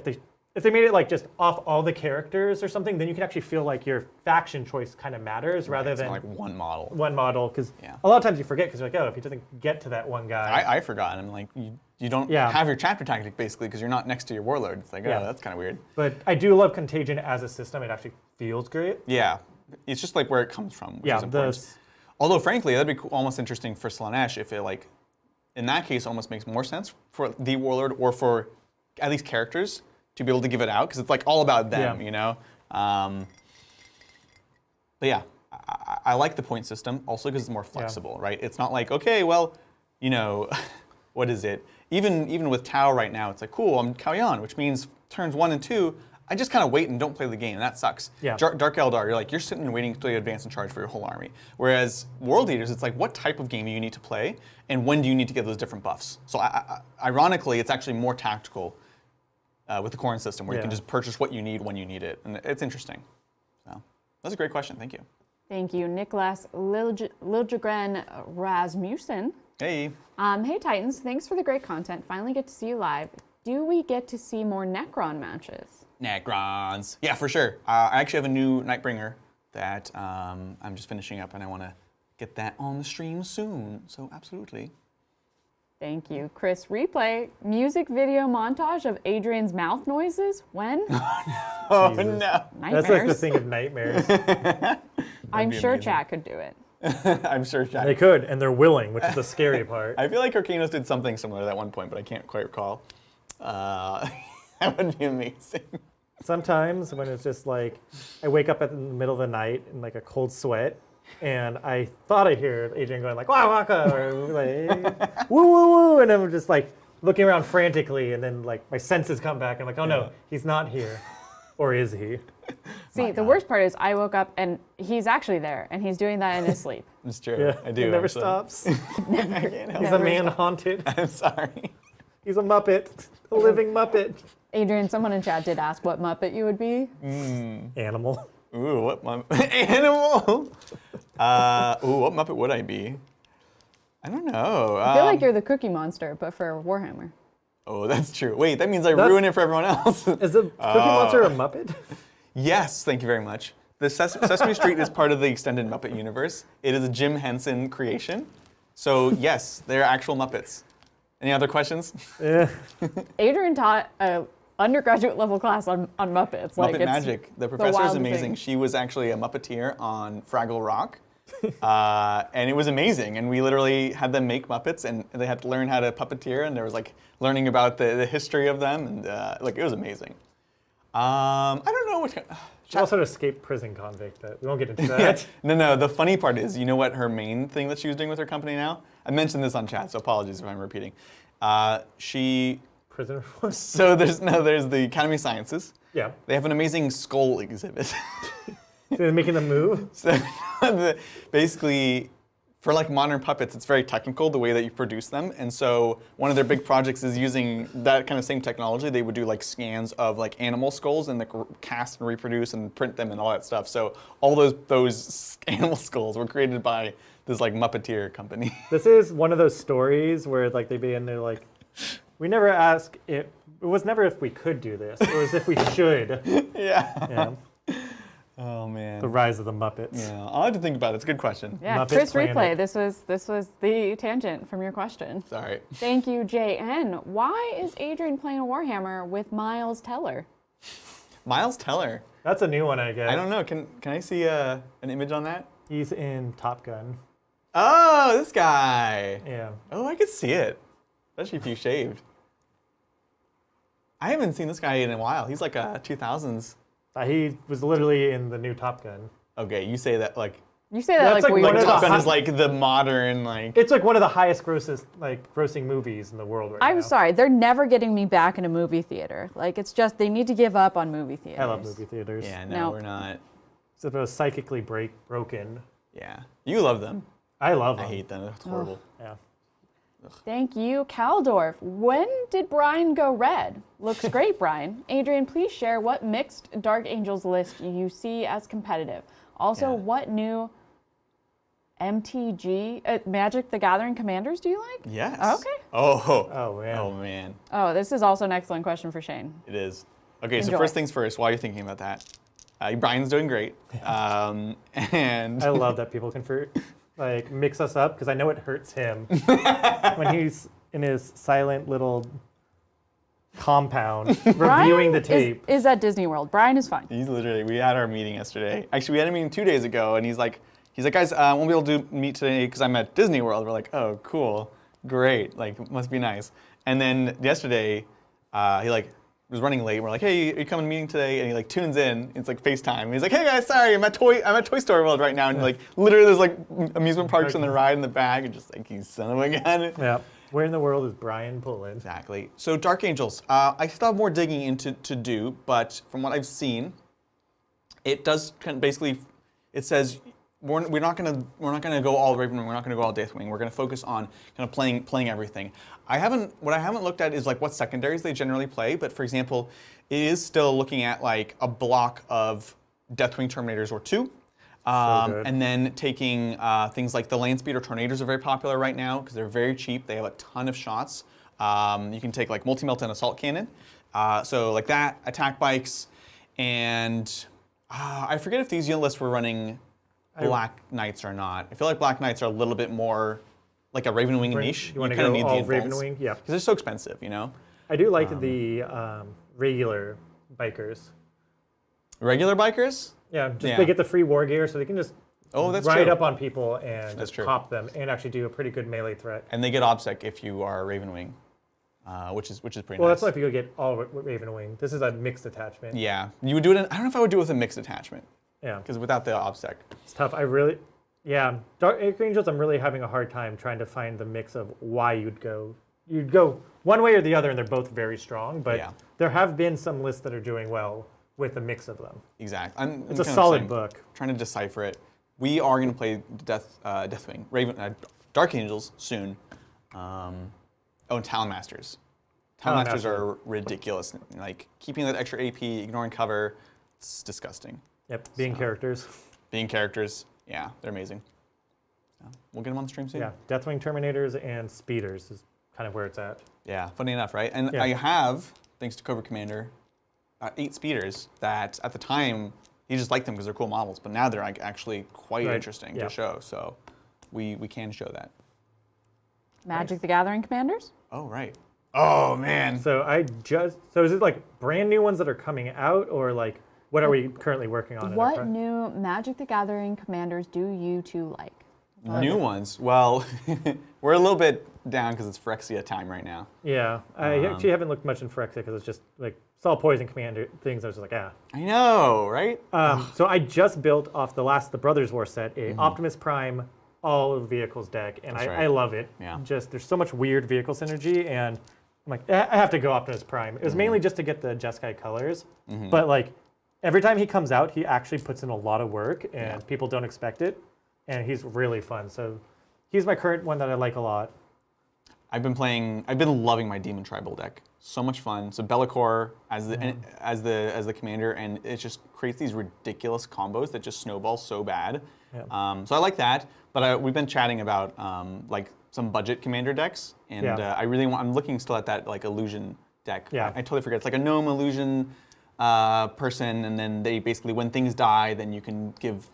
If they made it like just off all the characters or something, then you can actually feel like your faction choice kind of matters rather It's than not like one model. one model. Because Yeah. a lot of times you forget because you're like, if he doesn't get to that one guy. I forgot. I'm like, you don't Yeah. have your chapter tactic basically because you're not next to your warlord. It's like, Yeah. that's kind of weird. But I do love contagion as a system. It actually feels great. Yeah, it's just like where it comes from, which Yeah, is important. Although, frankly, that'd be almost interesting for Slaanesh if it, like, in that case, almost makes more sense for the warlord or for at least characters to be able to give it out because it's like all about them, Yeah. you know. But yeah, I like the point system also because it's more flexible, right? It's not like, okay, well, what is it? Even with Tau right now, it's like, cool, I'm Kauyan, which means turns 1 and 2. I just kind of wait and don't play the game, and that sucks. Yeah. Dark Eldar, you're sitting and waiting until you advance and charge for your whole army. Whereas World Eaters, it's like, what type of game do you need to play, and when do you need to get those different buffs? So ironically, it's actually more tactical with the Khorne system, where you can Yeah. just purchase what you need when you need it, and it's interesting. So that's a great question. Thank you. Thank you, Nicholas Liljegren Rasmussen. Hey. Hey, Titans. Thanks for the great content. Finally get to see you live. Do we get to see more Necron matches? Necrons. Yeah, for sure. I actually have a new Nightbringer that I'm just finishing up, and I want to get that on the stream soon. So absolutely. Thank you. Chris, replay music video montage of Adrian's mouth noises. When? Oh Jesus. no. That's Nightmares. like the thing of nightmares. I'm be sure amazing. chat could do it. I'm sure They Jack. could, and they're willing, which is the scary part. I feel like Arcanos did something similar at one point, but I can't quite recall. That would be amazing. Sometimes when it's just like, I wake up in the middle of the night in like a cold sweat, and I thought I hear Adrian going like, "Wah waka," or like, "Woo woo woo," and I'm just like looking around frantically, and then like my senses come back. I'm like, "Oh no, he's not here," or is he? See, the worst part is I woke up and he's actually there, and he's doing that in his sleep. It's true. Yeah, I do. It never actually. stops. I can't help He's a man haunted. I'm sorry. He's a Muppet, a living Muppet. Adrian, someone in chat did ask what Muppet you would be. Animal. Ooh, what animal? Ooh, what Muppet would I be? I don't know. I feel like you're the Cookie Monster, but for Warhammer. Oh, that's true. Wait, that means I ruin it for everyone else. Is the Cookie Monster a Muppet? Yes, thank you very much. The Sesame Street is part of the extended Muppet universe. It is a Jim Henson creation. So yes, they're actual Muppets. Any other questions? Yeah. Adrian taught a undergraduate level class on Muppets. Muppet Like, it's Magic. The professor is wildest amazing. thing. She was actually a Muppeteer on Fraggle Rock. And it was amazing. And we literally had them make Muppets, and they had to learn how to puppeteer, and there was like learning about the history of them, and like it was amazing. I don't know what kind. She's also an escaped prison convict. We won't get into that. No. The funny part is, you know what her main thing that she was doing with her company now? I mentioned this on chat, so apologies if I'm repeating. She. Prison reform. So there's the Academy of Sciences. Yeah. They have an amazing skull exhibit. So they're making them move. So basically, for like modern puppets, it's very technical the way that you produce them. And so one of their big projects is using that kind of same technology. They would do like scans of like animal skulls and like cast and reproduce and print them and all that stuff. So all those animal skulls were created by this like Muppeteer company. This is one of those stories where like they begin, they're like, we never ask it was never if we could do this, it was if we should. Yeah. Yeah. Oh man. The rise of the Muppets. Yeah, I'll have to think about it. It's a good question. Yeah, Muppet Chris Planet. Replay, this was the tangent from your question. Sorry. Thank you, JN. Why is Adrian playing a Warhammer with Miles Teller? Miles Teller. That's a new one, I guess. I don't know. Can I see an image on that? He's in Top Gun. Oh, this guy. Yeah. Oh, I could see it. Especially if you shaved. I haven't seen this guy in a while. He's like a 2000s. He was literally in the new Top Gun. Okay, you say that like You say that That's like like we one like of the Top Gun hot- is like the modern like. It's like one of the highest grossing movies in the world right now. I'm sorry, they're never getting me back in a movie theater. Like, it's just, they need to give up on movie theaters. I love movie theaters. Yeah, no, No. we're not. So if it was psychically broken. Yeah, you love them. I love I them. hate them. It's horrible. Yeah. Thank you, Caldorf. When did Brian go red? Looks great, Brian. Adrian, please share what mixed Dark Angels list you see as competitive. Also, Yeah. what new MTG, Magic the Gathering commanders do you like? Yes. Okay. Oh. Oh, man. Oh man, Oh, this is also an excellent question for Shane. it is. Okay, so Enjoy. first things first. While you're thinking about that, Brian's doing great. And I love that people can mix us up because I know it hurts him when he's in his silent little compound reviewing the tape. Is at Disney World. Brian is fine. He's literally, we had our meeting yesterday. Actually, we had a meeting 2 days ago, and he's like, guys, I won't be able to meet today because I'm at Disney World. We're like, oh, cool, great, like, must be nice. And then yesterday, he like was running late. We're like, hey, are you coming to meeting today? And he like tunes in. It's like FaceTime. And he's like, hey guys, sorry, I'm at Toy Story World right now. And like, literally, there's like amusement parks on the ride in the back, and just like, you son of a gun. Yeah. Where in the world is Brian pulling? Exactly. So Dark Angels, I still have more digging into to do, but from what I've seen, it does kind of basically, it says we're not gonna go all Ravenwing, we're not gonna go all Deathwing. We're gonna focus on kind of playing everything. What I haven't looked at is like what secondaries they generally play, but for example, it is still looking at like a block of Deathwing Terminators or two. good. And then taking things like the Land Speed or Tornadoes are very popular right now because they're very cheap. They have a ton of shots. You can take like Multi-Melt and Assault Cannon. So like that, attack bikes, and I forget if these unit lists were running Black Knights or not. I feel like Black Knights are a little bit more, like a Raven Wing niche, You want to kind of go need all the Raven infalls. Wing? Yeah. Because they're so expensive, you know? I do like the regular bikers. Regular bikers? Yeah, they get the free war gear, so they can just that's ride true. up on people and That's just true. pop them and actually do a pretty good melee threat. And they get OBSEC if you are a Raven Wing, which is pretty Well, nice. that's not if you go get all Raven Wing. This is a mixed attachment. Yeah, you would do it. I don't know if I would do it with a mixed attachment. Yeah. Because without the OBSEC. It's tough. Dark Angels, I'm really having a hard time trying to find the mix of why you'd go one way or the other, and they're both very strong, but there have been some lists that are doing well with a mix of them. Exactly. It's a solid book. Trying to decipher it. We are going to play Deathwing, Dark Angels soon. And Talon Masters. Talon Masters are ridiculous. Like keeping that extra AP, ignoring cover, it's disgusting. Yep, being characters. Being characters, yeah, they're amazing. So we'll get them on the stream soon. Yeah, Deathwing Terminators and Speeders is kind of where it's at. Yeah, funny enough, right? And I have, thanks to Cobra Commander, 8 speeders that at the time he just liked them because they're cool models, but now they're like actually quite interesting to show. So we can show that. Magic the Gathering commanders? Oh right. Oh man. So is it like brand new ones that are coming out, or like what are we currently working on? What new Magic the Gathering commanders do you two like? New ones. Well, we're a little bit down because it's Phyrexia time right now. Yeah, I actually haven't looked much in Phyrexia because it's just like saw poison commander things. I was just like, I know, right? So I just built off the Brothers War set a Optimus Prime all vehicles deck, and I love it. Yeah. Just there's so much weird vehicle synergy, and I'm like, I have to go Optimus Prime. It was mainly just to get the Jeskai colors, but like every time he comes out, he actually puts in a lot of work, and people don't expect it, and he's really fun. So he's my current one that I like a lot. I've been loving my Demon Tribal deck. So much fun. So Be'lakor as the commander, and it just creates these ridiculous combos that just snowball so bad. Yeah. So I like that, but we've been chatting about like some budget commander decks, and I'm looking still at that like illusion deck. Yeah. I totally forget. It's like a gnome illusion person, and then they basically, when things die, then you can give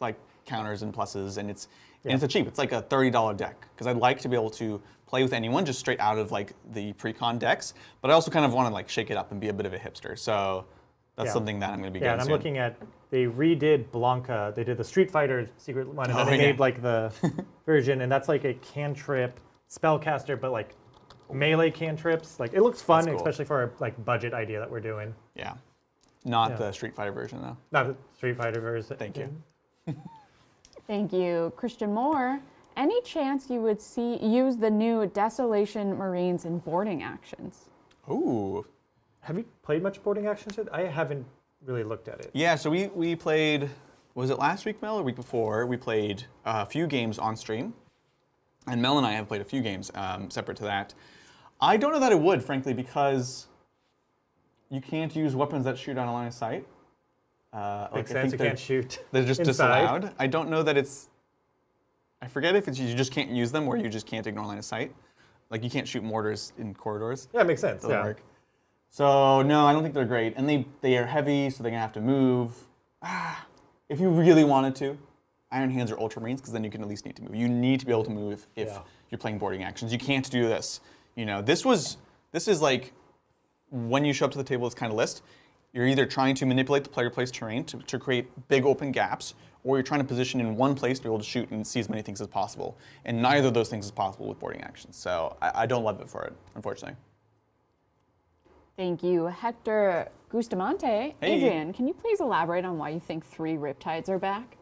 like counters and pluses, and it's cheap. It's like a $30 deck, because I'd like to be able to play with anyone just straight out of like the pre-con decks, but I also kind of want to like shake it up and be a bit of a hipster. So that's something that I'm going to be getting and I'm soon. looking at, they redid Blanca. They did the Street Fighter secret one, and then they made like the version, and that's like a cantrip spellcaster, but like melee cantrips. Like it looks fun, Cool. especially for our like budget idea that we're doing. Yeah. Not the Street Fighter version though. Not the Street Fighter version. Thank you. Thank you. Christian Moore, any chance you would use the new Desolation Marines in boarding actions? Ooh. Have you played much boarding action yet? I haven't really looked at it. Yeah, so we played, was it last week, Mel, or week before? We played a few games on stream, and Mel and I have played a few games separate to that. I don't know that it would, frankly, because you can't use weapons that shoot on a line of sight. Makes sense, you can't shoot. They're just inside. disallowed. I don't know that it's, I forget if it's you just can't use them or you just can't ignore line of sight. Like you can't shoot mortars in corridors. Yeah, it makes sense. Doesn't work. So no, I don't think they're great. And they are heavy, so they're gonna have to move. If you really wanted to, Iron Hands or Ultramarines, because then you can at least need to move. You need to be able to move if you're playing boarding actions. You can't do this. You know, this is like when you show up to the table with this kind of list, you're either trying to manipulate the player place terrain to create big open gaps, or you're trying to position in one place to be able to shoot and see as many things as possible. And neither of those things is possible with boarding actions. So I don't love it for it, unfortunately. Thank you. Hector Bustamante. Hey. Adrian, can you please elaborate on why you think 3 Riptides are back?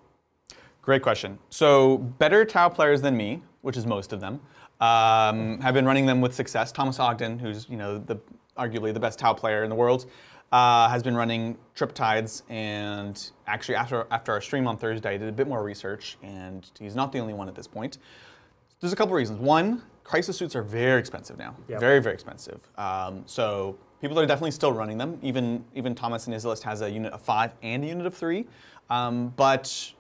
Great question. So better Tau players than me, which is most of them, have been running them with success. Thomas Ogden, who's arguably the best Tau player in the world, has been running Triptides, and actually after our stream on Thursday, I did a bit more research, and he's not the only one at this point. There's a couple reasons. One, crisis suits are very expensive now. Yep. Very, very expensive. So people are definitely still running them. Even Thomas in his list has a unit of 5 and a unit of 3. But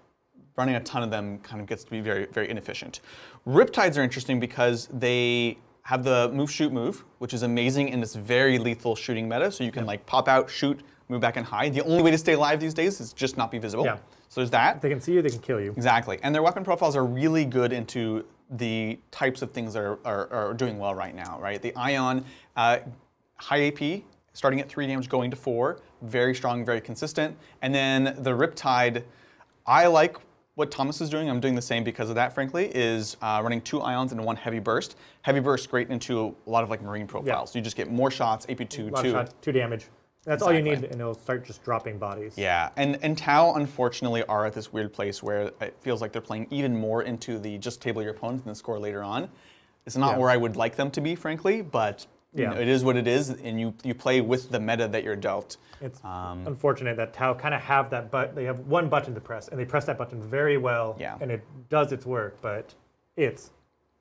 running a ton of them kind of gets to be very, very inefficient. Riptides are interesting because they have the move, shoot, move, which is amazing in this very lethal shooting meta. So you can like pop out, shoot, move back and hide. The only way to stay alive these days is just not be visible. Yeah. So there's that. If they can see you, they can kill you. Exactly. And their weapon profiles are really good into the types of things that are doing well right now, right? The Ion, high AP, starting at 3 damage, going to 4, very strong, very consistent. And then the Riptide, I like what Thomas is doing. I'm doing the same because of that, frankly, is running 2 Ions and 1 Heavy Burst. Heavy Burst great into a lot of like Marine profiles. So you just get more shots, AP 2, 2. 2 damage. That's all you need, and it'll start just dropping bodies. Yeah, and Tau, unfortunately, are at this weird place where it feels like they're playing even more into the just table your opponent and then score later on. It's not where I would like them to be, frankly, but you know, it is what it is, and you play with the meta that you're dealt. It's unfortunate that Tau kind of have that, but they have one button to press, and they press that button very well, and it does its work, but it's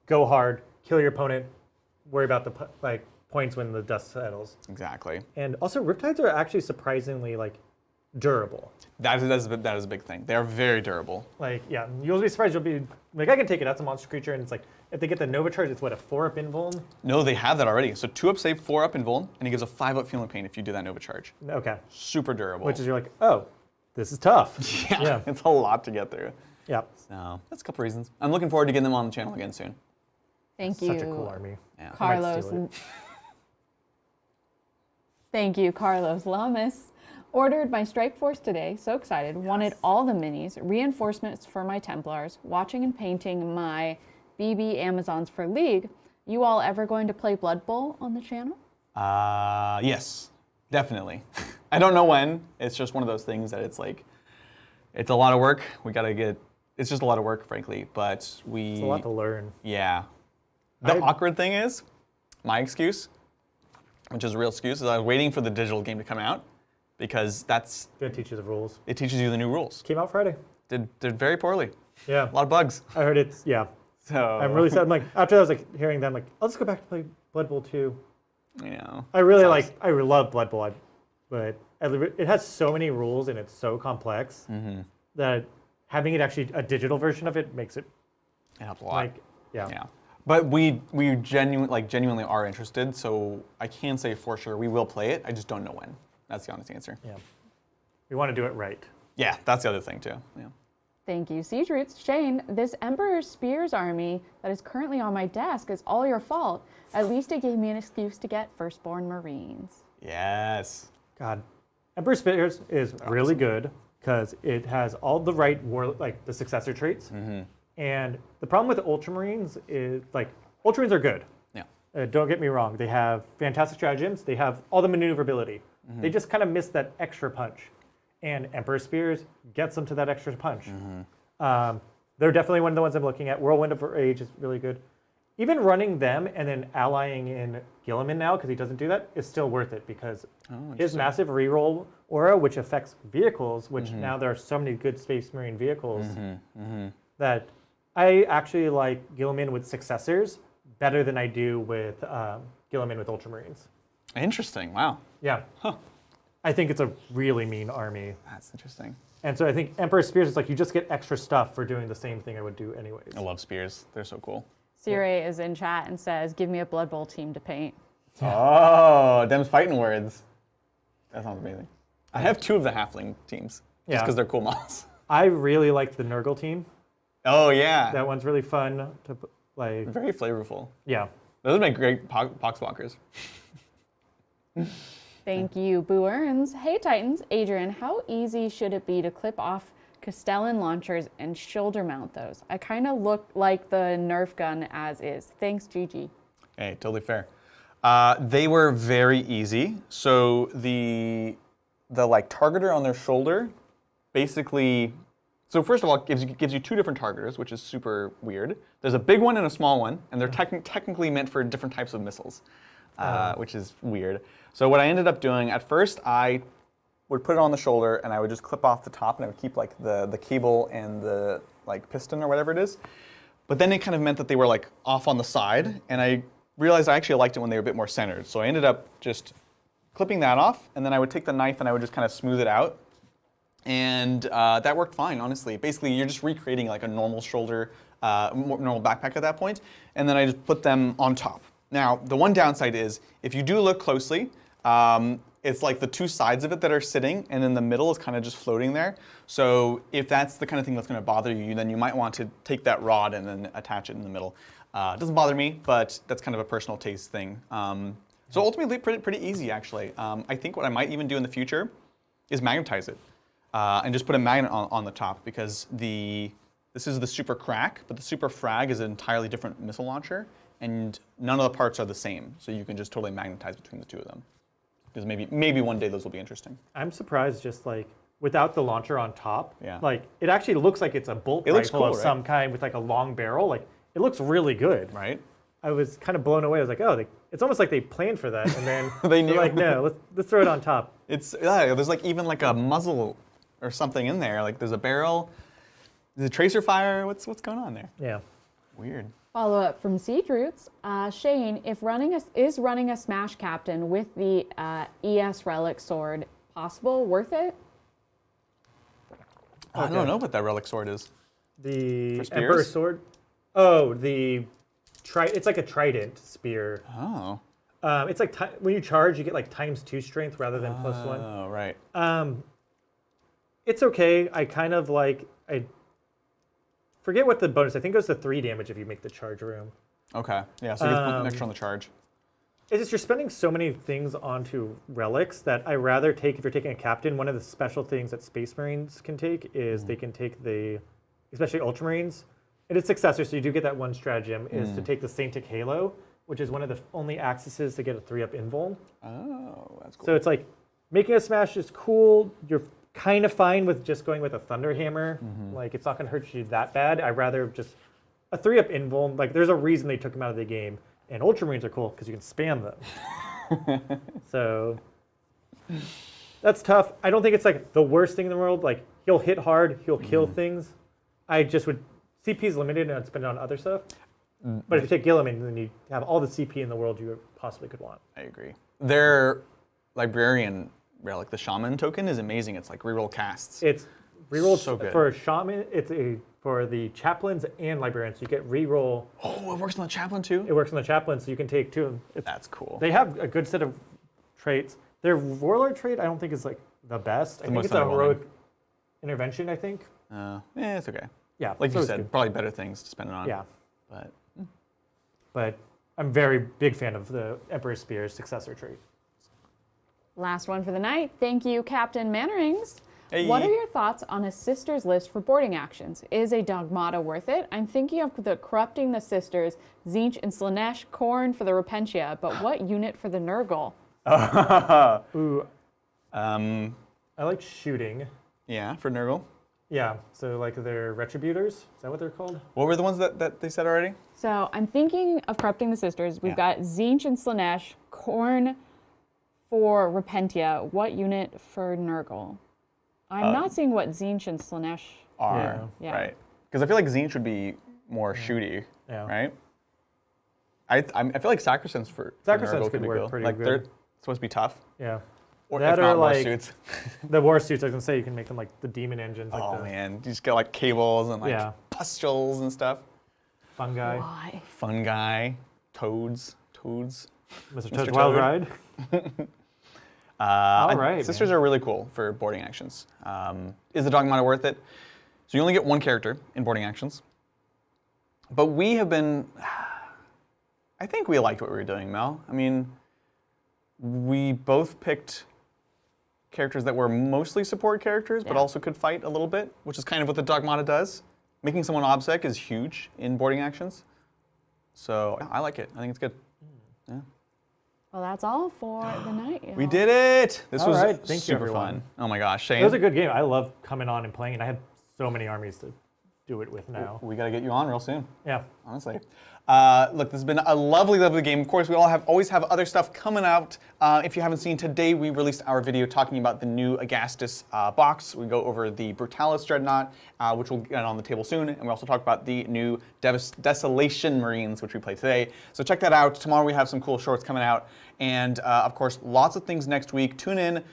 go hard, kill your opponent, worry about the points when the dust settles. Exactly. And also, Riptides are actually surprisingly durable. That is a big thing. They are very durable. You'll be surprised. You'll be like, I can take it. That's a monster creature, and it's like if they get the Nova Charge, it's what, a 4-up invuln? No, they have that already. So 2-up save, 4-up invuln, and he gives a 5-up feeling pain if you do that Nova Charge. Okay. Super durable. Which is you're like, oh, this is tough. Yeah, it's a lot to get through. Yeah. So that's a couple reasons. I'm looking forward to getting them on the channel again soon. Thank you. Such a cool army. Yeah. Carlos. Thank you, Carlos Lamas. Ordered my Strike Force today, so excited. Wanted all the minis, reinforcements for my Templars, watching and painting my BB Amazons for League. You all ever going to play Blood Bowl on the channel? Yes, definitely. I don't know when. It's just one of those things that it's like, it's a lot of work. It's just a lot of work, frankly, but It's a lot to learn. Yeah. The awkward thing is, my excuse, which is a real excuse, is I was waiting for the digital game to come out because that's... Gonna teach you the rules. It teaches you the new rules. Came out Friday. Did very poorly. Yeah. A lot of bugs. I heard it's, So... I'm really sad. I'm like, after I was like hearing them, like, I'll just go back to play Blood Bowl 2. You know. I really love Blood Bowl, but it has so many rules and it's so complex that having it actually, a digital version of it makes it... It helps a lot. Yeah. But we genuinely are interested, so I can say for sure we will play it. I just don't know when. That's the honest answer. Yeah. We want to do it right. Yeah, that's the other thing too. Yeah. Thank you, Siege Roots. Shane, this Emperor Spears army that is currently on my desk is all your fault. At least it gave me an excuse to get Firstborn Marines. Yes. God. Emperor Spears is really good because it has all the right the successor traits. And the problem with the Ultramarines is, Ultramarines are good. Yeah. Don't get me wrong. They have fantastic stratagems. They have all the maneuverability. They just kind of miss that extra punch. And Emperor Spears gets them to that extra punch. They're definitely one of the ones I'm looking at. Whirlwind of Rage is really good. Even running them and then allying in Gilliman now, because he doesn't do that, is still worth it because his massive reroll aura, which affects vehicles, which now there are so many good Space Marine vehicles, that I actually like Gilliman with successors better than I do with Gilliman with Ultramarines. Interesting. Wow. Yeah. Huh. I think it's a really mean army. That's interesting. And so I think Emperor Spears is like you just get extra stuff for doing the same thing I would do anyways. I love spears. They're so cool. Sire is in chat and says, give me a Blood Bowl team to paint. Oh, them's fighting words. That sounds amazing. I have 2 of the halfling teams just because they're cool models. I really like the Nurgle team. Oh, yeah. That one's really fun to play. Very flavorful. Yeah. Those make great poxwalkers. Thank you, Boo Earns. Hey, Titans. Adrian, how easy should it be to clip off Castellan launchers and shoulder mount those? I kind of look like the Nerf gun as is. Thanks, Gigi. Hey, totally fair. They were very easy. So the targeter on their shoulder basically... So first of all, it gives you 2 different targeters, which is super weird. There's a big one and a small one, and they're technically meant for different types of missiles, which is weird. So what I ended up doing, at first I would put it on the shoulder and I would just clip off the top and I would keep the cable and the piston or whatever it is. But then it kind of meant that they were off on the side, and I realized I actually liked it when they were a bit more centered. So I ended up just clipping that off, and then I would take the knife and I would just kind of smooth it out. And that worked fine, honestly. Basically, you're just recreating a normal shoulder, normal backpack at that point, and then I just put them on top. Now, the one downside is, if you do look closely, it's like the two sides of it that are sitting, and then the middle is kind of just floating there. So if that's the kind of thing that's going to bother you, then you might want to take that rod and then attach it in the middle. It doesn't bother me, but that's kind of a personal taste thing. So ultimately, pretty easy, actually. I think what I might even do in the future is magnetize it and just put a magnet on the top, because this is the Super Crack, but the Super Frag is an entirely different missile launcher, and none of the parts are the same. So you can just totally magnetize between the two of them. Because maybe one day those will be interesting. I'm surprised, just like without the launcher on top. Yeah. Like it actually looks like it's a bolt rifle cool, of some kind with like a long barrel. Like it looks really good. Right. I was kind of blown away. I was like, oh, it's almost like they planned for that, and then They knew. they're like, no, let's throw it on top. There's like even like a muzzle or something in there. Like there's a barrel. There's a tracer fire. What's going on there? Yeah. Weird. Follow up from Siege Roots. Shane, is running a Smash Captain with the ES Relic Sword possible, worth it? I don't know what that relic sword is. The For spears? Emperor Sword. Oh, it's like a trident spear. Oh. It's like when you charge, you get like ×2 strength rather than +1. Oh, right. It's okay. I forget what the bonus. I think it goes to 3 damage if you make the charge room. Okay. Yeah, so you get an extra on the charge. It's just you're spending so many things onto relics that I rather take, if you're taking a captain, one of the special things that Space Marines can take is they can take especially Ultramarines, and its successor, so you do get that one stratagem, is to take the Saintic Halo, which is one of the only agastus to get a 3-up invuln. Oh, that's cool. So it's like, making a smash is cool. You're kind of fine with just going with a Thunderhammer. Like, it's not going to hurt you that bad. I'd rather just a 3-up invuln. Like, there's a reason they took him out of the game. And Ultramarines are cool because you can spam them. So that's tough. I don't think it's like the worst thing in the world. Like, he'll hit hard, he'll kill things. I just would, CP is limited and I'd spend it on other stuff. But if you take Gilliman, then you have all the CP in the world you possibly could want. I agree. Their Librarian relic, the Shaman token, is amazing. It's like reroll casts. It's reroll So good. for Shaman. For the Chaplains and Librarians. So you get reroll. Oh, it works on the Chaplain too? It works on the Chaplain, so you can take 2 of them. That's cool. They have a good set of traits. Their Warlord trait, I don't think is like the best. I think it's a heroic intervention, I think. It's okay. Yeah. Like so you it's said, good. probably better things to spend it on. Yeah. But I'm very big fan of the Emperor's Spear's successor trait. Last one for the night. Thank you, Captain Mannerings. Hey. What are your thoughts on a Sisters list for boarding actions? Is a Dogmata worth it? I'm thinking of the Corrupting the Sisters, Tzeentch and Slanesh, Khorne for the Repentia, but what unit for the Nurgle? Ooh. I like shooting. Yeah, for Nurgle. Yeah, so like they're Retributors. Is that what they're called? What were the ones that they said already? So I'm thinking of Corrupting the Sisters. We've got Tzeentch and Slanesh, Khorne for Repentia. What unit for Nurgle? I'm not seeing what Tzeentch and Slanesh are. Yeah. Right. Because I feel like Tzeentch would be more shooty, right? I feel like Sacrosanct for Nurgle could be work cool. pretty like good. They're supposed to be tough. Yeah. Or That if not, or war like suits. the war suits. I was gonna say you can make them like the demon engines. Like Oh the man, you just get like cables and like pustules and stuff. fungi. Why? Fungi, toads. Mr. Mr. Toad's Wild Toad. Ride. All right, Sisters are really cool for boarding actions. Is the Dogmata worth it? So you only get one character in boarding actions. But we have been, I think we liked what we were doing, Mel. I mean, we both picked characters that were mostly support characters, but also could fight a little bit, which is kind of what the Dogmata does. Making someone OBSEC is huge in boarding actions. So I like it. I think it's good. Yeah. Well, that's all for the night. We did it! This All was right. Thank you, super everyone. fun. Oh my gosh, Shane. It was a good game. I love coming on and playing, and I have so many armies to do it with now. We gotta get you on real soon. Yeah. Honestly. Look, this has been a lovely, lovely game. Of course, we always have other stuff coming out. If you haven't seen, today we released our video talking about the new Agastus box. We go over the Brutalis Dreadnought, which will get on the table soon, and we also talk about the new Desolation Marines, which we played today. So check that out. Tomorrow we have some cool shorts coming out. And of course, lots of things next week. Tune in.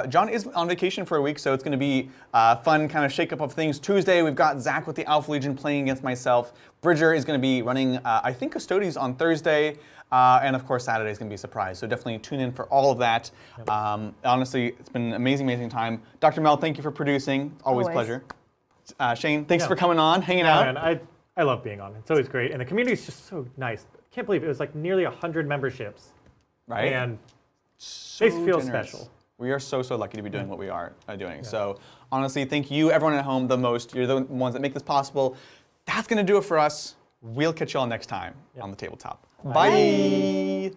John is on vacation for a week, so it's going to be fun kind of shake-up of things. Tuesday, we've got Zach with the Alpha Legion playing against myself. Bridger is going to be running, I think, Custodes on Thursday. And of course, Saturday is going to be a surprise. So definitely tune in for all of that. Honestly, it's been an amazing, amazing time. Dr. Mel, thank you for producing. Always a pleasure. Shane, thanks for coming on, hanging out. Man, I love being on. It's always great. And the community is just so nice. Can't believe it was like nearly 100 memberships. Right? And So they feel generous. special. We are so, so lucky to be doing what we are doing. Yeah. So honestly, thank you, everyone at home, the most. You're the ones that make this possible. That's going to do it for us. We'll catch you all next time on the tabletop. Bye.